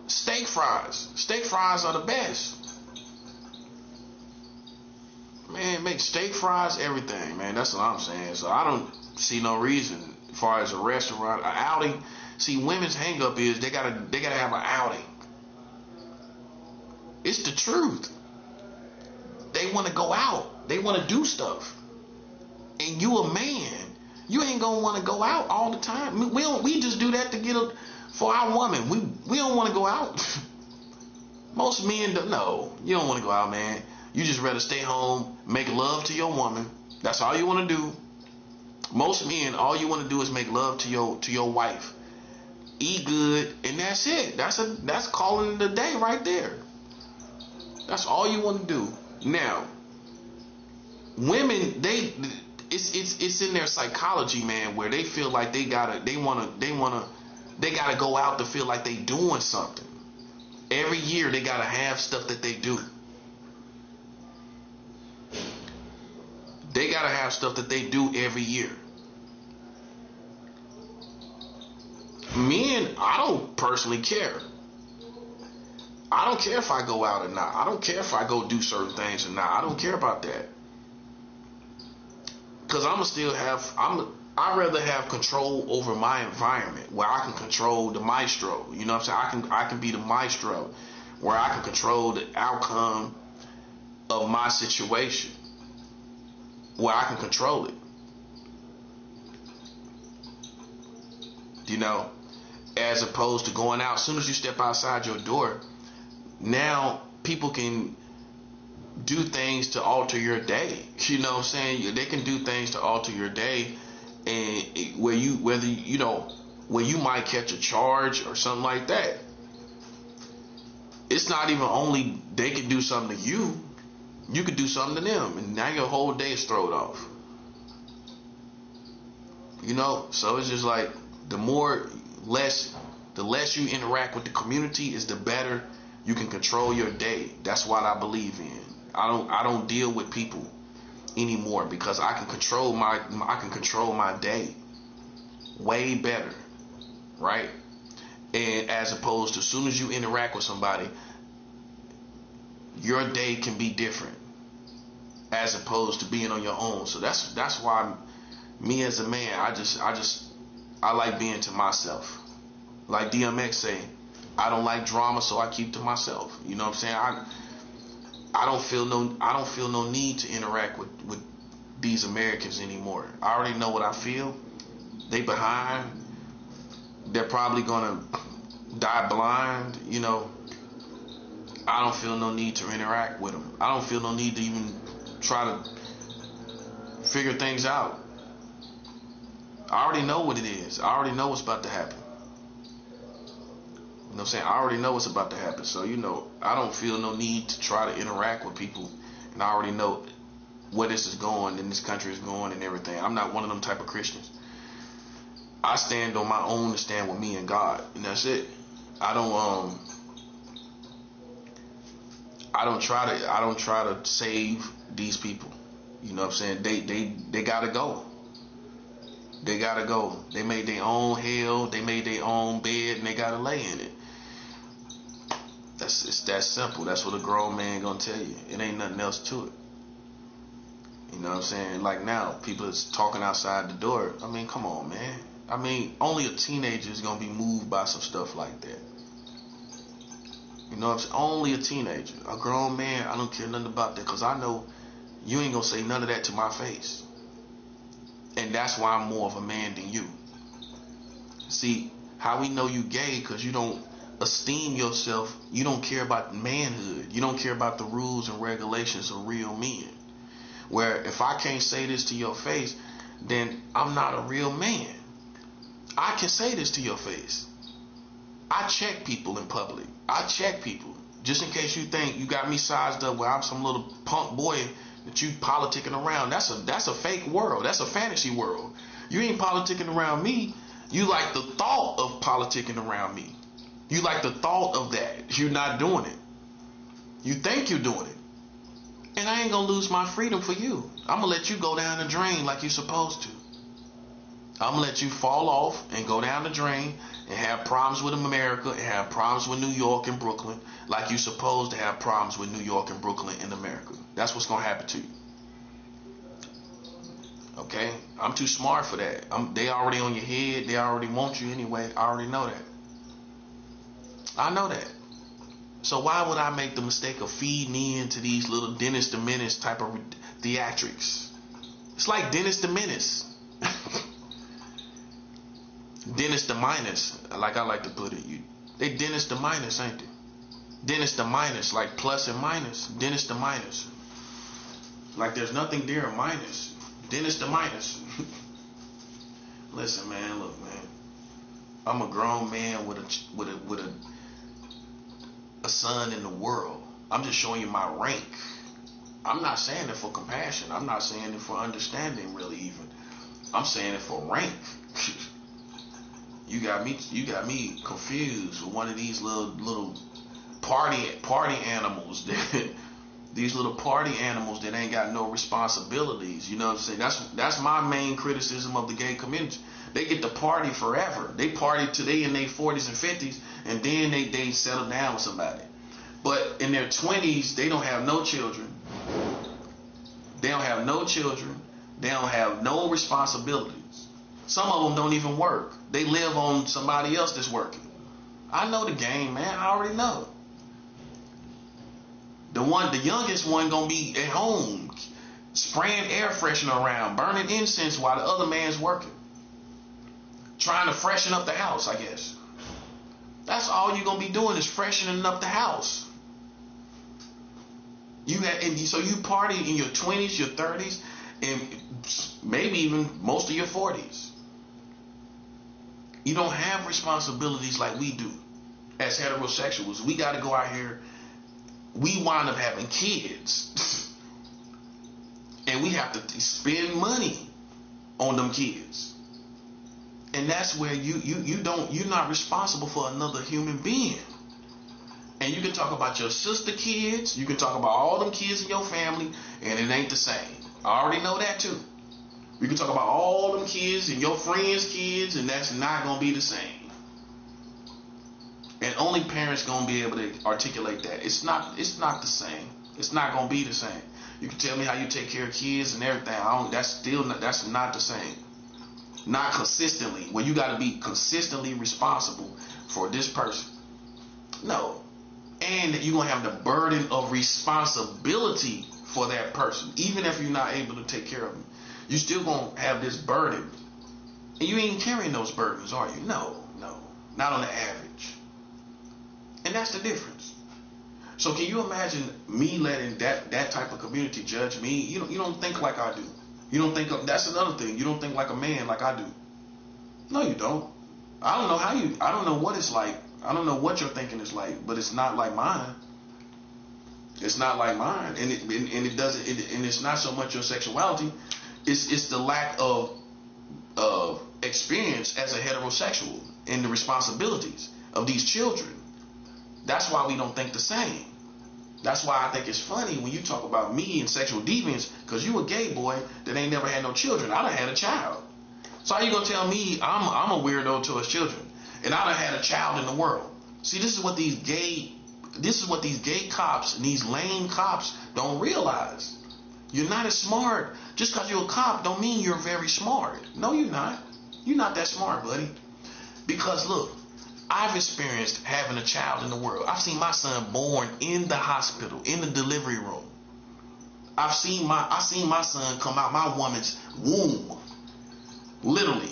steak fries. Steak fries are the best. Man, make steak fries, everything, man. That's what I'm saying. So I don't see no reason as far as a restaurant, an outing. See, women's hang up is they gotta have an outing. It's the truth. They want to go out. They want to do stuff. And you a man, you ain't gonna want to go out all the time. We just do that to get for our woman. We don't want to go out. Most men don't. No, you don't want to go out, man. You just rather stay home, make love to your woman. That's all you want to do. Most men, all you want to do is make love to your wife. Eat good, and that's it. That's calling it a day right there. That's all you want to do. Now, women, it's in their psychology, man, where they feel like they gotta go out to feel like they doing something. Every year they gotta have stuff that they do. They gotta have stuff that they do every year. Men, I don't personally care. I don't care if I go out or not. I don't care if I go do certain things or not. I don't care about that. Because I'd rather have control over my environment, where I can control the maestro. You know what I'm saying? I can be the maestro, where I can control the outcome of my situation, where I can control it. You know, as opposed to going out. As soon as you step outside your door, now people can do things to alter your day. You know what I'm saying? They can do things to alter your day, and where you might catch a charge or something like that. It's not even only they can do something to you, you could do something to them, and now your whole day is thrown off. You know, so it's just like the less you interact with the community is the better you can control your day. That's what I believe in. I don't deal with people anymore, because I can control my day way better, right? And as opposed to, as soon as you interact with somebody, your day can be different as opposed to being on your own. So that's why me as a man, I like being to myself. Like DMX say, I don't like drama, so I keep to myself. You know what I'm saying? I don't feel no need to interact with these Americans anymore. I already know what I feel. They behind. They're probably gonna die blind. You know, I don't feel no need to interact with them. I don't feel no need to even try to figure things out. I already know what it is. I already know what's about to happen. You know what I'm saying? I already know what's about to happen. So, I don't feel no need to try to interact with people. And I already know where this is going and this country is going and everything. I'm not one of them type of Christians. I stand on my own to stand with me and God. And that's it. I don't try to save these people. You know what I'm saying? They gotta go. They gotta go. They made their own hell. They made their own bed, and they gotta lay in it. It's that simple. That's what a grown man gonna tell you. It ain't nothing else to it. You know what I'm saying? Like now, people is talking outside the door. I mean, come on, man. I mean, only a teenager is gonna be moved by some stuff like that. You know what I'm saying? Only a teenager. A grown man, I don't care nothing about that, because I know you ain't gonna say none of that to my face. And that's why I'm more of a man than you. See, how we know you gay, because you don't esteem yourself. You don't care about manhood. You don't care about the rules and regulations of real men. Where if I can't say this to your face, then I'm not a real man. I can say this to your face. I check people in public. I check people. Just in case you think you got me sized up where I'm some little punk boy that you politicking around. That's a fake world. That's a fantasy world. You ain't politicking around me. You like the thought of politicking around me. You like the thought of that. You're not doing it. You think you're doing it. And I ain't gonna lose my freedom for you. I'm gonna let you go down the drain like you're supposed to. I'm gonna let you fall off and go down the drain and have problems with America and have problems with New York and Brooklyn like you're supposed to have problems with New York and Brooklyn in America. That's what's gonna happen to you. Okay? I'm too smart for that. They already on your head. They already want you anyway. I already know that. I know that. So why would I make the mistake of feeding into these little Dennis the Menace type of theatrics? It's like Dennis the Menace. Dennis the Minus, like I like to put it. They Dennis the Minus, ain't they? Dennis the Minus, like plus and minus. Dennis the Minus. Like there's nothing there or minus. Dennis the Minus. Listen, man, look, man. I'm a grown man with a son in the world. I'm just showing you my rank. I'm not saying it for compassion. I'm not saying it for understanding, really, even. I'm saying it for rank. You got me confused with one of these little party animals that these little party animals that ain't got no responsibilities. You know what I'm saying? That's my main criticism of the gay community. They get to party forever. They party till they in their 40s and 50s, and then they settle down with somebody. But in their 20s, they don't have no children. They don't have no children. They don't have no responsibilities. Some of them don't even work. They live on somebody else that's working. I know the game, man. I already know. The youngest one gonna be at home, spraying air freshener around, burning incense while the other man's working, trying to freshen up the house, I guess. That's all you're gonna be doing is freshening up the house. So you party in your 20s, your 30s, and maybe even most of your 40s. You don't have responsibilities like we do as heterosexuals. We got to go out here. We wind up having kids. And we have to spend money on them kids. And that's where you're not responsible for another human being. And you can talk about your sister kids. You can talk about all them kids in your family, and it ain't the same. I already know that too. We can talk about all them kids and your friends' kids, and that's not going to be the same. And only parents going to be able to articulate that. It's not the same. It's not going to be the same. You can tell me how you take care of kids and everything. That's not the same. Not consistently. Where you got to be consistently responsible for this person. No. And you're going to have the burden of responsibility for that person. Even if you're not able to take care of them. You still going to have this burden. And you ain't carrying those burdens, are you? No. Not on the average. And that's the difference. So can you imagine me letting that type of community judge me? You don't think like I do. You don't think that's another thing. You don't think like a man like I do. No, you don't. I don't know how you. I don't know what it's like. I don't know what your thinking is like, but it's not like mine. It's not like mine, and it doesn't. And it's not so much your sexuality. It's the lack of experience as a heterosexual and the responsibilities of these children. That's why we don't think the same. That's why I think it's funny when you talk about me and sexual deviance, because you a gay boy that ain't never had no children. I done had a child. So how you gonna tell me I'm a weirdo towards children, and I done had a child in the world? See, this is what these gay cops and these lame cops don't realize. You're not as smart. Just because you're a cop don't mean you're very smart. No, you're not. You're not that smart, buddy. Because look, I've experienced having a child in the world. I've seen my son born in the hospital, in the delivery room. I seen my son come out my woman's womb. Literally.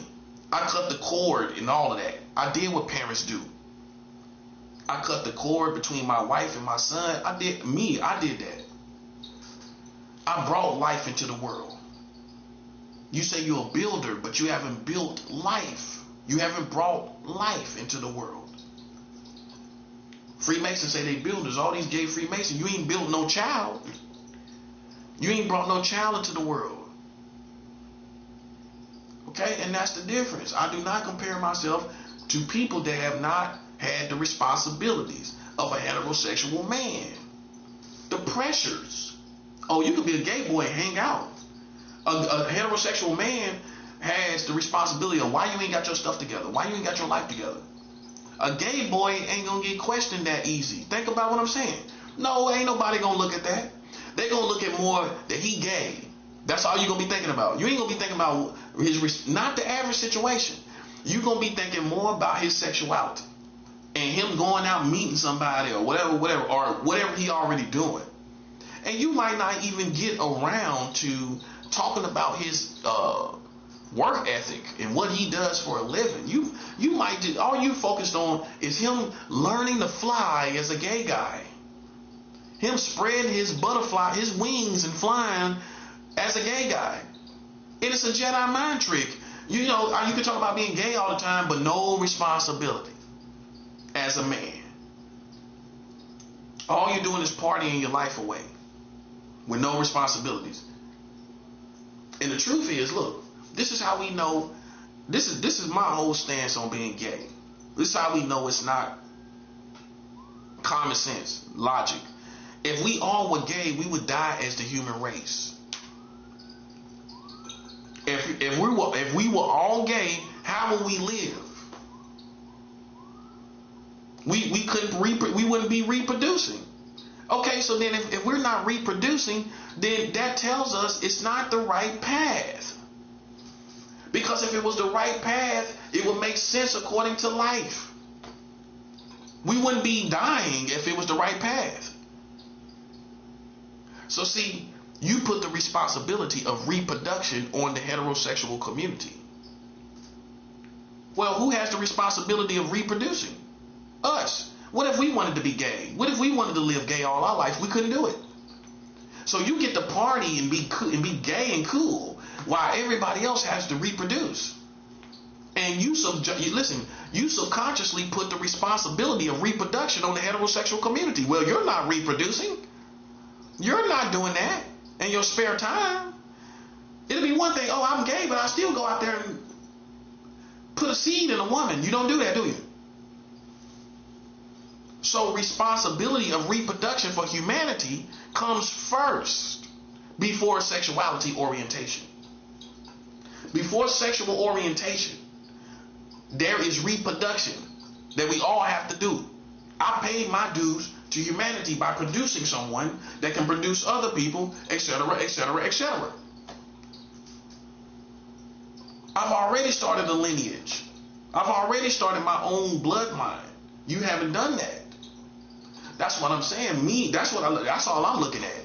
I cut the cord and all of that. I did what parents do. I cut the cord between my wife and my son. I did that. I brought life into the world. You say you're a builder, but you haven't built life. You haven't brought life into the world. Freemasons say they builders. All these gay Freemasons, you ain't built no child. You ain't brought no child into the world. Okay, and that's the difference. I do not compare myself to people that have not had the responsibilities of a heterosexual man. The pressures. Oh, you could be a gay boy and hang out. A heterosexual man has the responsibility of why you ain't got your stuff together, why you ain't got your life together. A gay boy ain't gonna get questioned that easy. Think about what I'm saying. No, ain't nobody gonna look at that. They gonna look at more that he gay. That's all you gonna be thinking about. You ain't gonna be thinking about not the average situation. You gonna be thinking more about his sexuality and him going out meeting somebody or whatever he already doing. And you might not even get around to talking about his work ethic and what he does for a living. You might just, all you focused on is him learning to fly as a gay guy. Him spreading his wings and flying as a gay guy. And it's a Jedi mind trick. You know, you can talk about being gay all the time, but no responsibility as a man. All you're doing is partying your life away with no responsibilities. And the truth is, look, this is how we know. This is my whole stance on being gay. This is how we know it's not common sense, logic. If we all were gay, we would die as the human race. If we were all gay, how would we live? We wouldn't be reproducing. Okay, so then if we're not reproducing, then that tells us it's not the right path. Because if it was the right path, it would make sense according to life. We wouldn't be dying if it was the right path. So see, you put the responsibility of reproduction on the heterosexual community. Well, who has the responsibility of reproducing? Us. What if we wanted to be gay? What if we wanted to live gay all our life? We couldn't do it. So you get to party and be gay and cool while everybody else has to reproduce. And you subconsciously put the responsibility of reproduction on the heterosexual community. Well, you're not reproducing. You're not doing that in your spare time. It'll be one thing, oh, I'm gay, but I still go out there and put a seed in a woman. You don't do that, do you? So responsibility of reproduction for humanity comes first before sexuality orientation. Before sexual orientation, there is reproduction that we all have to do. I paid my dues to humanity by producing someone that can produce other people, etc., etc., etc. I've already started a lineage. I've already started my own bloodline. You haven't done that. That's what I'm saying. That's all I'm looking at.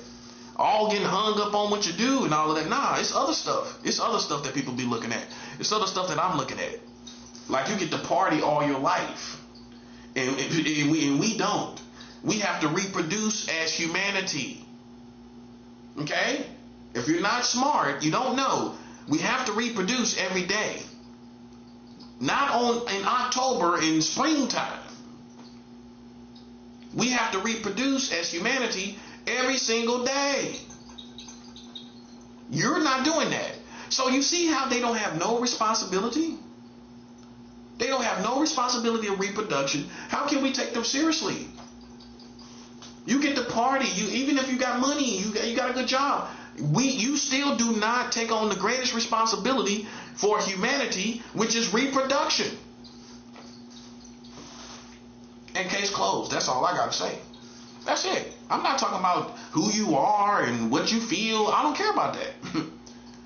All getting hung up on what you do and all of that. Nah, it's other stuff. It's other stuff that people be looking at. It's other stuff that I'm looking at. Like you get to party all your life. And we don't. We have to reproduce as humanity. Okay? If you're not smart, you don't know. We have to reproduce every day. Not in October, in springtime. We have to reproduce as humanity every single day. You're not doing that. So you see how they don't have no responsibility? They don't have no responsibility of reproduction. How can we take them seriously? You get to party. Even if you got money, you got a good job. You still do not take on the greatest responsibility for humanity, which is reproduction. And case closed. That's all I got to say. That's it. I'm not talking about who you are and what you feel. I don't care about that.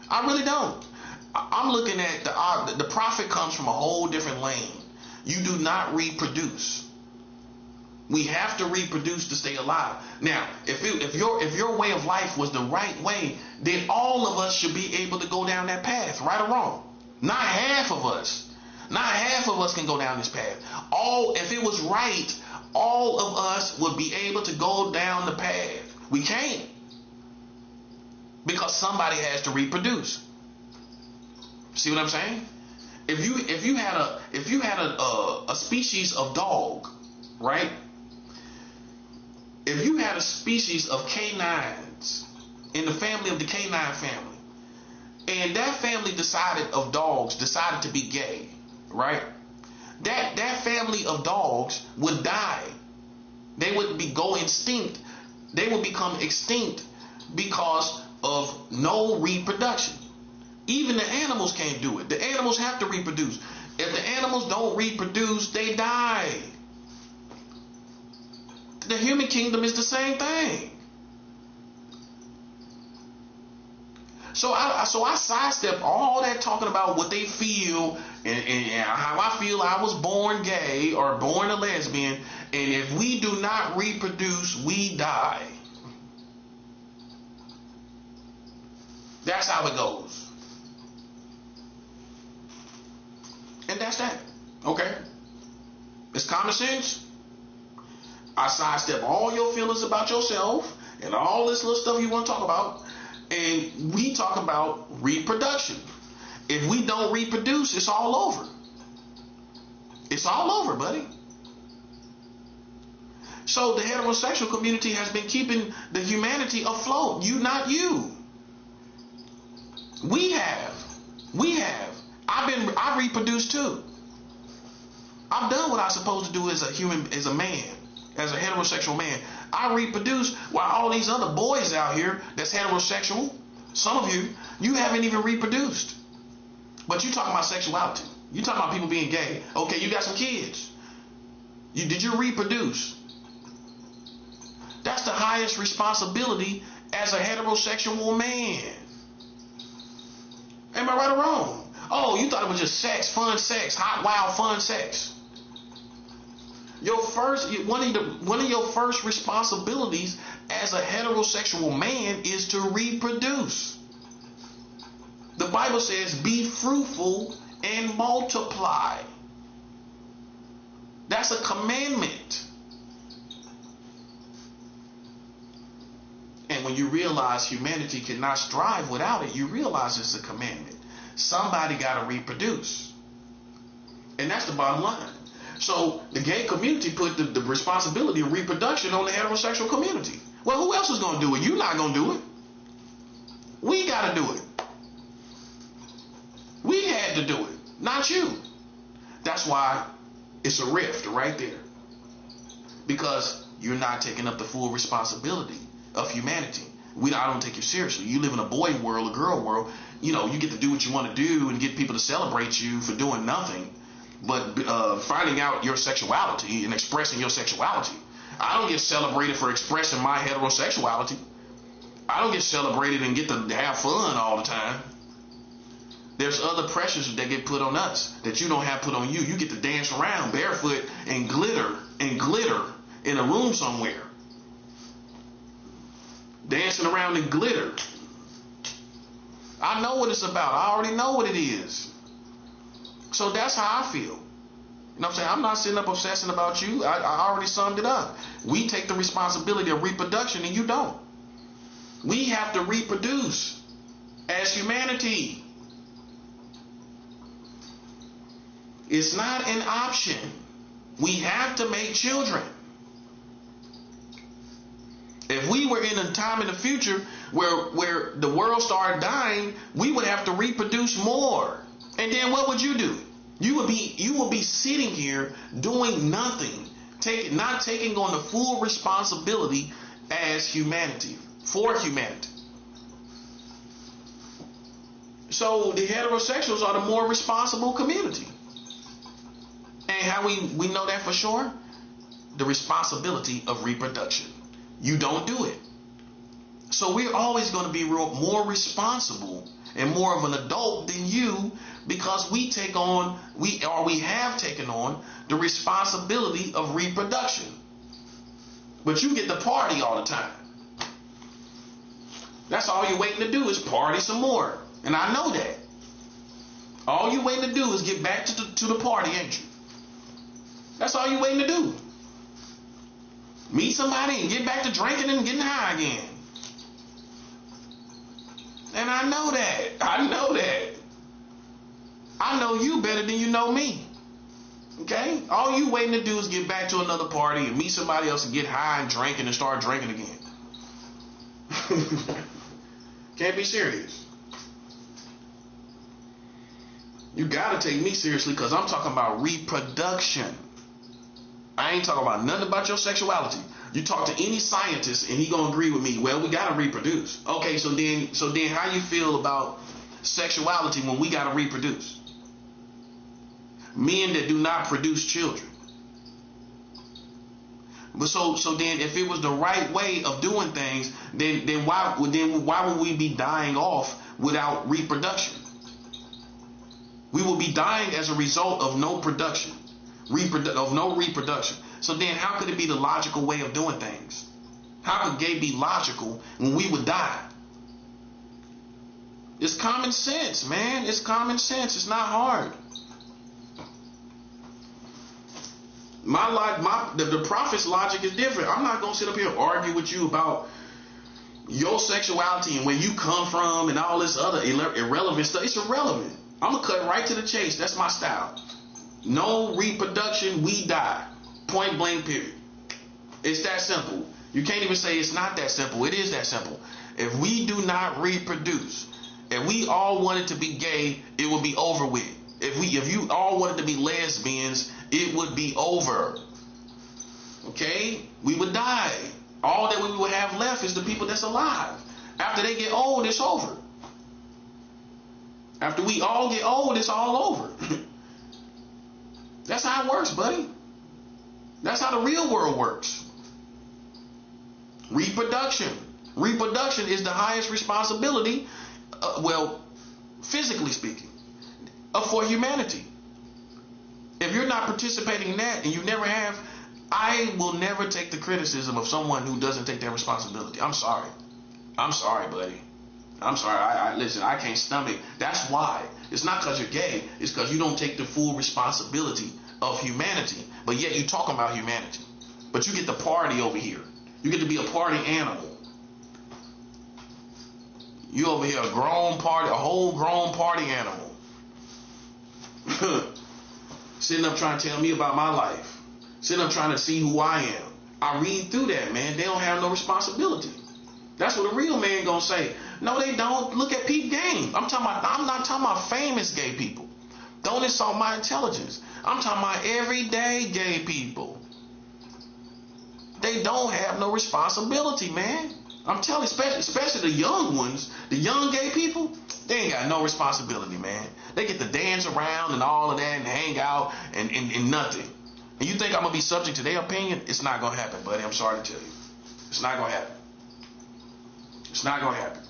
I really don't. I'm looking at the profit comes from a whole different lane. You do not reproduce. We have to reproduce to stay alive. Now, if your way of life was the right way, then all of us should be able to go down that path, right or wrong. Not half of us. Not half of us can go down this path. If it was right, all of us would be able to go down the path. We can't, because somebody has to reproduce. See what I'm saying? If you had a species of dog, right? If you had a species of canines in the family of the canine family, and that family of dogs decided to be gay, right? That family of dogs would die. They would go extinct. They would become extinct because of no reproduction. Even the animals can't do it. The animals have to reproduce. If the animals don't reproduce, they die. The human kingdom is the same thing. So I sidestep all that talking about what they feel and how I feel I was born gay or born a lesbian. And if we do not reproduce, we die. That's how it goes. And that's that. Okay? It's common sense. I sidestep all your feelings about yourself and all this little stuff you want to talk about. And we talk about reproduction. If we don't reproduce, it's all over. It's all over, buddy. So the heterosexual community has been keeping the humanity afloat. You, not you. We have. I reproduced too. I've done what I'm supposed to do as a man, as a heterosexual man. I reproduce while all these other boys out here that's heterosexual, some of you haven't even reproduced. But you talking about sexuality. You talking about people being gay. Okay, you got some kids. Did you reproduce? That's the highest responsibility as a heterosexual man. Am I right or wrong? Oh, you thought it was just sex, fun sex, hot, wild, fun sex. One of your first responsibilities as a heterosexual man is to reproduce. The Bible says, be fruitful and multiply. That's a commandment. And when you realize humanity cannot strive without it, you realize it's a commandment. Somebody got to reproduce. And that's the bottom line. So the gay community put the responsibility of reproduction on the heterosexual community. Well, who else is going to do it? You're not going to do it. We got to do it. We had to do it, not you. That's why it's a rift right there. Because you're not taking up the full responsibility of humanity. I don't take you seriously. You live in a boy world, a girl world. You get to do what you want to do and get people to celebrate you for doing nothing. But finding out your sexuality and expressing your sexuality. I don't get celebrated for expressing my heterosexuality. I don't get celebrated and get to have fun all the time. There's other pressures that get put on us that you don't have put on you. You get to dance around barefoot and glitter in a room somewhere. Dancing around in glitter. I know what it's about. I already know what it is. So that's how I feel. You know what I'm saying? I'm not sitting up obsessing about you. I already summed it up. We take the responsibility of reproduction and you don't. We have to reproduce as humanity. It's not an option. We have to make children. If we were in a time in the future where the world started dying, we would have to reproduce more. And then what would you do? You would be sitting here doing nothing, not taking on the full responsibility as humanity, for humanity. So the heterosexuals are the more responsible community. And how we know that for sure? The responsibility of reproduction. You don't do it. So we're always going to be more responsible and more of an adult than you, because we have taken on the responsibility of reproduction. But you get to party all the time. That's all you're waiting to do is party some more. And I know that. All you're waiting to do is get back to the party, ain't you? That's all you're waiting to do. Meet somebody and get back to drinking and getting high again. And I know that. I know that. I know you better than you know me. Okay? All you waiting to do is get back to another party and meet somebody else and get high and drinking and start drinking again. Can't be serious. You gotta take me seriously, because I'm talking about reproduction. I ain't talking about nothing about your sexuality. You talk to any scientist and he gonna agree with me. Well, we gotta reproduce. Okay, so then how you feel about sexuality when we gotta reproduce? Men that do not produce children. But so then if it was the right way of doing things, then why would we be dying off without reproduction? We will be dying as a result of no production. Of no reproduction. So then how could it be the logical way of doing things? How could gay be logical when we would die? It's common sense, man. It's common sense. It's not hard. The prophet's logic is different. I'm not gonna sit up here and argue with you about your sexuality and where you come from and all this other irrelevant stuff. It's irrelevant. I'm gonna cut right to the chase. That's my style. No reproduction, we die. Point blank, period. It's that simple. You can't even say it's not that simple. It is that simple. If we do not reproduce, if we all wanted to be gay, it would be over with. If you all wanted to be lesbians, it would be over. Okay? We would die. All that we would have left is the people that's alive. After they get old, it's over. After we all get old, it's all over. That's how it works, buddy. That's how the real world works. Reproduction. Reproduction is the highest responsibility, physically speaking, for humanity. If you're not participating in that, and you never have, I will never take the criticism of someone who doesn't take that responsibility. I'm sorry. I'm sorry, buddy. I'm sorry. Listen, I can't stomach. That's why. It's not because you're gay. It's because you don't take the full responsibility of humanity. But yet you talk about humanity. But you get the party over here. You get to be a party animal. You over here a whole grown party animal. Sitting up trying to tell me about my life. Sitting up trying to see who I am. I read through that, man. They don't have no responsibility. That's what a real man gonna say. No, they don't. Look at Peep Game. I'm not talking about famous gay people. Don't insult my intelligence. I'm talking about everyday gay people. They don't have no responsibility, man. I'm telling you, especially the young ones, the young gay people, they ain't got no responsibility, man. They get to dance around and all of that and hang out and nothing. And you think I'm going to be subject to their opinion? It's not going to happen, buddy. I'm sorry to tell you. It's not going to happen. It's not going to happen.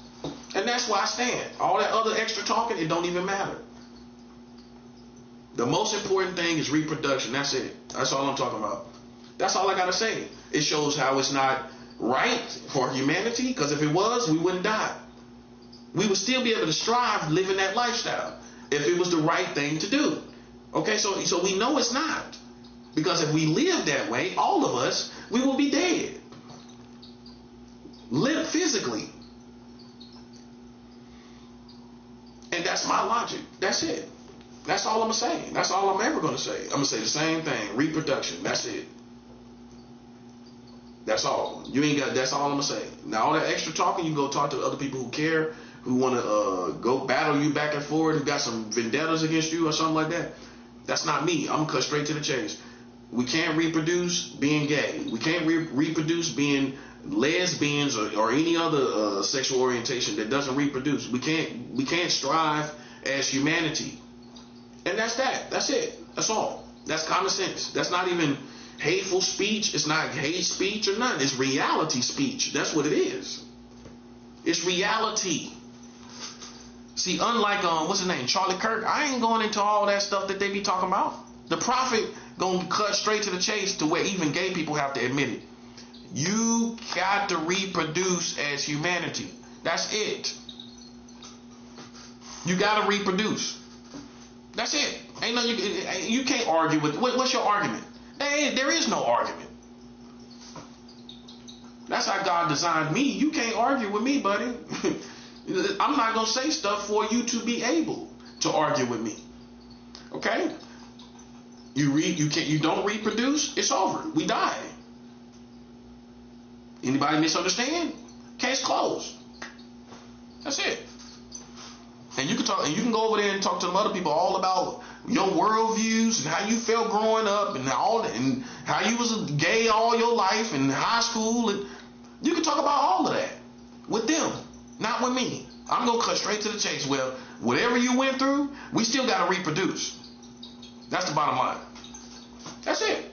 And that's why I stand. All that other extra talking, it don't even matter. The most important thing is reproduction. That's it. That's all I'm talking about. That's all I got to say. It shows how it's not right for humanity, because if it was, we wouldn't die. We would still be able to strive living that lifestyle if it was the right thing to do. Okay, so we know it's not. Because if we live that way, all of us, we will be dead. Live physically. And that's my logic. That's it. That's all I'm saying. That's all I'm ever going to say. I'm going to say the same thing. Reproduction. That's it. That's all. You ain't got. That's all I'm going to say. Now, all that extra talking, you can go talk to other people who care, who want to go battle you back and forth, who got some vendettas against you or something like that. That's not me. I'm going to cut straight to the chase. We can't reproduce being gay. We can't reproduce being lesbians or any other sexual orientation that doesn't reproduce. We can't strive as humanity. And that's that. That's it. That's all. That's common sense. That's not even hateful speech. It's not hate speech or nothing. It's reality speech. That's what it is. It's reality. See, unlike what's his name, Charlie Kirk, I ain't going into all that stuff that they be talking about. The prophet gonna cut straight to the chase to where even gay people have to admit it. You got to reproduce as humanity. That's it. You got to reproduce. That's it. Ain't no you can't argue with. What's your argument? There is no argument. That's how God designed me. You can't argue with me, buddy. I'm not gonna say stuff for you to be able to argue with me. Okay? You don't reproduce, it's over. We die. Anybody misunderstand? Case closed. That's it. And you can talk, and you can go over there and talk to them other people all about your worldviews and how you felt growing up and and how you was gay all your life in high school, and you can talk about all of that with them, not with me. I'm gonna cut straight to the chase. Well, whatever you went through, we still gotta reproduce. That's the bottom line. That's it.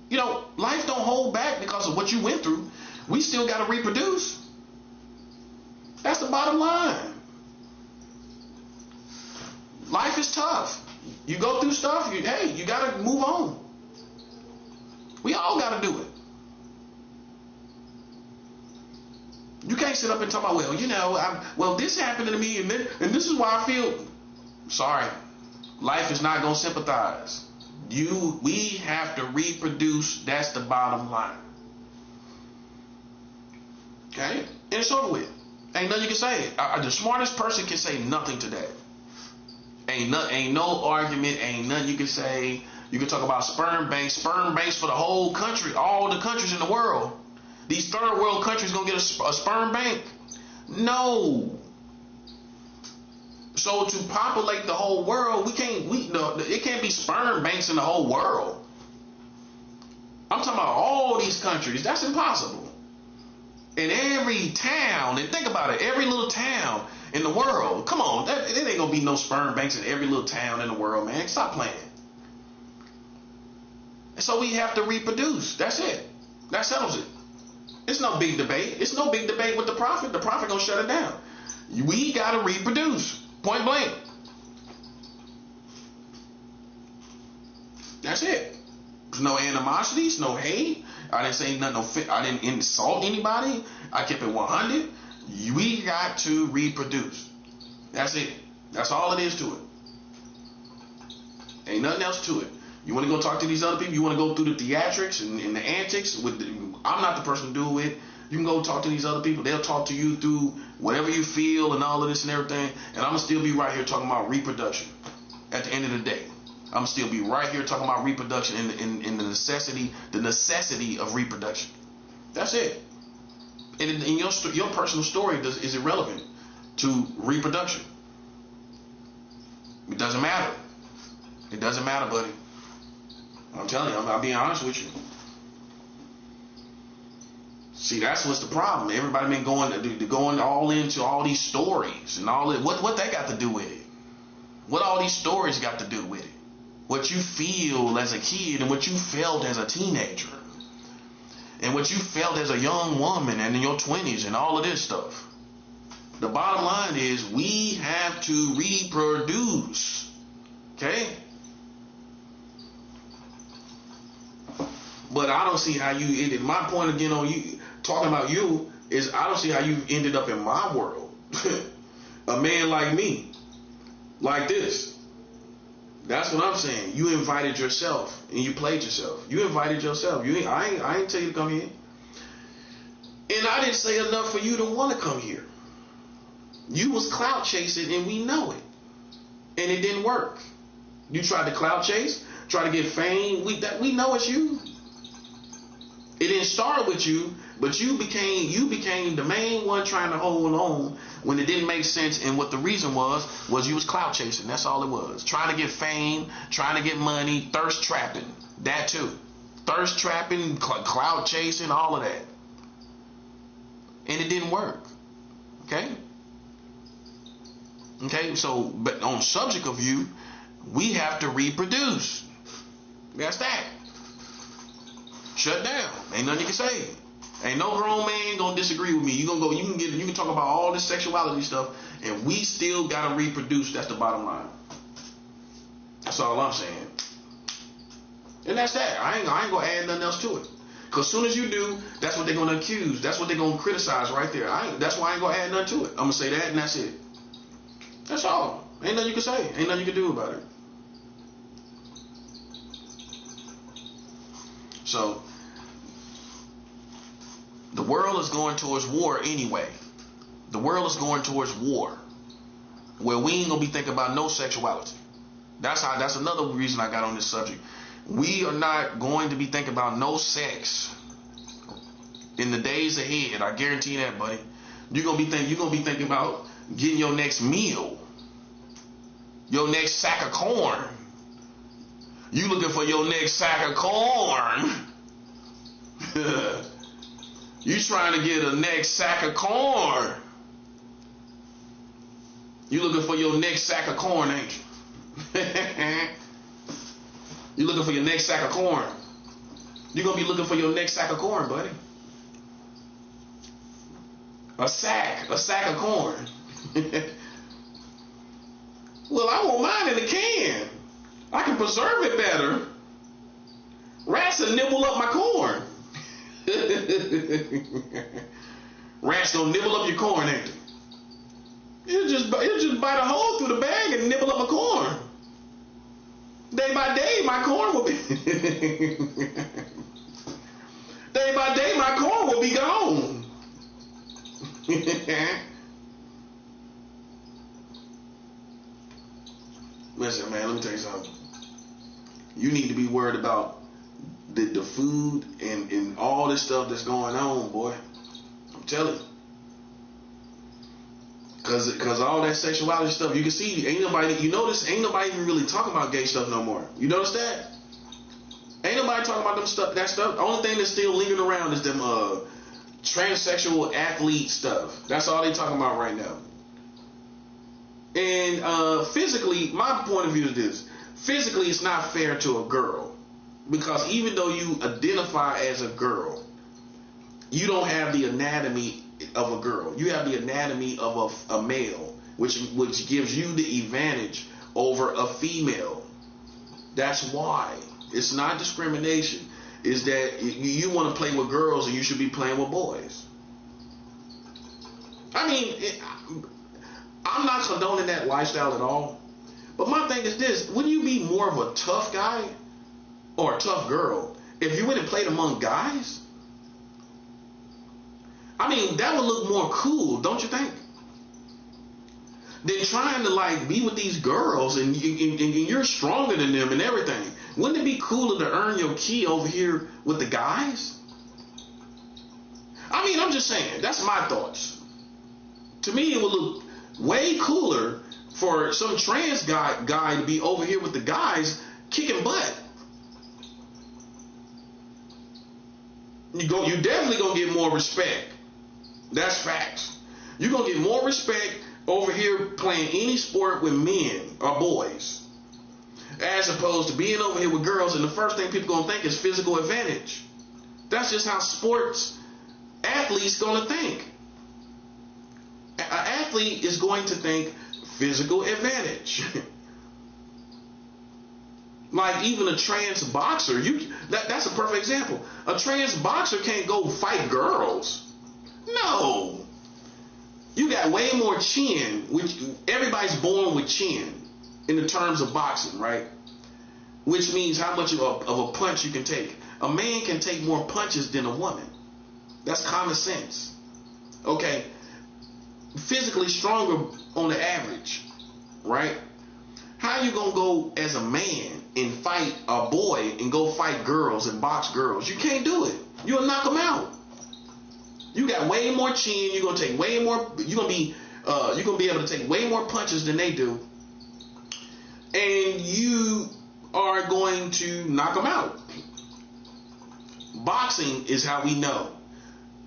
You know, life don't hold back because of what you went through. We still got to reproduce. That's the bottom line. Life is tough. You go through stuff, you got to move on. We all got to do it. You can't sit up and talk about, well, this happened to me and this is why I feel. Sorry. Life is not going to sympathize. We have to reproduce. That's the bottom line. Okay? And it's over with. Ain't nothing you can say. The smartest person can say nothing to that. Ain't no argument. Ain't nothing you can say. You can talk about sperm banks for the whole country, all the countries in the world. These third world countries gonna get a sperm bank? No. So to populate the whole world, it can't be sperm banks in the whole world. I'm talking about all these countries. That's impossible. In every town, and think about it, every little town in the world. Come on, there ain't gonna be no sperm banks in every little town in the world, man. Stop playing. So we have to reproduce. That's it. That settles it. It's no big debate. It's no big debate with the prophet. The prophet gonna shut it down. We gotta reproduce. Point blank. That's it. There's no animosities, no hate. I didn't say nothing. I didn't insult anybody. I kept it 100. We got to reproduce. That's it. That's all it is to it. Ain't nothing else to it. You want to go talk to these other people? You want to go through the theatrics and the antics? I'm not the person to do it. You can go talk to these other people. They'll talk to you through whatever you feel and all of this and everything. And I'm going to still be right here talking about reproduction at the end of the day. I'm going to still be right here talking about reproduction in the necessity of reproduction. That's it. And your personal story is irrelevant to reproduction. It doesn't matter. It doesn't matter, buddy. I'm telling you, I'm being honest with you. See, that's what's the problem. Everybody been going all into all these stories and all that. What they got to do with it? What all these stories got to do with it? What you feel as a kid and what you felt as a teenager and what you felt as a young woman and in your 20s and all of this stuff. The bottom line is we have to reproduce. Okay? But I don't see how you ended. My point again on you talking about you is I don't see how you ended up in my world. A man like me, like this. That's what I'm saying. You invited yourself and you played yourself. You invited yourself. I ain't tell you to come here. And I didn't say enough for you to want to come here. You was clout chasing and we know it. And it didn't work. You tried to clout chase, try to get fame. We know it's you. It didn't start with you, but you became the main one trying to hold on when it didn't make sense. And what the reason was you was clout chasing. That's all it was. Trying to get fame, trying to get money, thirst trapping. That too. Thirst trapping, clout chasing, all of that. And it didn't work. Okay? Okay, so, but on subject of you, we have to reproduce. That's that. Shut down. Ain't nothing you can say. Ain't no grown man gonna disagree with me. You can talk about all this sexuality stuff, and we still gotta reproduce. That's the bottom line. That's all I'm saying. And that's that. I ain't gonna add nothing else to it. Cause soon as you do, that's what they're gonna accuse. That's what they're gonna criticize right there. That's why I ain't gonna add nothing to it. I'm gonna say that and that's it. That's all. Ain't nothing you can say. Ain't nothing you can do about it. So, the world is going towards war anyway. The world is going towards war, where we ain't gonna be thinking about no sexuality. That's another reason I got on this subject. We are not going to be thinking about no sex in the days ahead. I guarantee that, buddy. You're gonna be thinking about getting your next meal, your next sack of corn. You looking for your next sack of corn. You trying to get a next sack of corn. You looking for your next sack of corn, ain't you? You looking for your next sack of corn. You're going to be looking for your next sack of corn, buddy. A sack of corn. Well, I want mine in a can. I can preserve it better. Rats will nibble up my corn. Rats don't nibble up your corn, ain't it? It'll just bite a hole through the bag and nibble up my corn. Day by day, my corn will be day by day, my corn will be gone. Listen, man, let me tell you something. You need to be worried about the food and all this stuff that's going on, boy. I'm telling you. Cause all that sexuality stuff, you can see, ain't nobody even really talking about gay stuff no more. You notice that? Ain't nobody talking about that stuff. The only thing that's still lingering around is them transsexual athlete stuff. That's all they talking about right now. And physically, my point of view is this. Physically, it's not fair to a girl. Because even though you identify as a girl, you don't have the anatomy of a girl. You have the anatomy of a male, which gives you the advantage over a female. That's why. It's not discrimination. It's that you want to play with girls and you should be playing with boys. I mean, I'm not condoning that lifestyle at all. But my thing is this. Wouldn't you be more of a tough guy or a tough girl if you went and played among guys? I mean, that would look more cool, don't you think? Than trying to be with these girls and you're stronger than them and everything. Wouldn't it be cooler to earn your key over here with the guys? I mean, I'm just saying, that's my thoughts. To me, it would look way cooler for some trans guy to be over here with the guys kicking butt. You definitely gonna get more respect. That's facts. You're going to get more respect over here playing any sport with men or boys, as opposed to being over here with girls, and the first thing people going to think is physical advantage. That's just how sports athletes going to think. An athlete is going to think physical advantage. Like even a trans boxer, that's a perfect example. A trans boxer can't go fight girls. No. You got way more chin, which everybody's born with chin. in the terms of boxing, right? Which means how much of a punch you can take. A man can take more punches than a woman. That's common sense. Okay? Physically stronger on the average, right? How you gonna go as a man and fight a boy and go fight girls and box girls? You can't do it. You'll knock them out. You got way more chin. You're gonna take way more. You're gonna be able to take way more punches than they do, and you are going to knock them out. Boxing is how we know.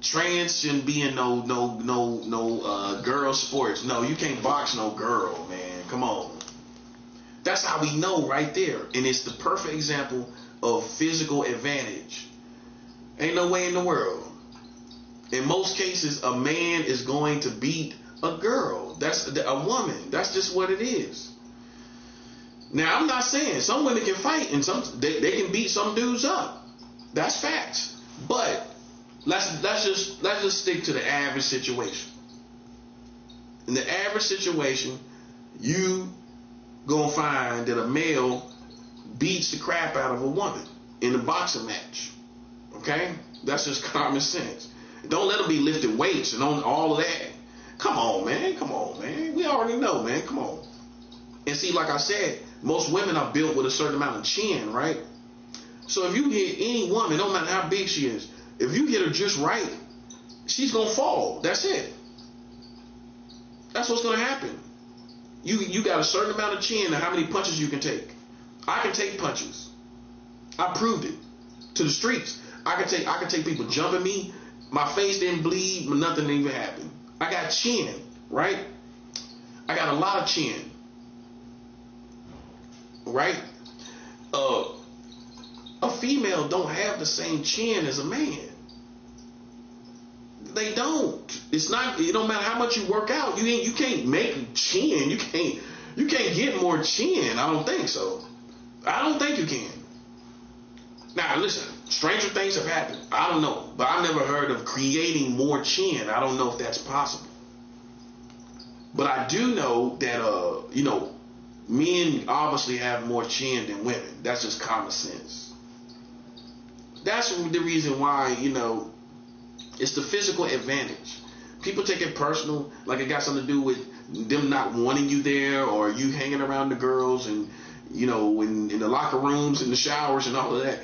Trans shouldn't be in no girl sports. No, you can't box no girl, man. Come on. That's how we know right there. And it's the perfect example of physical advantage. Ain't no way in the world. In most cases, a man is going to beat a girl. That's a woman. That's just what it is. Now, I'm not saying some women can fight and they can beat some dudes up. That's facts. But let's just stick to the average situation. In the average situation, you gonna find that a male beats the crap out of a woman in a boxing match. Okay? That's just common sense. Don't let them be lifting weights and on all of that. Come on, man. Come on, man. We already know, man. Come on. And see, like I said, most women are built with a certain amount of chin, right? So if you hit any woman, no matter how big she is, if you hit her just right, she's gonna fall. That's it. That's what's gonna happen. You got a certain amount of chin and how many punches you can take. I can take punches. I proved it to the streets. I can take people jumping me. My face didn't bleed, but nothing even happened. I got chin, right? I got a lot of chin, right? A female don't have the same chin as a man. They don't. It's not. It don't matter how much you work out. You can't make chin. You can't get more chin. I don't think so. I don't think you can. Now listen, stranger things have happened. I don't know, but I've never heard of creating more chin. I don't know if that's possible. But I do know that men obviously have more chin than women. That's just common sense. That's the reason why it's the physical advantage. People take it personal, like it got something to do with them not wanting you there, or you hanging around the girls and in the locker rooms, in the showers, and all of that.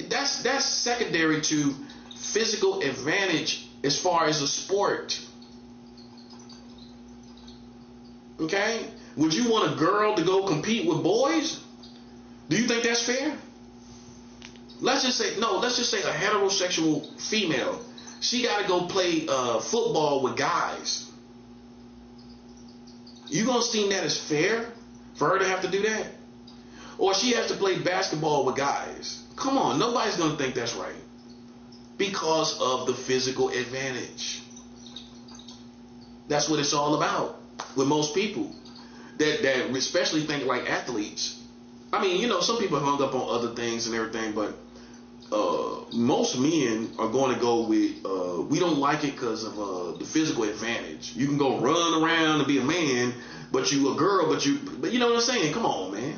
That's secondary to physical advantage as far as a sport. Okay? Would you want a girl to go compete with boys? Do you think that's fair? Let's just say a heterosexual female. She got to go play football with guys. You gonna deem that as fair for her to have to do that? Or she has to play basketball with guys? Come on, nobody's gonna think that's right because of the physical advantage. That's what it's all about with most people that especially think like athletes. I mean, some people are hung up on other things and everything, but most men are going to go with we don't like it because of the physical advantage. You can go run around and be a man, but you a girl, but you know what I'm saying? Come on, man.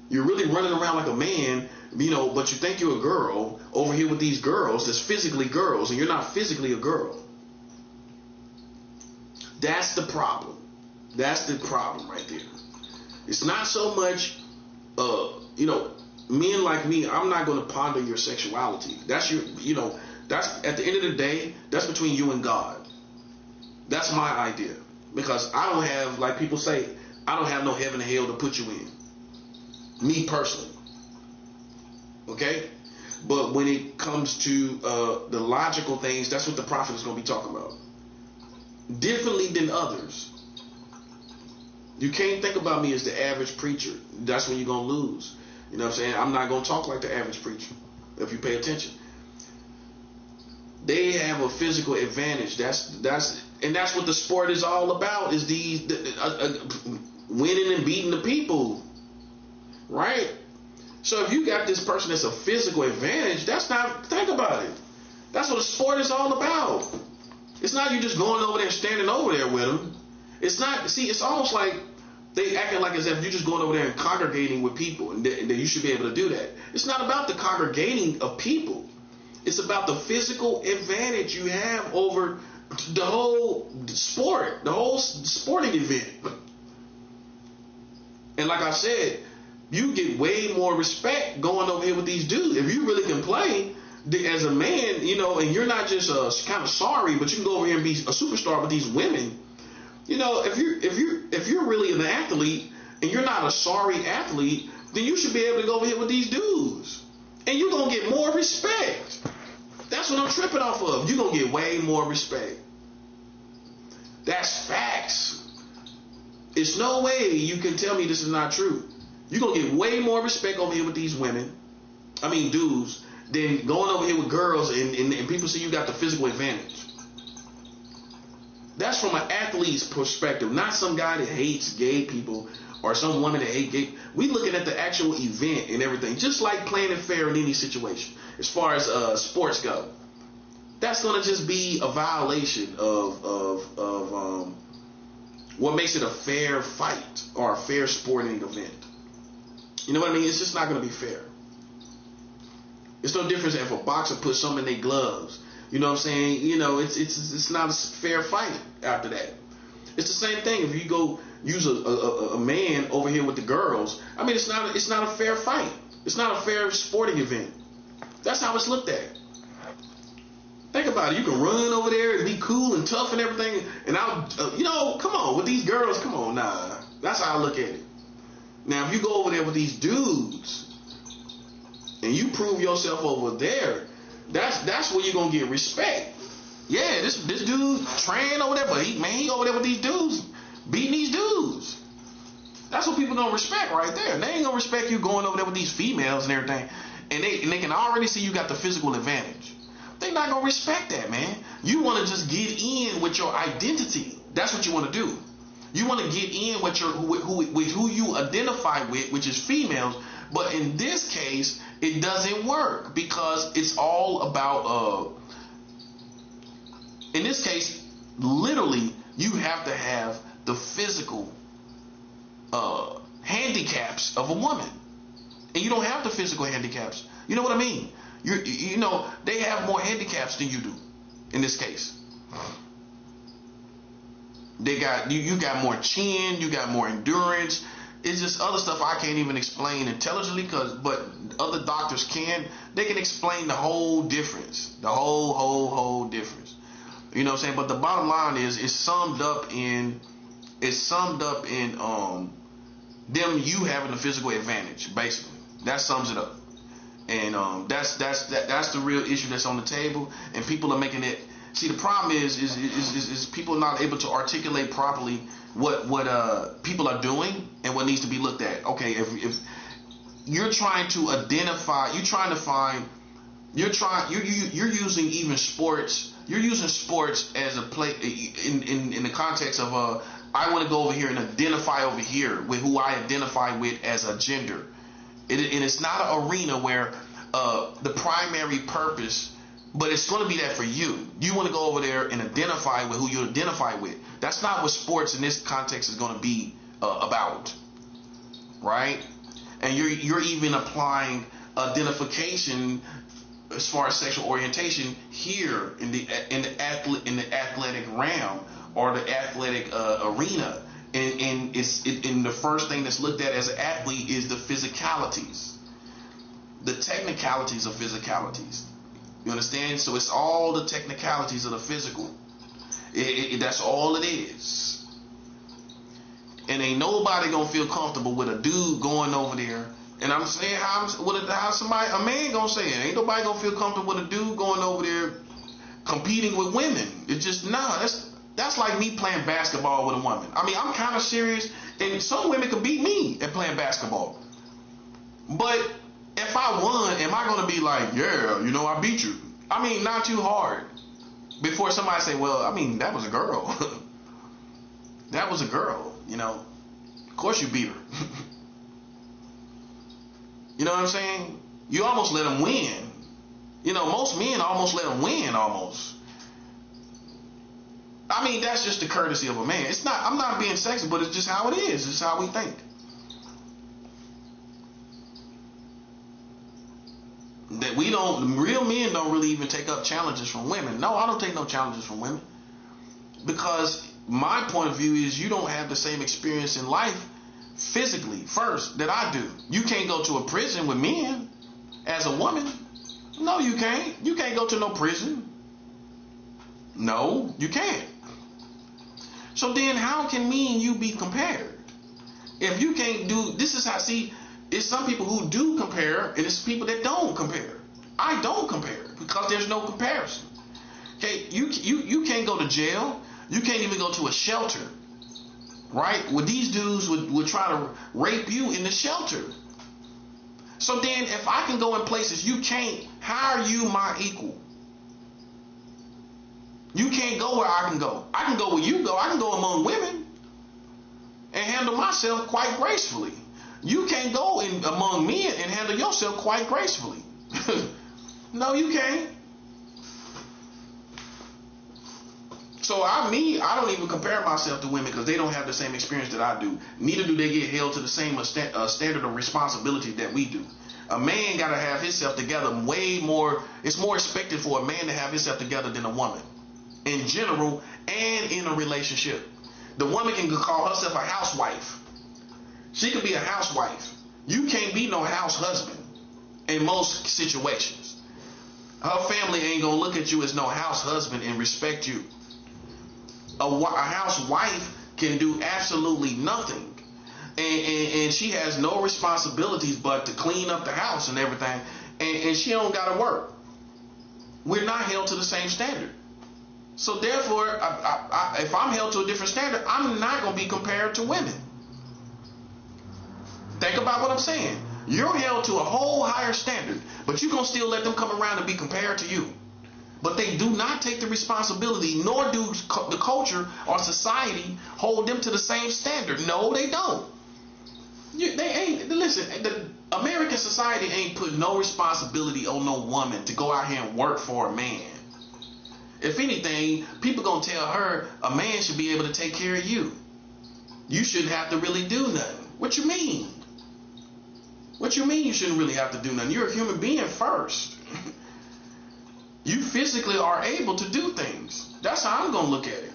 You're really running around like a man, but you think you're a girl over here with these girls that's physically girls, and you're not physically a girl. That's the problem. That's the problem right there. It's not so much, men like me, I'm not going to ponder your sexuality. That's that's at the end of the day, that's between you and God. That's my idea. Because I don't have, like people say, I don't have no heaven and hell to put you in. Me personally. Okay? But when it comes to the logical things, that's what the prophet is going to be talking about. Differently than others. You can't think about me as the average preacher. That's when you're going to lose. You know what I'm saying? I'm not going to talk like the average preacher, if you pay attention. They have a physical advantage. That's what the sport is all about, is winning and beating the people. Right? So if you got this person that's a physical advantage, think about it. That's what the sport is all about. It's not you just going over there and standing over there with them. It's not, see, it's almost like They acting like as if you're just going over there and congregating with people, and that you should be able to do that. It's not about the congregating of people. It's about the physical advantage you have over the whole sport, the whole sporting event. And like I said, you get way more respect going over here with these dudes. If you really can play as a man, you know, and you're not just kind of sorry, but you can go over here and be a superstar with these women. You know, if you're really an athlete and you're not a sorry athlete, then you should be able to go over here with these dudes, and you're gonna get more respect. That's what I'm tripping off of. You're gonna get way more respect. That's facts. It's no way you can tell me this is not true. You're gonna get way more respect over here with these women, dudes, than going over here with girls and people see you got the physical advantage. That's from an athlete's perspective, not some guy that hates gay people or some woman that hates gay. We looking at the actual event and everything, just like playing it fair in any situation. As far as sports go, that's gonna just be a violation of what makes it a fair fight or a fair sporting event. You know what I mean? It's just not gonna be fair. It's no difference if a boxer puts something in their gloves. You know what I'm saying? You know, it's not a fair fight after that. It's the same thing if you go use a man over here with the girls. I mean, it's not a fair fight. It's not a fair sporting event. That's how it's looked at. Think about it. You can run over there and be cool and tough and everything, and come on, with these girls, come on, nah. That's how I look at it. Now, if you go over there with these dudes and you prove yourself over there, that's where you're gonna get respect. Yeah, this dude trained over there, but he over there with these dudes, beating these dudes. That's what people gonna respect right there. They ain't gonna respect you going over there with these females and everything, and they can already see you got the physical advantage. They not gonna respect that, man. You want to just get in with your identity. That's what you want to do. You want to get in with who you identify with, which is females. But in this case, it doesn't work because it's all about, in this case, literally, you have to have the physical handicaps of a woman. And you don't have the physical handicaps. You know what I mean? You know, they have more handicaps than you do in this case. They got you got more chin, you got more endurance. It's just other stuff I can't even explain intelligently, but other doctors can. They can explain the whole difference, the whole difference. You know what I'm saying? But the bottom line is, it's summed up in them you having the physical advantage. Basically, that sums it up. And that's the real issue that's on the table, and people are making it. See, the problem is people are not able to articulate properly what people are doing and what needs to be looked at. Okay, if you're trying to identify, you're using even sports. You're using sports as a play in the context of I want to go over here and identify over here with who I identify with as a gender. And it's not an arena where the primary purpose, but it's going to be that for you. You want to go over there and identify with who you identify with. That's not what sports in this context is going to be about, right? And you're even applying identification as far as sexual orientation here in the athletic realm or the athletic arena. And the first thing that's looked at as an athlete is the physicalities, the technicalities of physicalities. You understand? So it's all the technicalities of the physical. That's all it is. And ain't nobody gonna feel comfortable with a dude going over there. And I'm saying how a man gonna say it. Ain't nobody gonna feel comfortable with a dude going over there competing with women. It's just That's like me playing basketball with a woman. I mean, I'm kind of serious, and some women could beat me at playing basketball. But if I won, am I going to be like, yeah, you know, I beat you? I mean, not too hard. Before somebody say, well, I mean, that was a girl. That was a girl, you know. Of course you beat her. You know what I'm saying? You almost let them win. You know, most men almost let them win almost. I mean, that's just the courtesy of a man. It's not. I'm not being sexist, but it's just how it is. It's how we think. That we don't. Real men don't really even take up challenges from women. No, I don't take no challenges from women because my point of view is you don't have the same experience in life physically first that I do. You can't go to a prison with men as a woman. No, you can't. You can't go to no prison. No, you can't. So then how can me and you be compared? If you can't do, this is how, see, it's some people who do compare and it's people that don't compare. I don't compare because there's no comparison. Okay, you can't go to jail. You can't even go to a shelter. Right? Well, these dudes would try to rape you in the shelter. So then if I can go in places you can't, how are you my equal? You can't go where I can go. I can go where you go. I can go among women and handle myself quite gracefully. You can't go in among men and handle yourself quite gracefully. No, you can't. So I don't even compare myself to women because they don't have the same experience that I do. Neither do they get held to the same standard of responsibility that we do. A man got to have himself together way more. It's more expected for a man to have himself together than a woman. In general and in a relationship. The woman can call herself a housewife. She can be a housewife. You can't be no house husband in most situations. Her family ain't gonna look at you as no house husband and respect you. A housewife can do absolutely nothing. And she has no responsibilities but to clean up the house and everything. And she don't gotta work. We're not held to the same standard. So therefore, if I'm held to a different standard, I'm not going to be compared to women. Think about what I'm saying. You're held to a whole higher standard, but you're going to still let them come around and be compared to you. But they do not take the responsibility, nor do the culture or society hold them to the same standard. No, they don't. They ain't. Listen, the American society ain't put no responsibility on no woman to go out here and work for a man. If anything, people gonna tell her a man should be able to take care of you. You shouldn't have to really do nothing. What you mean? What you mean you shouldn't really have to do nothing? You're a human being first. You physically are able to do things. That's how I'm gonna look at it.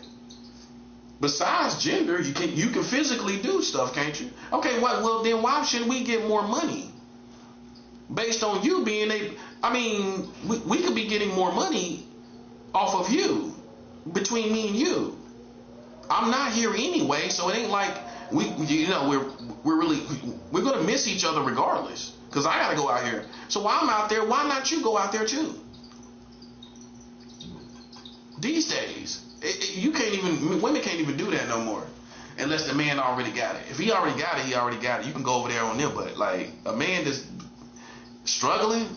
Besides gender, you can physically do stuff, can't you? Okay, well then why shouldn't we get more money? Based on you being able, I mean, we could be getting more money off of you, between me and you. I'm not here anyway, so it ain't like we're gonna miss each other regardless. Cause I gotta go out here. So while I'm out there, why not you go out there too? These days, women can't even do that no more, unless the man already got it. If he already got it, he already got it. You can go over there on them, but like a man that's struggling,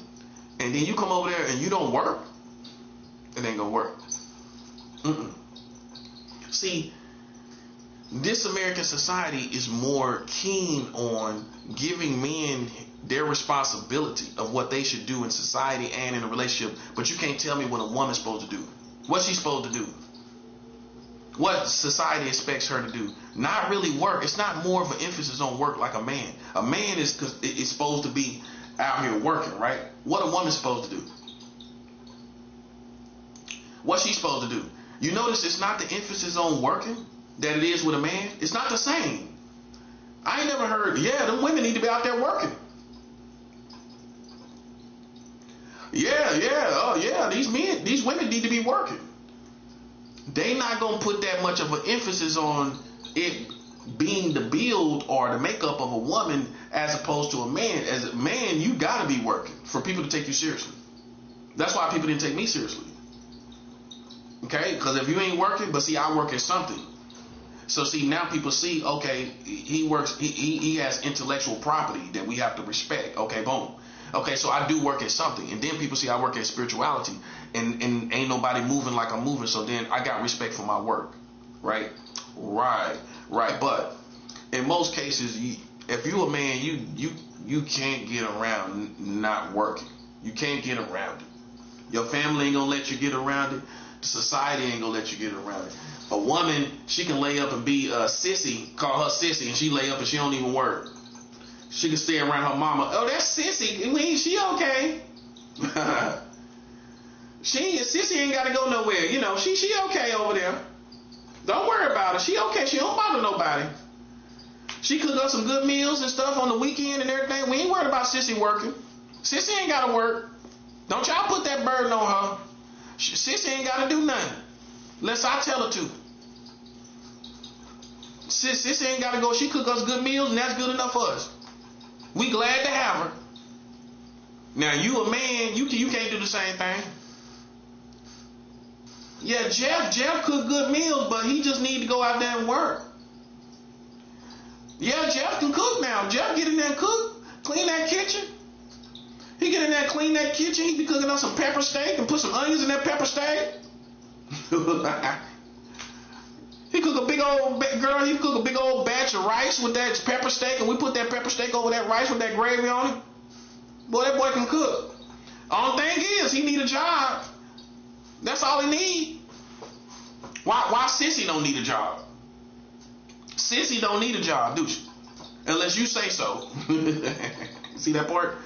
and then you come over there and you don't work. It ain't gonna work. See, this American society is more keen on giving men their responsibility of what they should do in society and in a relationship, but you can't tell me what a woman's supposed to do. What's she supposed to do? What society expects her to do? Not really work. It's not more of an emphasis on work like a man. A man is supposed to be out here working, right? What a woman's supposed to do? What's she supposed to do? You notice it's not the emphasis on working that it is with a man. It's not the same. I ain't never heard, yeah, them women need to be out there working. These women need to be working. They not gonna put that much of an emphasis on it being the build or the makeup of a woman as opposed to a man. As a man, you gotta be working for people to take you seriously. That's why people didn't take me seriously. Okay, because if you ain't working, but see, I work at something. So see, now people see, okay, he works, he has intellectual property that we have to respect. Okay, boom. Okay, so I do work at something, and then people see I work at spirituality, and ain't nobody moving like I'm moving. So then I got respect for my work, right? Right. But in most cases, if you a man, you can't get around not working. You can't get around it. Your family ain't gonna let you get around it. Society ain't gonna let you get around it. A woman, she can lay up and be a sissy, call her sissy, and she lay up and she don't even work. She can stay around her mama. Oh, that's sissy. She okay. Sissy ain't got to go nowhere. You know, she okay over there. Don't worry about her. She okay. She don't bother nobody. She cook up some good meals and stuff on the weekend and everything. We ain't worried about Sissy working. Sissy ain't got to work. Don't y'all put that burden on her. Sissy ain't got to do nothing unless I tell her to. Sissy ain't got to go. She cook us good meals and that's good enough for us. We glad to have her. Now you a man, you can't do the same thing. Yeah, Jeff cook good meals, but he just need to go out there and work. Yeah, Jeff can cook now. Jeff get in there and cook, clean that kitchen. He get in there and clean that kitchen. He be cooking up some pepper steak and put some onions in that pepper steak. He cook a big old batch of rice with that pepper steak, and we put that pepper steak over that rice with that gravy on it. Boy, that boy can cook. Only thing is, he need a job. That's all he need. Why Sissy don't need a job? Sissy don't need a job, do she? Unless you say so. See that part?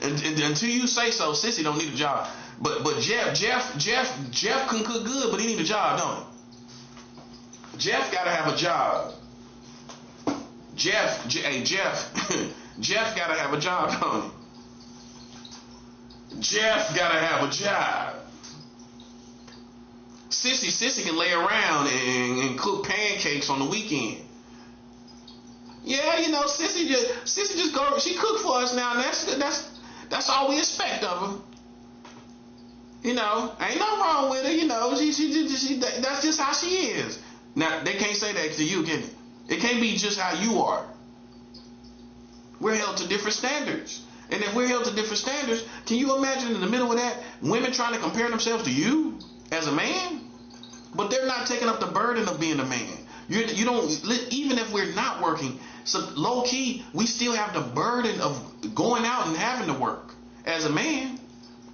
And until you say so, Sissy don't need a job. But Jeff can cook good, but he need a job, don't he? Jeff gotta have a job. Jeff gotta have a job, don't he? Jeff gotta have a job. Sissy can lay around and cook pancakes on the weekend. Yeah, you know, Sissy just go. She cook for us now, and that's all we expect of her. You know, ain't nothing wrong with her. You know, she that's just how she is. Now they can't say that to you, can it? It can't be just how you are. We're held to different standards. And if we're held to different standards, can you imagine in the middle of that, women trying to compare themselves to you as a man? But they're not taking up the burden of being a man. You don't, even if we're not working, so low key, we still have the burden of going out and having to work. As a man,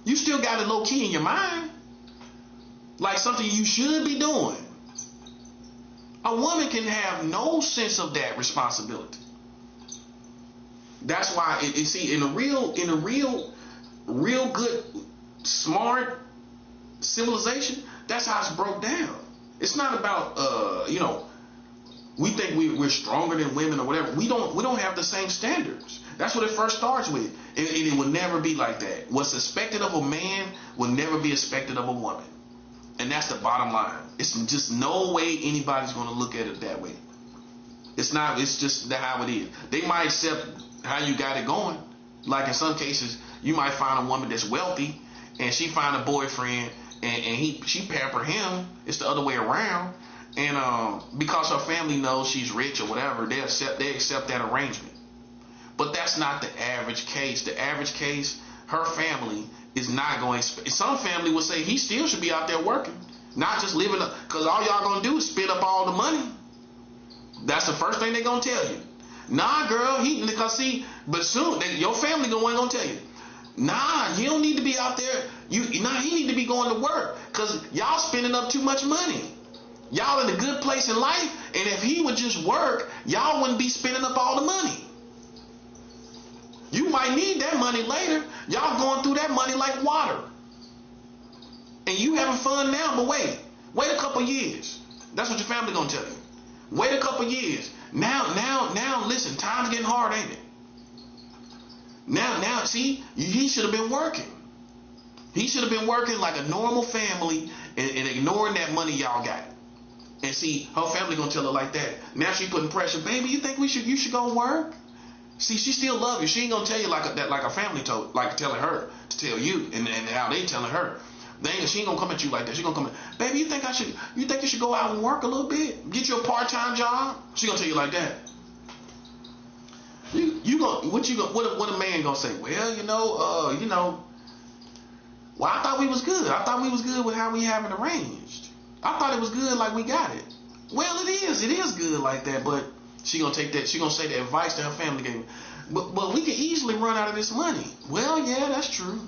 you still got it low key in your mind. Like something you should be doing. A woman can have no sense of that responsibility. That's why you see in a real good smart civilization, that's how it's broke down. It's not about we think we're stronger than women or whatever. We don't have the same standards. That's what it first starts with, and it will never be like that. What's expected of a man will never be expected of a woman, and that's the bottom line. It's just no way anybody's going to look at it that way. It's not. It's just how it is. They might accept how you got it going. Like in some cases, you might find a woman that's wealthy, and she find a boyfriend, and she pamper him. It's the other way around. And because her family knows she's rich or whatever, they accept that arrangement. But that's not the average case. The average case, her family is not going to. Some family will say he still should be out there working, not just living up, because all y'all gonna do is spend up all the money. That's the first thing they're gonna tell you. Nah, girl, but soon your family gonna tell you, nah, he don't need to be out there. He need to be going to work because y'all spending up too much money. Y'all in a good place in life, and if he would just work, y'all wouldn't be spending up all the money. You might need that money later. Y'all going through that money like water. And you having fun now, but wait a couple years. That's what your family gonna tell you. Wait a couple years. Now, listen, time's getting hard, ain't it? Now, see, he should have been working. He should have been working like a normal family and ignoring that money y'all got. And see, her family gonna tell her like that. Now she putting pressure, baby. You think you should go work? See, she still love you. She ain't gonna tell you like her family telling her to tell you, and how they telling her. She ain't gonna come at you like that. She gonna come at, baby, you think you should go out and work a little bit? Get you a part-time job? She gonna tell you like that. What a man gonna say? Well, well, I thought we was good. I thought we was good with how we have it arranged. I thought it was good like we got it. Well, it is good like that, but she gonna take that, she gonna say the advice that her family gave me. But we can easily run out of this money. Well, yeah, that's true.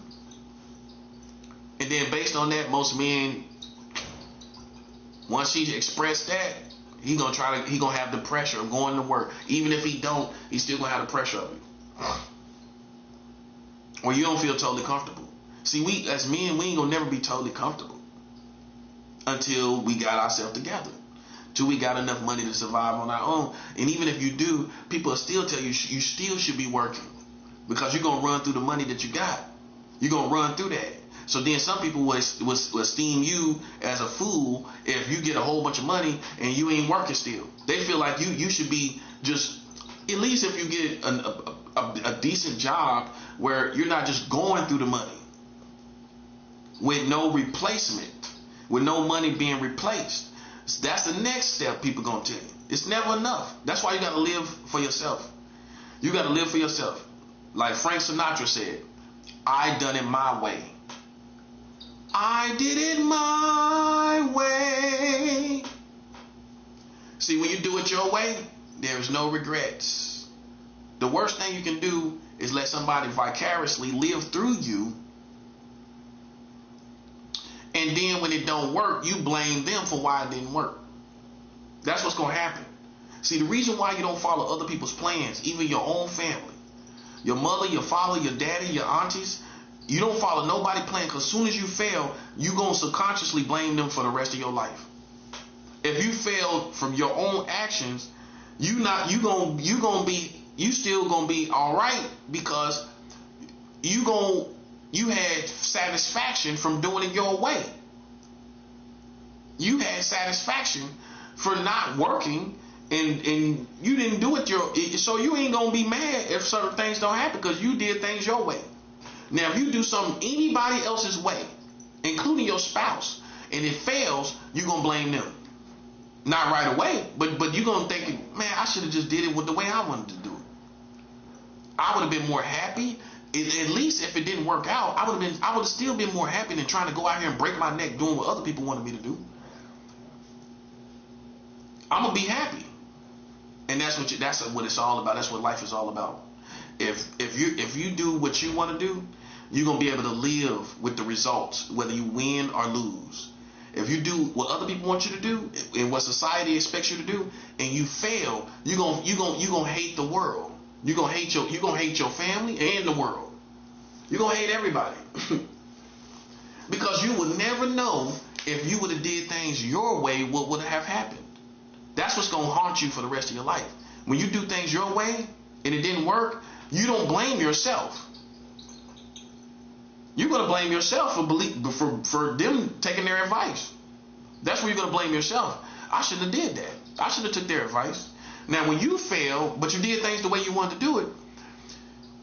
And then based on that, most men Once he expressed that, he gonna have the pressure of going to work. Even if he don't, he's still gonna have the pressure of it. Or you don't feel totally comfortable. See, we as men, we ain't gonna never be totally comfortable until we got ourselves together. Till we got enough money to survive on our own. And even if you do, people will still tell you you still should be working. Because you're gonna run through the money that you got. You're gonna run through that. So then some people will esteem you as a fool if you get a whole bunch of money and you ain't working still. They feel like you should be just, at least if you get a decent job where you're not just going through the money with no replacement, with no money being replaced. That's the next step people gonna tell you. It's never enough. That's why you gotta live for yourself. You gotta live for yourself. Like Frank Sinatra said, I done it my way. I did it my way. See, when you do it your way, there's no regrets. The worst thing you can do is let somebody vicariously live through you. And then when it don't work, you blame them for why it didn't work. That's what's going to happen. See, the reason why you don't follow other people's plans, even your own family, your mother, your father, your daddy, your aunties, you don't follow nobody's plan, because as soon as you fail, you're going to subconsciously blame them for the rest of your life. If you failed from your own actions, you still gonna be all right, because you had satisfaction from doing it your way. You had satisfaction for not working, and you didn't do it so you ain't gonna be mad if certain things don't happen, because you did things your way. Now, if you do something anybody else's way, including your spouse, and it fails, you're gonna blame them. Not right away, but you're gonna think, man, I should have just did it with the way I wanted to do it. I would have been more happy. At least if it didn't work out, I would have still been more happy than trying to go out here and break my neck doing what other people wanted me to do. I'm gonna be happy, and that's what it's all about. That's what life is all about. If you do what you want to do, you're gonna be able to live with the results, whether you win or lose. If you do what other people want you to do and what society expects you to do, and you fail, you're gonna hate the world. You're gonna hate your family and the world. You're gonna hate everybody. Because you would never know if you would have did things your way, what would have happened. That's what's gonna haunt you for the rest of your life. When you do things your way and it didn't work, you don't blame yourself. You're gonna blame yourself for them taking their advice. That's where you're gonna blame yourself. I shouldn't have did that. I should have took their advice. Now, when you fail, but you did things the way you wanted to do it,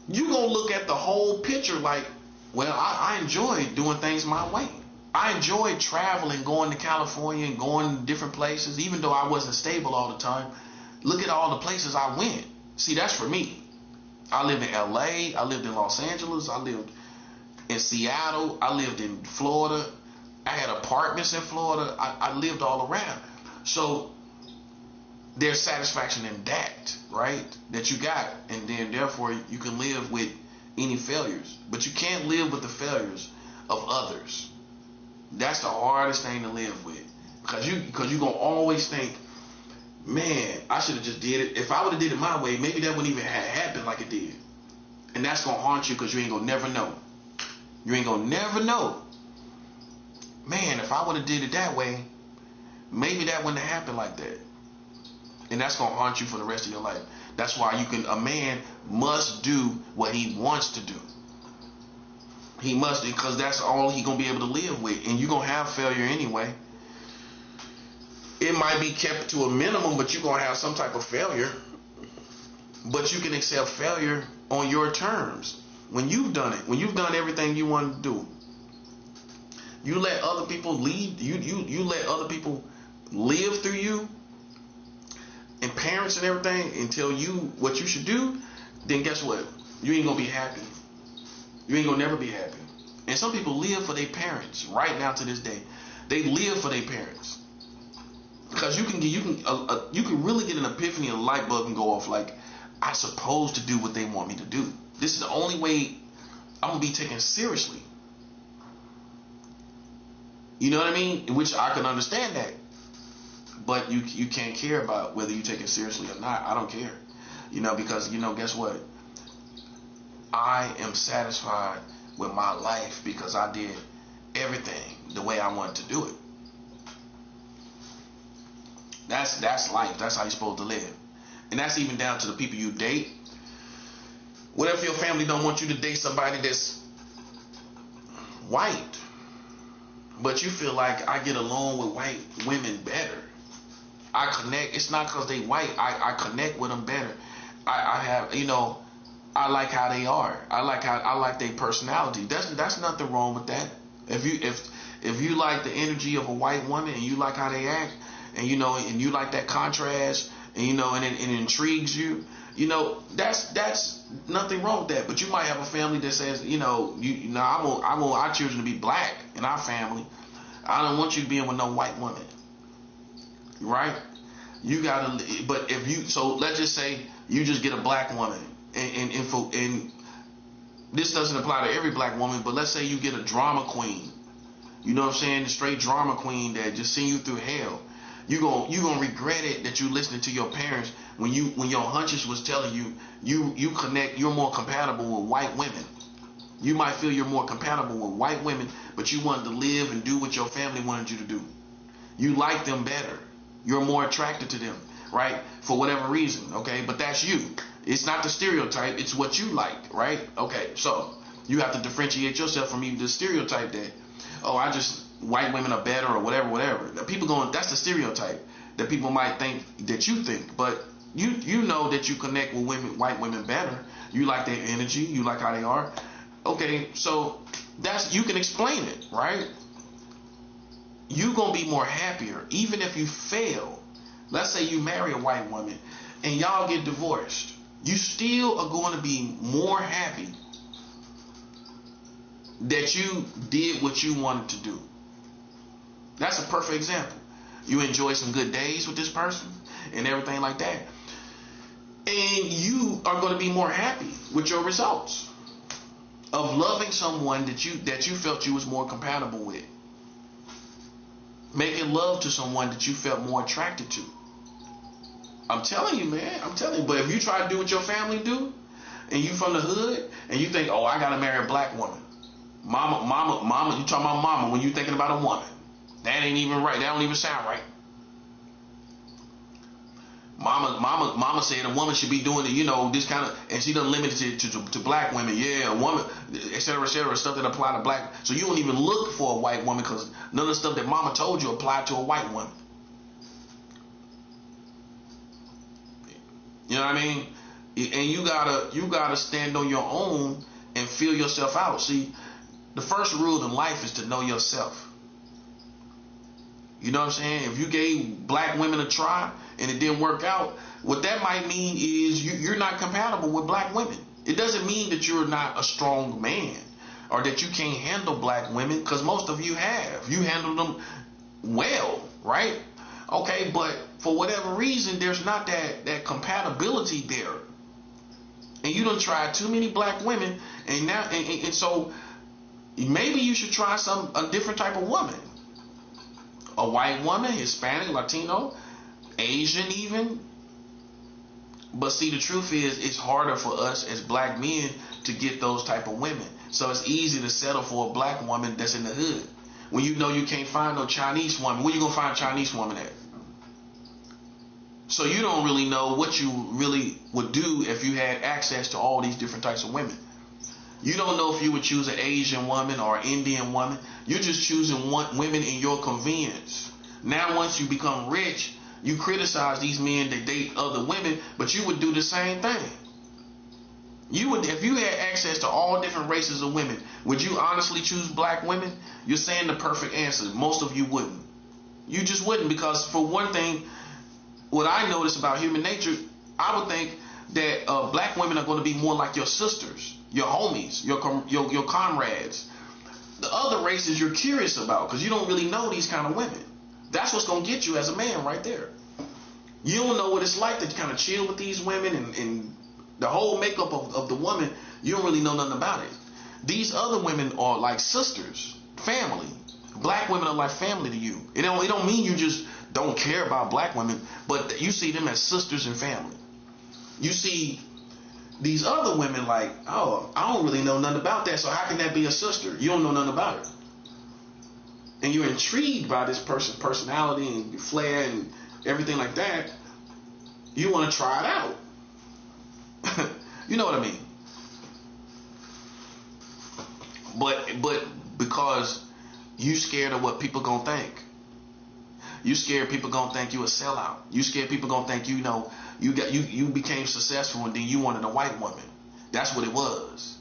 you're gonna look at the whole picture like, well, I enjoy doing things my way. I enjoy traveling, going to California and going to different places, even though I wasn't stable all the time. Look at all the places I went. See, that's for me. I lived in LA, I lived in Los Angeles, I lived in Seattle, I lived in Florida, I had apartments in Florida, I lived all around. So there's satisfaction in that, right? That you got, and then therefore you can live with any failures. But you can't live with the failures of others. That's the hardest thing to live with, because you're gonna always think, man, I should have just did it. If I would have did it my way, maybe that wouldn't even have happened like it did. And that's gonna haunt you, because you ain't gonna never know. You ain't gonna never know. Man, if I would have did it that way, maybe that wouldn't have happened like that. And that's gonna haunt you for the rest of your life. That's why a man must do what he wants to do. He must, because that's all he gonna be able to live with. And you're gonna have failure anyway. It might be kept to a minimum, but you're gonna have some type of failure. But you can accept failure on your terms. When you've done it, when you've done everything you want to do, you let other people lead. You let other people live through you, and parents and everything, and tell you what you should do. Then guess what? You ain't gonna be happy. You ain't gonna never be happy. And some people live for their parents right now to this day. They live for their parents, because you can really get an epiphany, and a light bulb can go off. Like, I'm supposed to do what they want me to do. This is the only way I'm gonna be taken seriously. You know what I mean? In which I can understand that. but you can't care about whether you take it seriously or not. I don't care, because guess what? I am satisfied with my life because I did everything the way I wanted to do it. That's life. That's how you're supposed to live. And that's even down to the people you date. What if your family don't want you to date somebody that's white, but you feel like I get along with white women better? I connect. It's not because they white. I connect with them better. I have, I like how they are. I like their personality. That's nothing wrong with that. If you like the energy of a white woman and you like how they act, and and you like that contrast, and and it intrigues you, that's nothing wrong with that. But you might have a family that says, I want our children to be black in our family. I don't want you being with no white woman, right? You gotta. But so let's just say you just get a black woman, and this doesn't apply to every black woman, but let's say you get a drama queen. You know what I'm saying? The straight drama queen that just send you through hell. You gonna regret it that you listening to your parents when your hunches was telling you connect. You're more compatible with white women. You might feel you're more compatible with white women, but you wanted to live and do what your family wanted you to do. You like them better. You're more attracted to them, right? For whatever reason, okay? But that's you. It's not the stereotype. It's what you like, right? Okay, so you have to differentiate yourself from even the stereotype that, white women are better or whatever. People that's the stereotype that people might think that you think, but you know that you connect with white women better. You like their energy. You like how they are. Okay, so you can explain it, right? You gonna be more happier even if you fail. Let's say you marry a white woman and y'all get divorced. You still are going to be more happy that you did what you wanted to do. That's a perfect example. You enjoy some good days with this person and everything like that. And you are going to be more happy with your results of loving someone that you felt you was more compatible with. Making love to someone that you felt more attracted to. I'm telling you, man. I'm telling you. But if you try to do what your family do, and you from the hood, and you think, I gotta marry a black woman. Mama, you talking about mama when you thinking about a woman. That ain't even right. That don't even sound right. Mama said a woman should be doing this kind of, and she doesn't limit it to black women. Yeah, a woman, et cetera, stuff that apply to black. So you don't even look for a white woman because none of the stuff that mama told you applied to a white woman. You know what I mean? And you gotta stand on your own and feel yourself out. See, the first rule in life is to know yourself. You know what I'm saying? If you gave black women a try and it didn't work out, what that might mean is you're not compatible with black women. It doesn't mean that you're not a strong man or that you can't handle black women, because most of you have. You handle them well, right? Okay, but for whatever reason, there's not that compatibility there. And you done tried too many black women, and now and so maybe you should try a different type of woman. A white woman, Hispanic, Latino, Asian even. But see, the truth is, it's harder for us as black men to get those type of women. So it's easy to settle for a black woman that's in the hood. When you know you can't find no Chinese woman, where you gonna find a Chinese woman at? So you don't really know what you really would do if you had access to all these different types of women. You don't know if you would choose an Asian woman or an Indian woman. You're just choosing women in your convenience. Now, once you become rich, you criticize these men that date other women, but you would do the same thing. You would, if you had access to all different races of women, would you honestly choose black women? You're saying the perfect answer. Most of you wouldn't. You just wouldn't, because for one thing, what I notice about human nature, I would think that black women are going to be more like your sisters, your homies, your comrades. The other races you're curious about because you don't really know these kind of women. That's what's going to get you as a man right there. You don't know what it's like to kind of chill with these women and the whole makeup of the woman. You don't really know nothing about it. These other women are like sisters, family. Black women are like family to you. It don't mean you just don't care about black women, but you see them as sisters and family. You see these other women like, oh, I don't really know nothing about that, so how can that be a sister? You don't know nothing about her. And you're intrigued by this person's personality and flair and everything like that. You want to try it out. You know what I mean? But because you scared of what people gonna think. You scared people gonna think you a sellout. You scared people gonna think you became successful and then you wanted a white woman. That's what it was.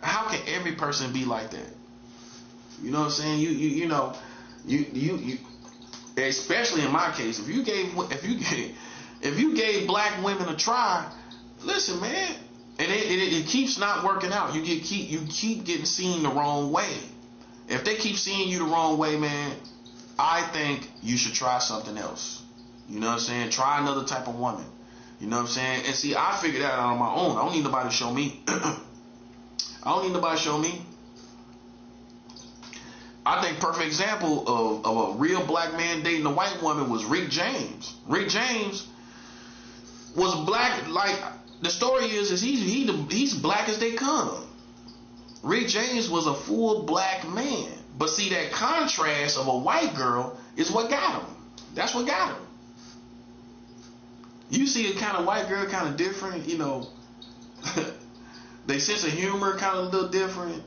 How can every person be like that? You know what I'm saying? You especially in my case, if you gave black women a try, listen, man, and it keeps not working out. You keep getting seen the wrong way. If they keep seeing you the wrong way, man, I think you should try something else. You know what I'm saying? Try another type of woman. You know what I'm saying? And see, I figured that out on my own. I don't need nobody to show me. I think perfect example of a real black man dating a white woman was Rick James. Rick James was black. Like, the story is he's black as they come. Rick James was a full black man. But see, that contrast of a white girl is what got him. That's what got him. You see a kind of white girl kind of different, you know. They sense of humor kind of a little different.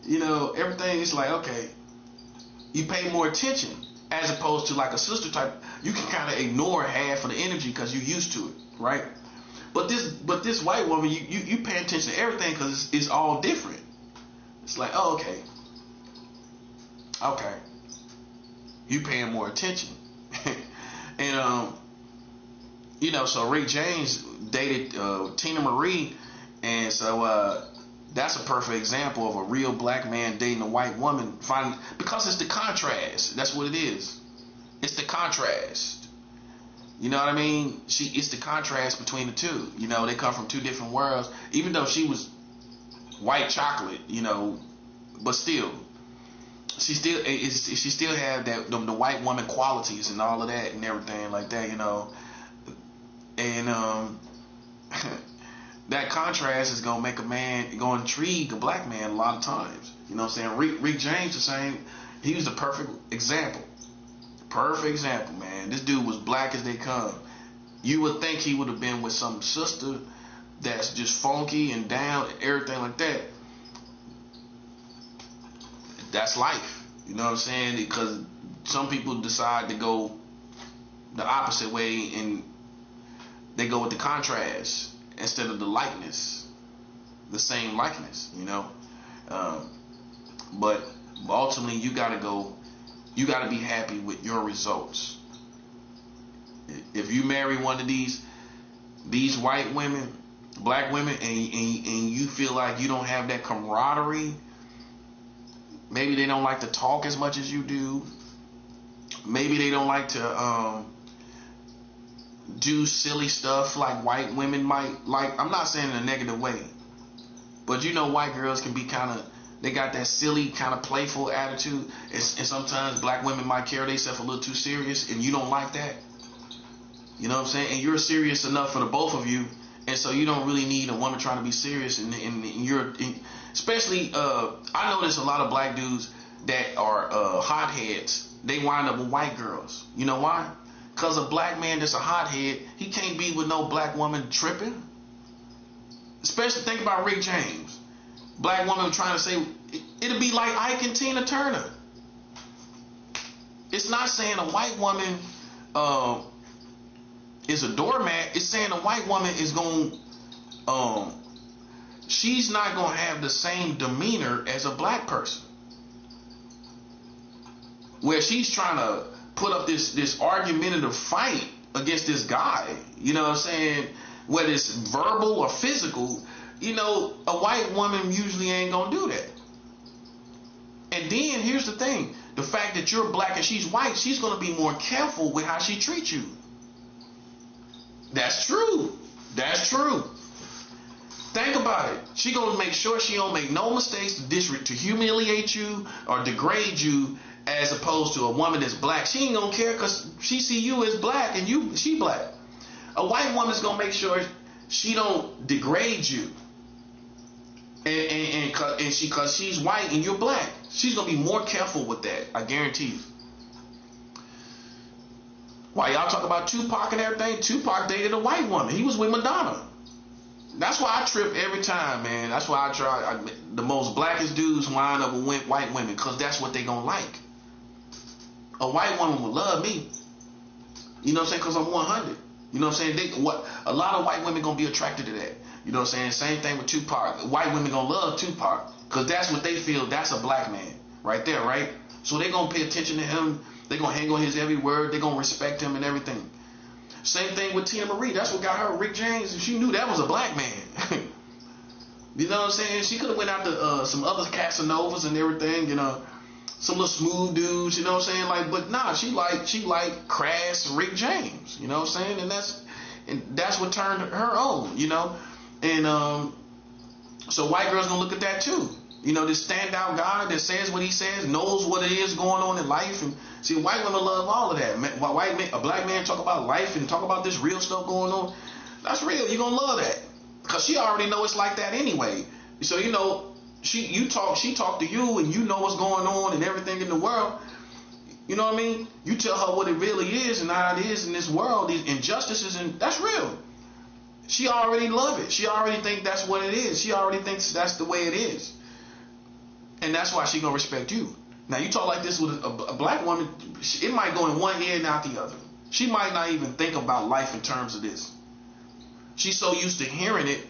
You know, everything is like, okay, you pay more attention as opposed to like a sister type. You can kind of ignore half of the energy because you're used to it, right? But this white woman, you pay attention to everything because it's all different. It's like, oh, okay, you paying more attention. And you know, so Rick James dated Tina Marie, and so that's a perfect example of a real black man dating a white woman. Because it's the contrast. That's what it is. It's the contrast. You know what I mean? It's the contrast between the two. You know, they come from two different worlds. Even though she was white chocolate, you know, but still, she still had the white woman qualities and all of that and everything like that, you know. And that contrast is gonna make a man, gonna intrigue a black man a lot of times. You know what I'm saying? Rick James, the same. He was the perfect example. Perfect example, man. This dude was black as they come. You would think he would have been with some sister that's just funky and down and everything like that. That's life. You know what I'm saying? Because some people decide to go the opposite way and they go with the contrast instead of the likeness, the same likeness, you know. But ultimately, you gotta be happy with your results. If you marry one of these white women, black women, and you feel like you don't have that camaraderie, maybe they don't like to talk as much as you do. Maybe they don't like to do silly stuff like white women might like. I'm not saying in a negative way, but you know, white girls can be they got that silly kind of playful attitude, and sometimes black women might carry themselves a little too serious, and you don't like that. You know what I'm saying? And you're serious enough for the both of you, and so you don't really need a woman trying to be serious. And especially I notice a lot of black dudes that are hotheads. They wind up with white girls. You know why? Because a black man that's a hothead, he can't be with no black woman tripping. Especially think about Rick James. Black woman trying to say, it'll be like Ike and Tina Turner. It's not saying a white woman is a doormat. It's saying a white woman is going, she's not going to have the same demeanor as a black person. Where she's trying to put up this argumentative fight against this guy, you know what I'm saying, whether it's verbal or physical, you know, a white woman usually ain't gonna do that. And then here's the thing, the fact that you're black and she's white, she's gonna be more careful with how she treats you. That's true. Think about it. She gonna make sure she don't make no mistakes to humiliate you or degrade you as opposed to a woman that's black. She ain't gonna care because she see you as black and she black. A white woman's gonna make sure she don't degrade you, and cause she's white and you're black. She's gonna be more careful with that. I guarantee you. Why y'all talk about Tupac and everything? Tupac dated a white woman. He was with Madonna. That's why I trip every time, man. That's why I try. The most blackest dudes wind up with white women because that's what they gonna like. A white woman would love me. You know what I'm saying? Because I'm 100. You know what I'm saying? A lot of white women gonna be attracted to that. You know what I'm saying? Same thing with Tupac. White women gonna love Tupac because that's what they feel. That's a black man right there, right? So they gonna pay attention to him. They gonna hang on his every word. They gonna respect him and everything. Same thing with Tina Marie. That's what got her Rick James. She knew that was a black man. You know what I'm saying? She could have went out to some other Casanovas and everything. You know, some little smooth dudes. You know what I'm saying? Like, but nah, she like crass Rick James. You know what I'm saying? And that's what turned her on. You know, and so white girls gonna look at that too. You know, this standout guy that says what he says, knows what it is going on in life. And see, white women love all of that. A black man talk about life and talk about this real stuff going on. That's real. You're going to love that. Because she already know it's like that anyway. So, you know, she talk to you and you know what's going on and everything in the world. You know what I mean? You tell her what it really is and how it is in this world, these injustices, and that's real. She already love it. She already think that's what it is. She already thinks that's the way it is. And that's why she gonna respect you. Now you talk like this with a black woman, it might go in one ear and out the other. She might not even think about life in terms of this. She's so used to hearing it,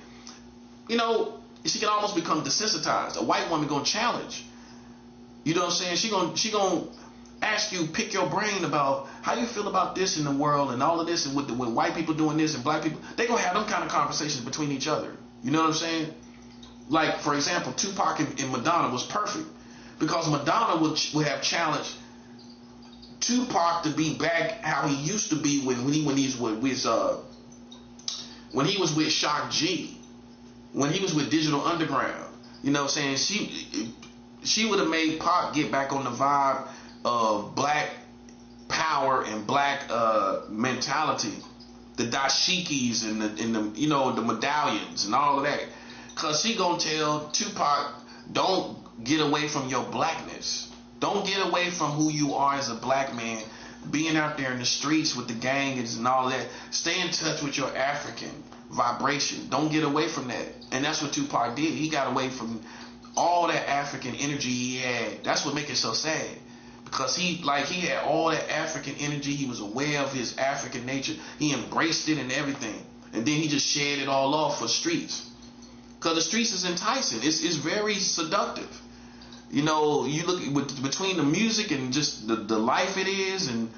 you know, she can almost become desensitized. A white woman gonna challenge. You know what I'm saying? She gonna ask you, pick your brain about how you feel about this in the world and all of this, and with white people doing this and black people, they gonna have them kind of conversations between each other. You know what I'm saying? Like, for example, Tupac and Madonna was perfect because Madonna would have challenged Tupac to be back how he used to be when he was with Shock G, when he was with Digital Underground. You know what I'm saying? She would have made Pac get back on the vibe of black power and black mentality, the dashikis and the you know, the medallions and all of that. Cause she gonna tell Tupac, don't get away from your blackness. Don't get away from who you are as a black man, being out there in the streets with the gangs and all that. Stay in touch with your African vibration. Don't get away from that. And that's what Tupac did. He got away from all that African energy he had. That's what makes it so sad. Because he had all that African energy. He was aware of his African nature. He embraced it and everything. And then he just shed it all off for streets. Because the streets is enticing. It's very seductive. You know, you look between the music and just the life it is and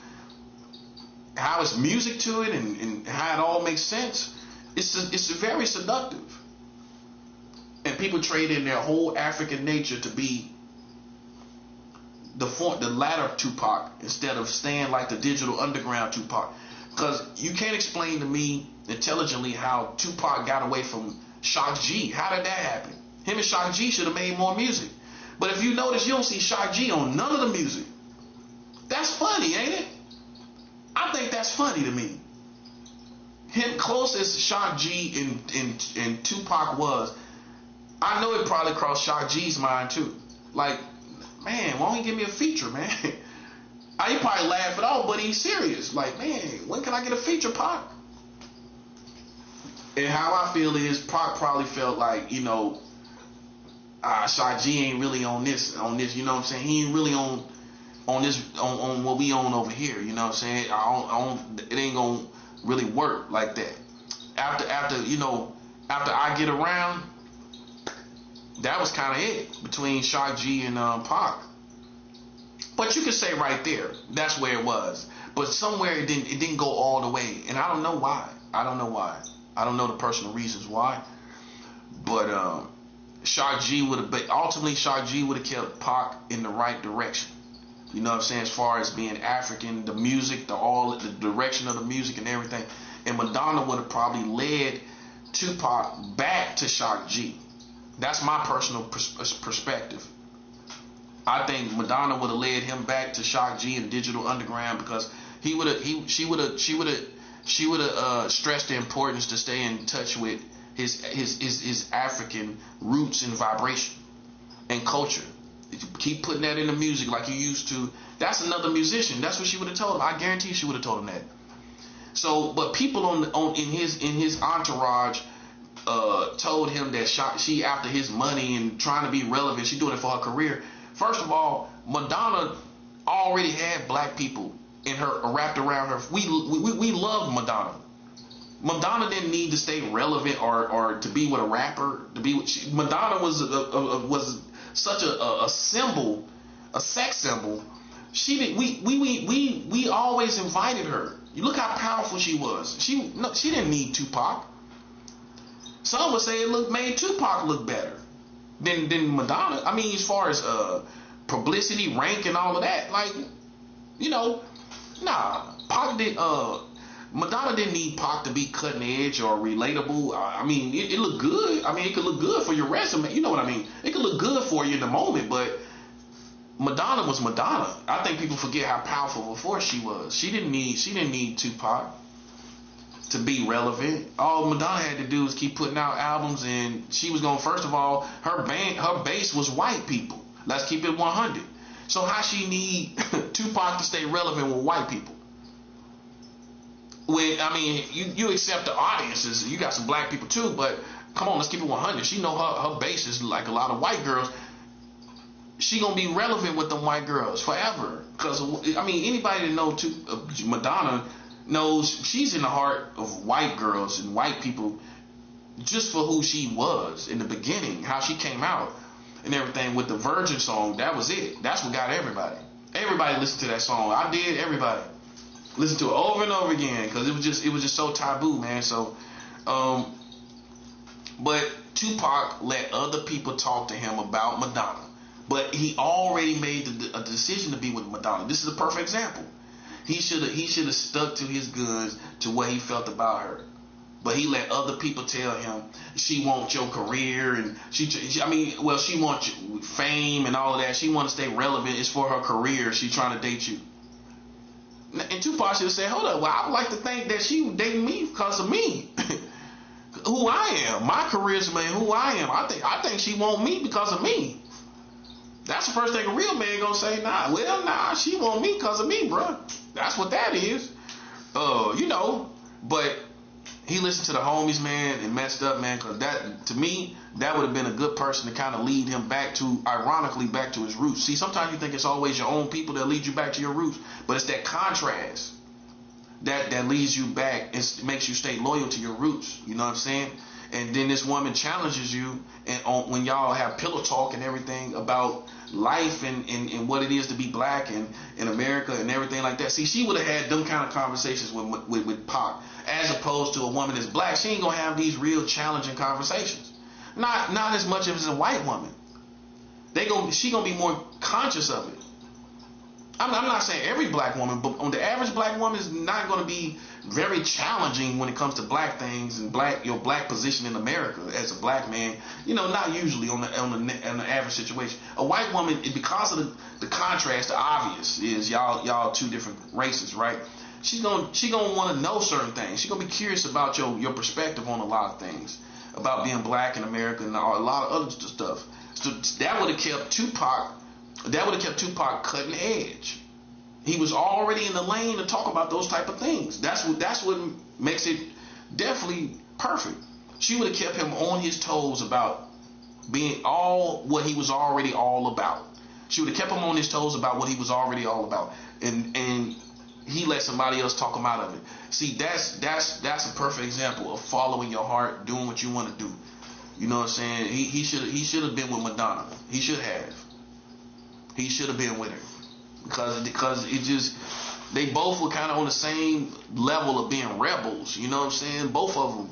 how it's music to it and how it all makes sense. It's very seductive. And people trade in their whole African nature to be the latter Tupac instead of staying like the Digital Underground Tupac. Because you can't explain to me intelligently how Tupac got away from Shock G. How did that happen? Him and Shock G should have made more music. But if you notice, you don't see Shock G on none of the music. That's funny, ain't it? I think that's funny to me. Him close as Shock G and Tupac was, I know it probably crossed Shock G's mind too. Like, man, why don't you give me a feature, man? He probably laugh it off, but he's serious. Like, man, when can I get a feature, Pac? And how I feel is Pac probably felt like, you know, Shock G ain't really on this, you know what I'm saying? He ain't really on this, on what we on over here, you know what I'm saying? It ain't gonna really work like that. After I Get Around, that was kind of it between Shock G and Pac. But you could say right there, that's where it was. But somewhere it didn't go all the way, and I don't know why. I don't know the personal reasons why. But Shock G would have kept Pac in the right direction. You know what I'm saying? As far as being African, the music, the direction of the music and everything. And Madonna would have probably led Tupac back to Shock G. That's my personal perspective. I think Madonna would have led him back to Shock G and Digital Underground, because she would have stressed the importance to stay in touch with his African roots and vibration and culture. Keep putting that in the music like you used to. That's another musician. That's what she would have told him. I guarantee she would have told him that. So, but people in his entourage told him that she after his money and trying to be relevant. She doing it for her career. First of all, Madonna already had black people in her wrapped around her. We loved Madonna. Madonna didn't need to stay relevant or to be with a rapper. Madonna was such a symbol, a sex symbol. We always invited her. You look how powerful she was. She didn't need Tupac. Some would say it made Tupac look better than Madonna. I mean, as far as publicity, rank, and all of that, like, you know, nah. Madonna didn't need Pac to be cutting edge or relatable. I mean, it looked good. I mean, it could look good for your resume. You know what I mean? It could look good for you in the moment, but Madonna was Madonna. I think people forget how powerful of a force she was. She didn't need Tupac to be relevant. All Madonna had to do was keep putting out albums, and she was going, first of all, her base was white people. Let's keep it 100. So how she need Tupac to stay relevant with white people? I mean, you accept the audiences. You got some black people too, but come on, let's keep it 100. She know her base is like a lot of white girls. She gonna be relevant with them white girls forever. Because I mean, anybody that knows Madonna knows she's in the heart of white girls and white people, just for who she was in the beginning, how she came out and everything with the Virgin song. That was it. That's what got everybody. Everybody listened to that song. I did. Everybody listened to it over and over again, because it was just so taboo, man. So, but Tupac let other people talk to him about Madonna, but he already made a decision to be with Madonna. This is a perfect example. He should have stuck to his guns, to what he felt about her. But he let other people tell him she wants your career, and she wants fame and all of that. She wants to stay relevant. It's for her career. She's trying to date you. And Tupac should have said, hold up, well, I would like to think that she was dating me because of me. Who I am. My career's man, who I am. I think she want me because of me. That's the first thing a real man gonna say. Nah, she want me because of me, bro. That's what that is. You know, but he listened to the homies, man, and messed up, man, because that, to me, that would have been a good person to kind of lead him ironically back to his roots. See, sometimes you think it's always your own people that lead you back to your roots, but it's that contrast that leads you back and makes you stay loyal to your roots. You know what I'm saying? And then this woman challenges you, and when y'all have pillow talk and everything about life and what it is to be black and in America and everything like that. See, she would have had them kind of conversations with Pac, as opposed to a woman that's black. She ain't gonna have these real challenging conversations. Not as much as a white woman. She gonna be more conscious of it. I'm not saying every black woman, but on the average black woman is not going to be very challenging when it comes to black things and your black position in America as a black man. You know, not usually on the average situation. A white woman, because of the contrast, the obvious is y'all two different races, right? She's gonna want to know certain things. She's gonna be curious about your perspective on a lot of things about being black in America and a lot of other stuff. So that would have kept Tupac. That would have kept Tupac cutting edge. He was already in the lane to talk about those type of things. That's what makes it definitely perfect. She would have kept him on his toes about being all what he was already all about. She would have kept him on his toes about what he was already all about. And he let somebody else talk him out of it. See, that's a perfect example of following your heart, doing what you want to do. You know what I'm saying? He should have been with Madonna. He should have. He should have been with her, because it just, they both were kind of on the same level of being rebels. You know what I'm saying? Both of them.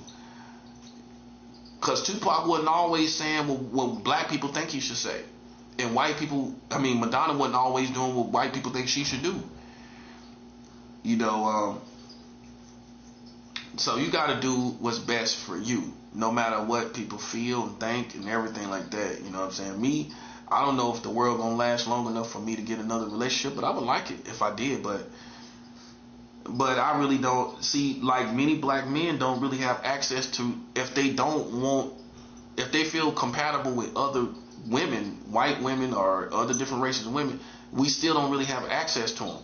Because Tupac wasn't always saying what black people think he should say, and Madonna wasn't always doing what white people think she should do. You know, so you got to do what's best for you, no matter what people feel and think and everything like that. You know what I'm saying? I don't know if the world gonna last long enough for me to get another relationship, but I would like it if I did. But I really don't see, like, many black men don't really have access to, if they feel compatible with other women, white women or other different races of women, we still don't really have access to them.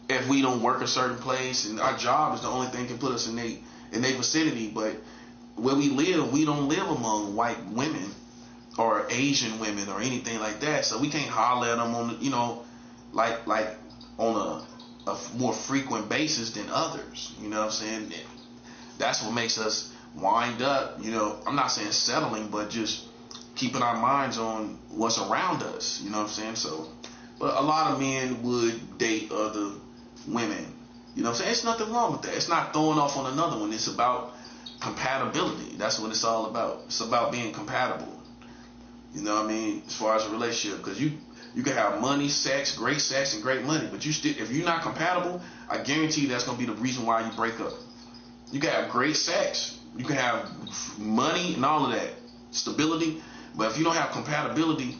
If we don't work a certain place and our job is the only thing that can put us in their vicinity, but where we don't live among white women or Asian women or anything like that, so we can't holler at them on, like on a more frequent basis than others. You know what I'm saying? That's what makes us wind up, I'm not saying settling, but just keeping our minds on what's around us. You know what I'm saying? So, but a lot of men would date other women. You know what I'm saying? It's nothing wrong with that. It's not throwing off on another one. It's about compatibility. That's what it's all about. It's about being compatible. You know what I mean? As far as a relationship, because you can have money, sex, and great money, but if you're not compatible, I guarantee you that's gonna be the reason why you break up. You can have great sex, you can have money and all of that, stability, but if you don't have compatibility,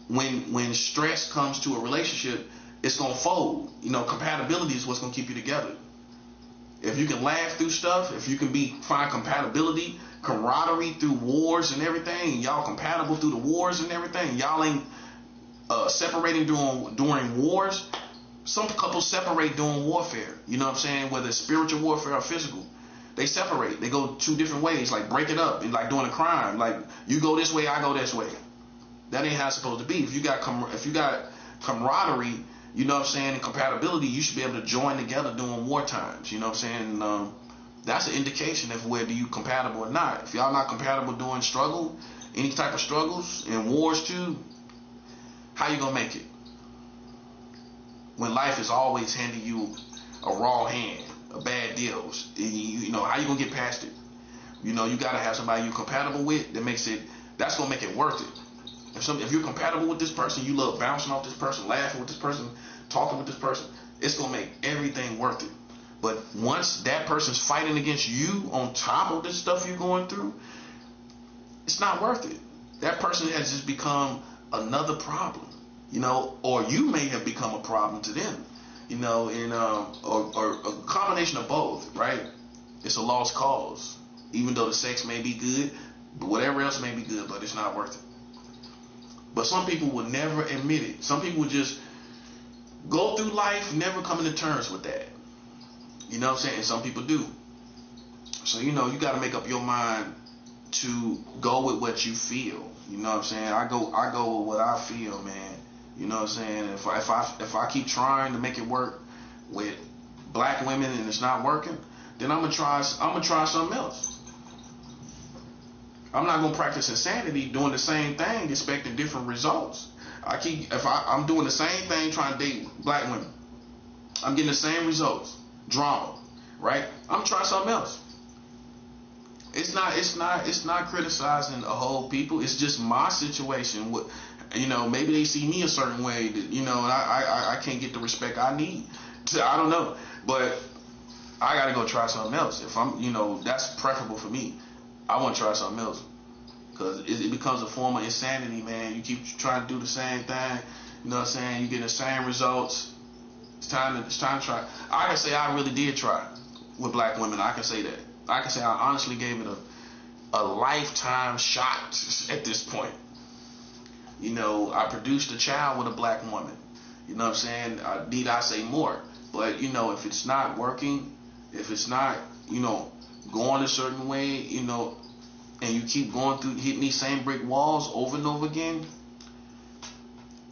when stress comes to a relationship, it's gonna fold. Compatibility is what's gonna keep you together. If you can laugh through stuff, if you can find compatibility, camaraderie through wars and everything, y'all compatible through the wars and everything, y'all ain't separating during wars. Some couples separate during warfare. You know what I'm saying? Whether it's spiritual warfare or physical, they separate. They go two different ways, like break it up, and like doing a crime. Like, you go this way, I go this way. That ain't how it's supposed to be. If you got camaraderie, you know what I'm saying, and compatibility, you should be able to join together during war times. You know what I'm saying? That's an indication of whether you compatible or not. If y'all not compatible during struggle, any type of struggles and wars too, how you gonna make it? When life is always handing you a raw hand, a bad deal, how you gonna get past it? You gotta have somebody you compatible with that's gonna make it worth it. If you're compatible with this person, you love bouncing off this person, laughing with this person, talking with this person, it's gonna make everything worth it. But once that person's fighting against you on top of this stuff you're going through, it's not worth it. That person has just become another problem, or you may have become a problem to them, or a combination of both, right? It's a lost cause. Even though the sex may be good, but whatever else may be good, but it's not worth it. But some people will never admit it. Some people will just go through life never coming to terms with that. You know what I'm saying? And some people do. So, you got to make up your mind to go with what you feel. You know what I'm saying? I go with what I feel, man. You know what I'm saying? If I keep trying to make it work with black women and it's not working, then I'm gonna try something else. I'm not gonna practice insanity doing the same thing expecting different results. I'm doing the same thing trying to date black women, I'm getting the same results, drama, right? I'm gonna try something else. It's not criticizing a whole people. It's just my situation. Maybe they see me a certain way that, and I can't get the respect I need. I don't know, but I gotta go try something else. If I'm, that's preferable for me. I want to try something else because it becomes a form of insanity, man. You keep trying to do the same thing. You know what I'm saying? You get the same results. It's time to try. I can say I really did try with black women. I can say that. I can say I honestly gave it a lifetime shot at this point. I produced a child with a black woman. You know what I'm saying? Need I say more? But, if it's not working, if it's not, going a certain way, and you keep going through, hitting these same brick walls over and over again,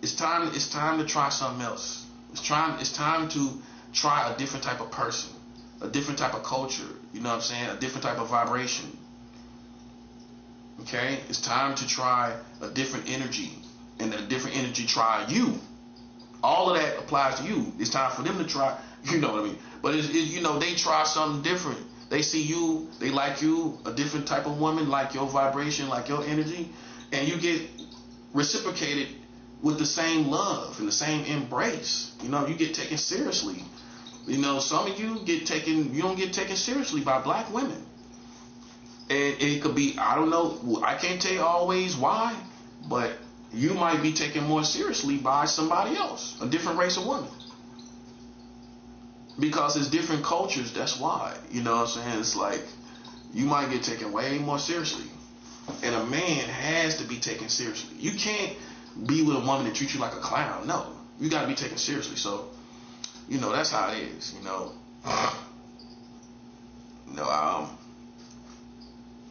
it's time to try something else. It's time to try a different type of person, a different type of culture, you know what I'm saying? A different type of vibration. Okay? It's time to try a different energy, and a different energy try you. All of that applies to you. It's time for them to try, you know what I mean? But they try something different. They see you, they like you, a different type of woman, like your vibration, like your energy, and you get reciprocated with the same love and the same embrace. You get taken seriously. Some of you don't get taken seriously by black women. And it could be, I don't know, I can't tell you always why, but you might be taken more seriously by somebody else, a different race of woman. Because it's different cultures, that's why. You know what I'm saying? It's like you might get taken way more seriously. And a man has to be taken seriously. You can't be with a woman that treats you like a clown. No. You gotta be taken seriously. So, that's how it is,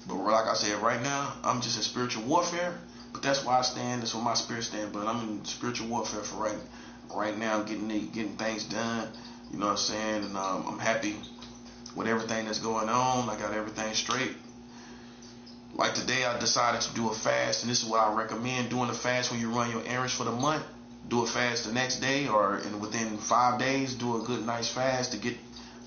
but like I said, right now, I'm just in spiritual warfare. But that's why I stand. That's where my spirit stands. But I'm in spiritual warfare for right now, getting things done. You know what I'm saying? And I'm happy with everything that's going on. I got everything straight. Like today, I decided to do a fast, and this is what I recommend doing a fast when you run your errands for the month. Do a fast the next day, or within 5 days, do a good, nice fast to get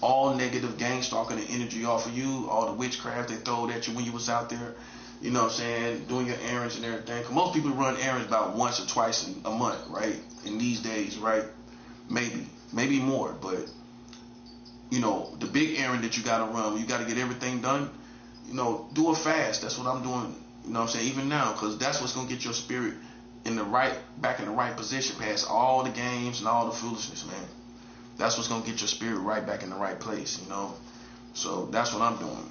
all negative gang stalking and energy off of you, all the witchcraft they throwed at you when you was out there. You know what I'm saying? Doing your errands and everything. 'Cause most people run errands about once or twice a month, right? In these days, right? Maybe more, but the big errand that you gotta run, you gotta get everything done. Do a fast. That's what I'm doing. You know what I'm saying? Even now, because that's what's gonna get your spirit back in the right position, past all the games and all the foolishness, man. That's what's gonna get your spirit right back in the right place. So that's what I'm doing.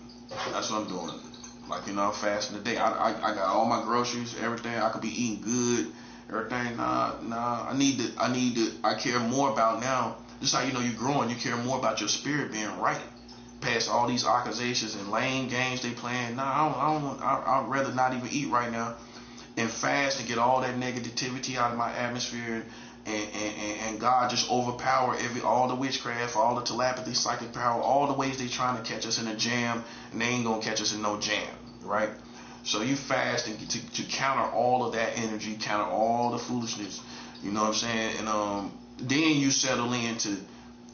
Like, I'm fasting today. I got all my groceries, everything. I could be eating good, everything. Nah. I care more about now. Just how you're growing, you care more about your spirit being right. Past all these accusations and lame games they playing. I'd rather not even eat right now and fast and get all that negativity out of my atmosphere, and God just overpower all the witchcraft, all the telepathy, psychic power, all the ways they trying to catch us in a jam, and they ain't gonna catch us in no jam, right? So you fast and to counter all of that energy, counter all the foolishness, you know what I'm saying? And then you settle into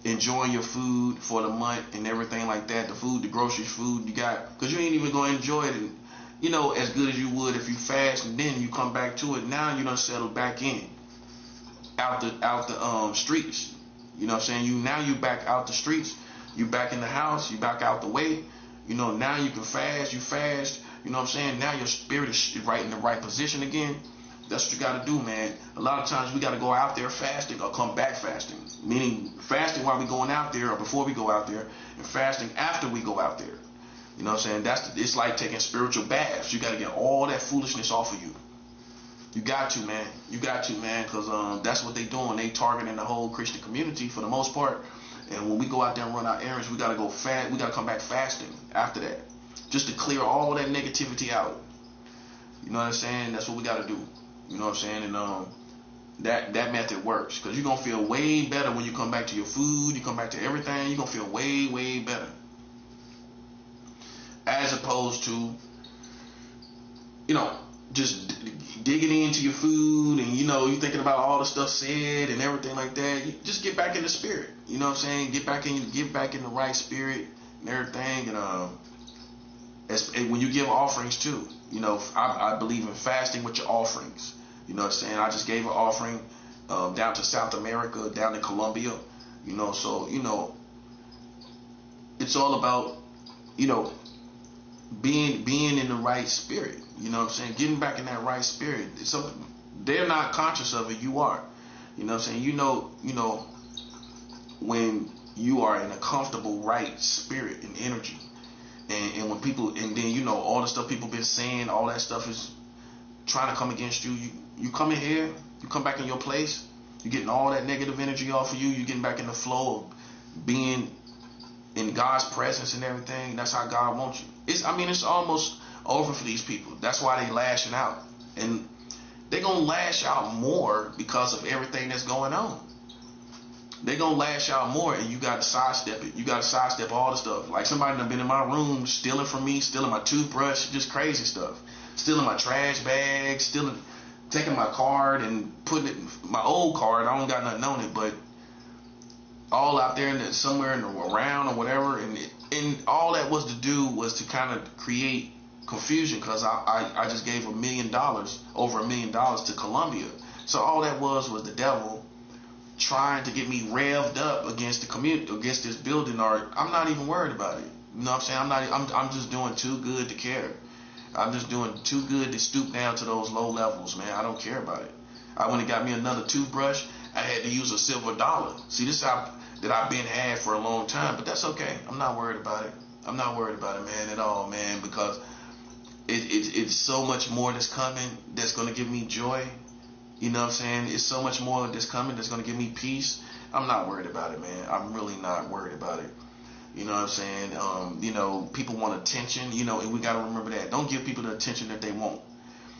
enjoying your food for the month and everything like that. The food, the groceries, food you got, because you ain't even gonna enjoy it, as good as you would if you fast, and then you come back to it. Now you done settle back in, out the streets. You know what I'm saying? Now you back out the streets. You back in the house. You back out the way. Now you can fast. You fast. You know what I'm saying? Now your spirit is right in the right position again. That's what you got to do, man. A lot of times we got to go out there fasting or come back fasting. Meaning fasting while we going out there or before we go out there, and fasting after we go out there. You know what I'm saying? It's like taking spiritual baths. You got to get all that foolishness off of you. You got to, man. Because that's what they doing. They targeting the whole Christian community for the most part. And when we go out there and run our errands, we got to go fast. We got to come back fasting after that, just to clear all that negativity out. You know what I'm saying? That's what we got to do. You know what I'm saying? And that method works, because you're going to feel way better when you come back to your food, you come back to everything. You're going to feel way, way better. As opposed to, just digging into your food and, you thinking about all the stuff said and everything like that. You just get back in the spirit. You know what I'm saying? Get back in the right spirit and everything. And when you give offerings too, I believe in fasting with your offerings. You know what I'm saying? I just gave an offering down to South America, down in Colombia. So it's all about being in the right spirit. You know what I'm saying? Getting back in that right spirit. They're not conscious of it. You are. You know what I'm saying? When you are in a comfortable right spirit and energy, and when people, and then all the stuff people been saying, all that stuff is trying to come against you. You come in here, you come back in your place, you're getting all that negative energy off of you. You're getting back in the flow of being in God's presence and everything. That's how God wants you. It's almost over for these people. That's why they lashing out, and they gonna lash out more because of everything that's going on. They gonna lash out more, and you gotta sidestep it. You gotta sidestep all the stuff. Like somebody done been in my room stealing from me, stealing my toothbrush, just crazy stuff, stealing my trash bag, taking my card and putting it, my old card, I don't got nothing on it, but all out there somewhere around or whatever, and all that was to do was to kind of create confusion, because I just gave over $1 million to Colombia. So all that was the devil trying to get me revved up against the community, against this building. Or I'm not even worried about it. You know what I'm saying? I'm just doing too good to care. I'm just doing too good to stoop down to those low levels, man. I don't care about it. I went and got me another toothbrush. I had to use a silver dollar. See, this is how that I've been had for a long time, but that's okay. I'm not worried about it. I'm not worried about it, man, at all, man, because it's so much more that's coming that's going to give me joy. You know what I'm saying? It's so much more that's coming that's going to give me peace. I'm not worried about it, man. I'm really not worried about it. You know what I'm saying? You know, people want attention, you know, and we got to remember that. Don't give people the attention that they want.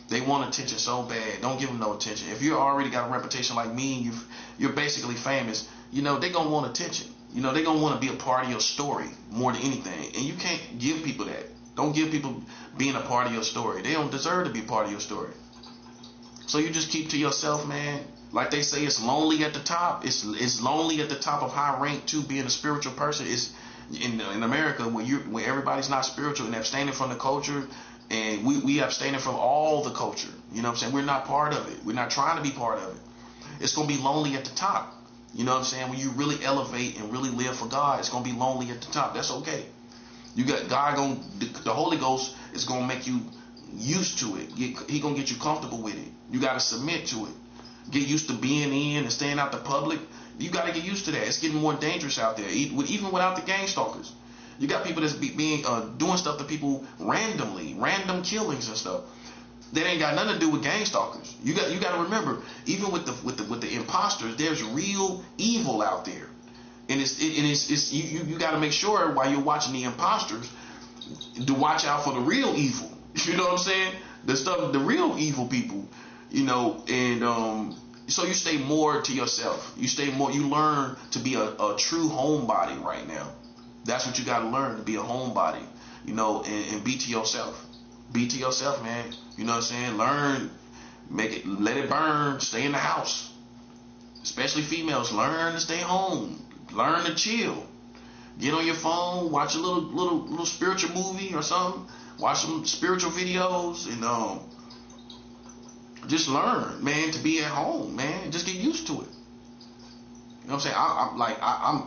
They want attention so bad. Don't give them no attention. If you already got a reputation like me and you're basically famous, you know, they're going to want attention. You know, they're going to want to be a part of your story more than anything. And you can't give people that. Don't give people being a part of your story. They don't deserve to be part of your story. So you just keep to yourself, man. Like they say, it's lonely at the top. It's lonely at the top of high rank too. Being a spiritual person is in America where everybody's not spiritual and abstaining from the culture, and we abstaining from all the culture. You know what I'm saying? We're not part of it. We're not trying to be part of it. It's gonna be lonely at the top. You know what I'm saying? When you really elevate and really live for God, it's gonna be lonely at the top. That's okay. You got God the Holy Ghost is gonna make you used to it. He gonna get you comfortable with it. You gotta submit to it. Get used to being in and staying out the public. You gotta get used to that. It's getting more dangerous out there, even without the gang stalkers. You got people that's doing stuff to people randomly, random killings and stuff. That ain't got nothing to do with gang stalkers. You got to remember, even with the imposters, there's real evil out there, and you got to make sure while you're watching the imposters to watch out for the real evil. You know what I'm saying? The real evil people. You know, and so you stay more to yourself. You learn to be a true homebody right now. That's what you got to learn, to be a homebody. You know, and be to yourself. Be to yourself, man. You know what I'm saying? Learn, let it burn. Stay in the house. Especially females, learn to stay home. Learn to chill. Get on your phone, watch a little spiritual movie or something. Watch some spiritual videos, and just learn, man, to be at home, man. Just get used to it. You know what I'm saying?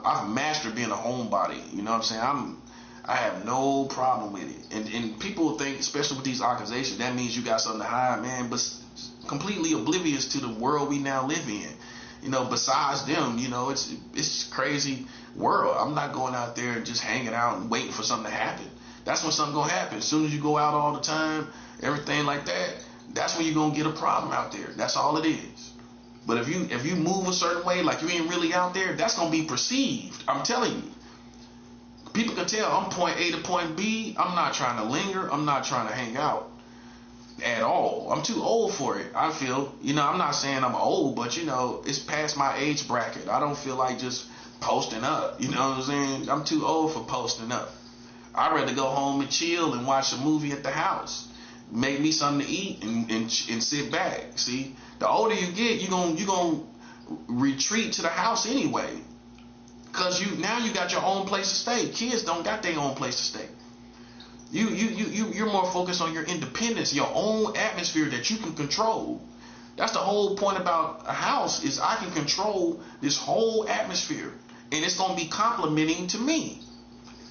I've mastered being a homebody. You know what I'm saying? I have no problem with it. And people think, especially with these accusations, that means you got something to hide, man. But completely oblivious to the world we now live in. You know, besides them, you know, it's crazy world. I'm not going out there and just hanging out and waiting for something to happen. That's when something gonna happen. As soon as you go out all the time, everything like that, that's when you're gonna get a problem out there. That's all it is. But if you move a certain way, like you ain't really out there, that's gonna be perceived. I'm telling you. People can tell I'm point A to point B. I'm not trying to linger. I'm not trying to hang out at all. I'm too old for it, I feel. You know, I'm not saying I'm old, but you know, it's past my age bracket. I don't feel like just posting up. You know what I'm saying? I'm too old for posting up. I'd rather go home and chill and watch a movie at the house. Make me something to eat and sit back. See, the older you get, you're gonna retreat to the house anyway. Cause now you got your own place to stay. Kids don't got their own place to stay. You're more focused on your independence, your own atmosphere that you can control. That's the whole point about a house, is I can control this whole atmosphere, and it's gonna be complimenting to me.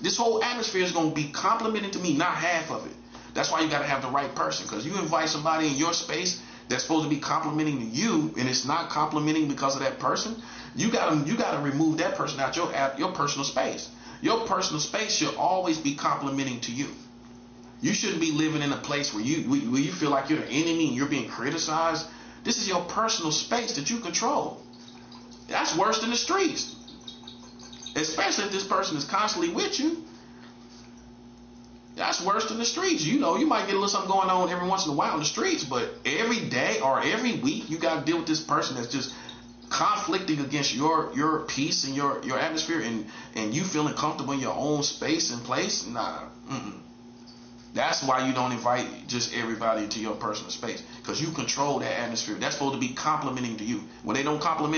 This whole atmosphere is gonna be complimenting to me, not half of it. That's why you gotta have the right person. Cause you invite somebody in your space that's supposed to be complimenting to you, and it's not complimenting because of that person. You gotta remove that person out your personal space. Your personal space should always be complimenting to you. You shouldn't be living in a place where you feel like you're the enemy and you're being criticized. This is your personal space that you control. That's worse than the streets. Especially if this person is constantly with you. That's worse than the streets. You know, you might get a little something going on every once in a while in the streets, but every day or every week you got to deal with this person that's just conflicting against your peace and your atmosphere, and you feeling comfortable in your own space and place. Nah. That's why you don't invite just everybody into your personal space, because you control that atmosphere. That's supposed to be complimenting to you. When they don't compliment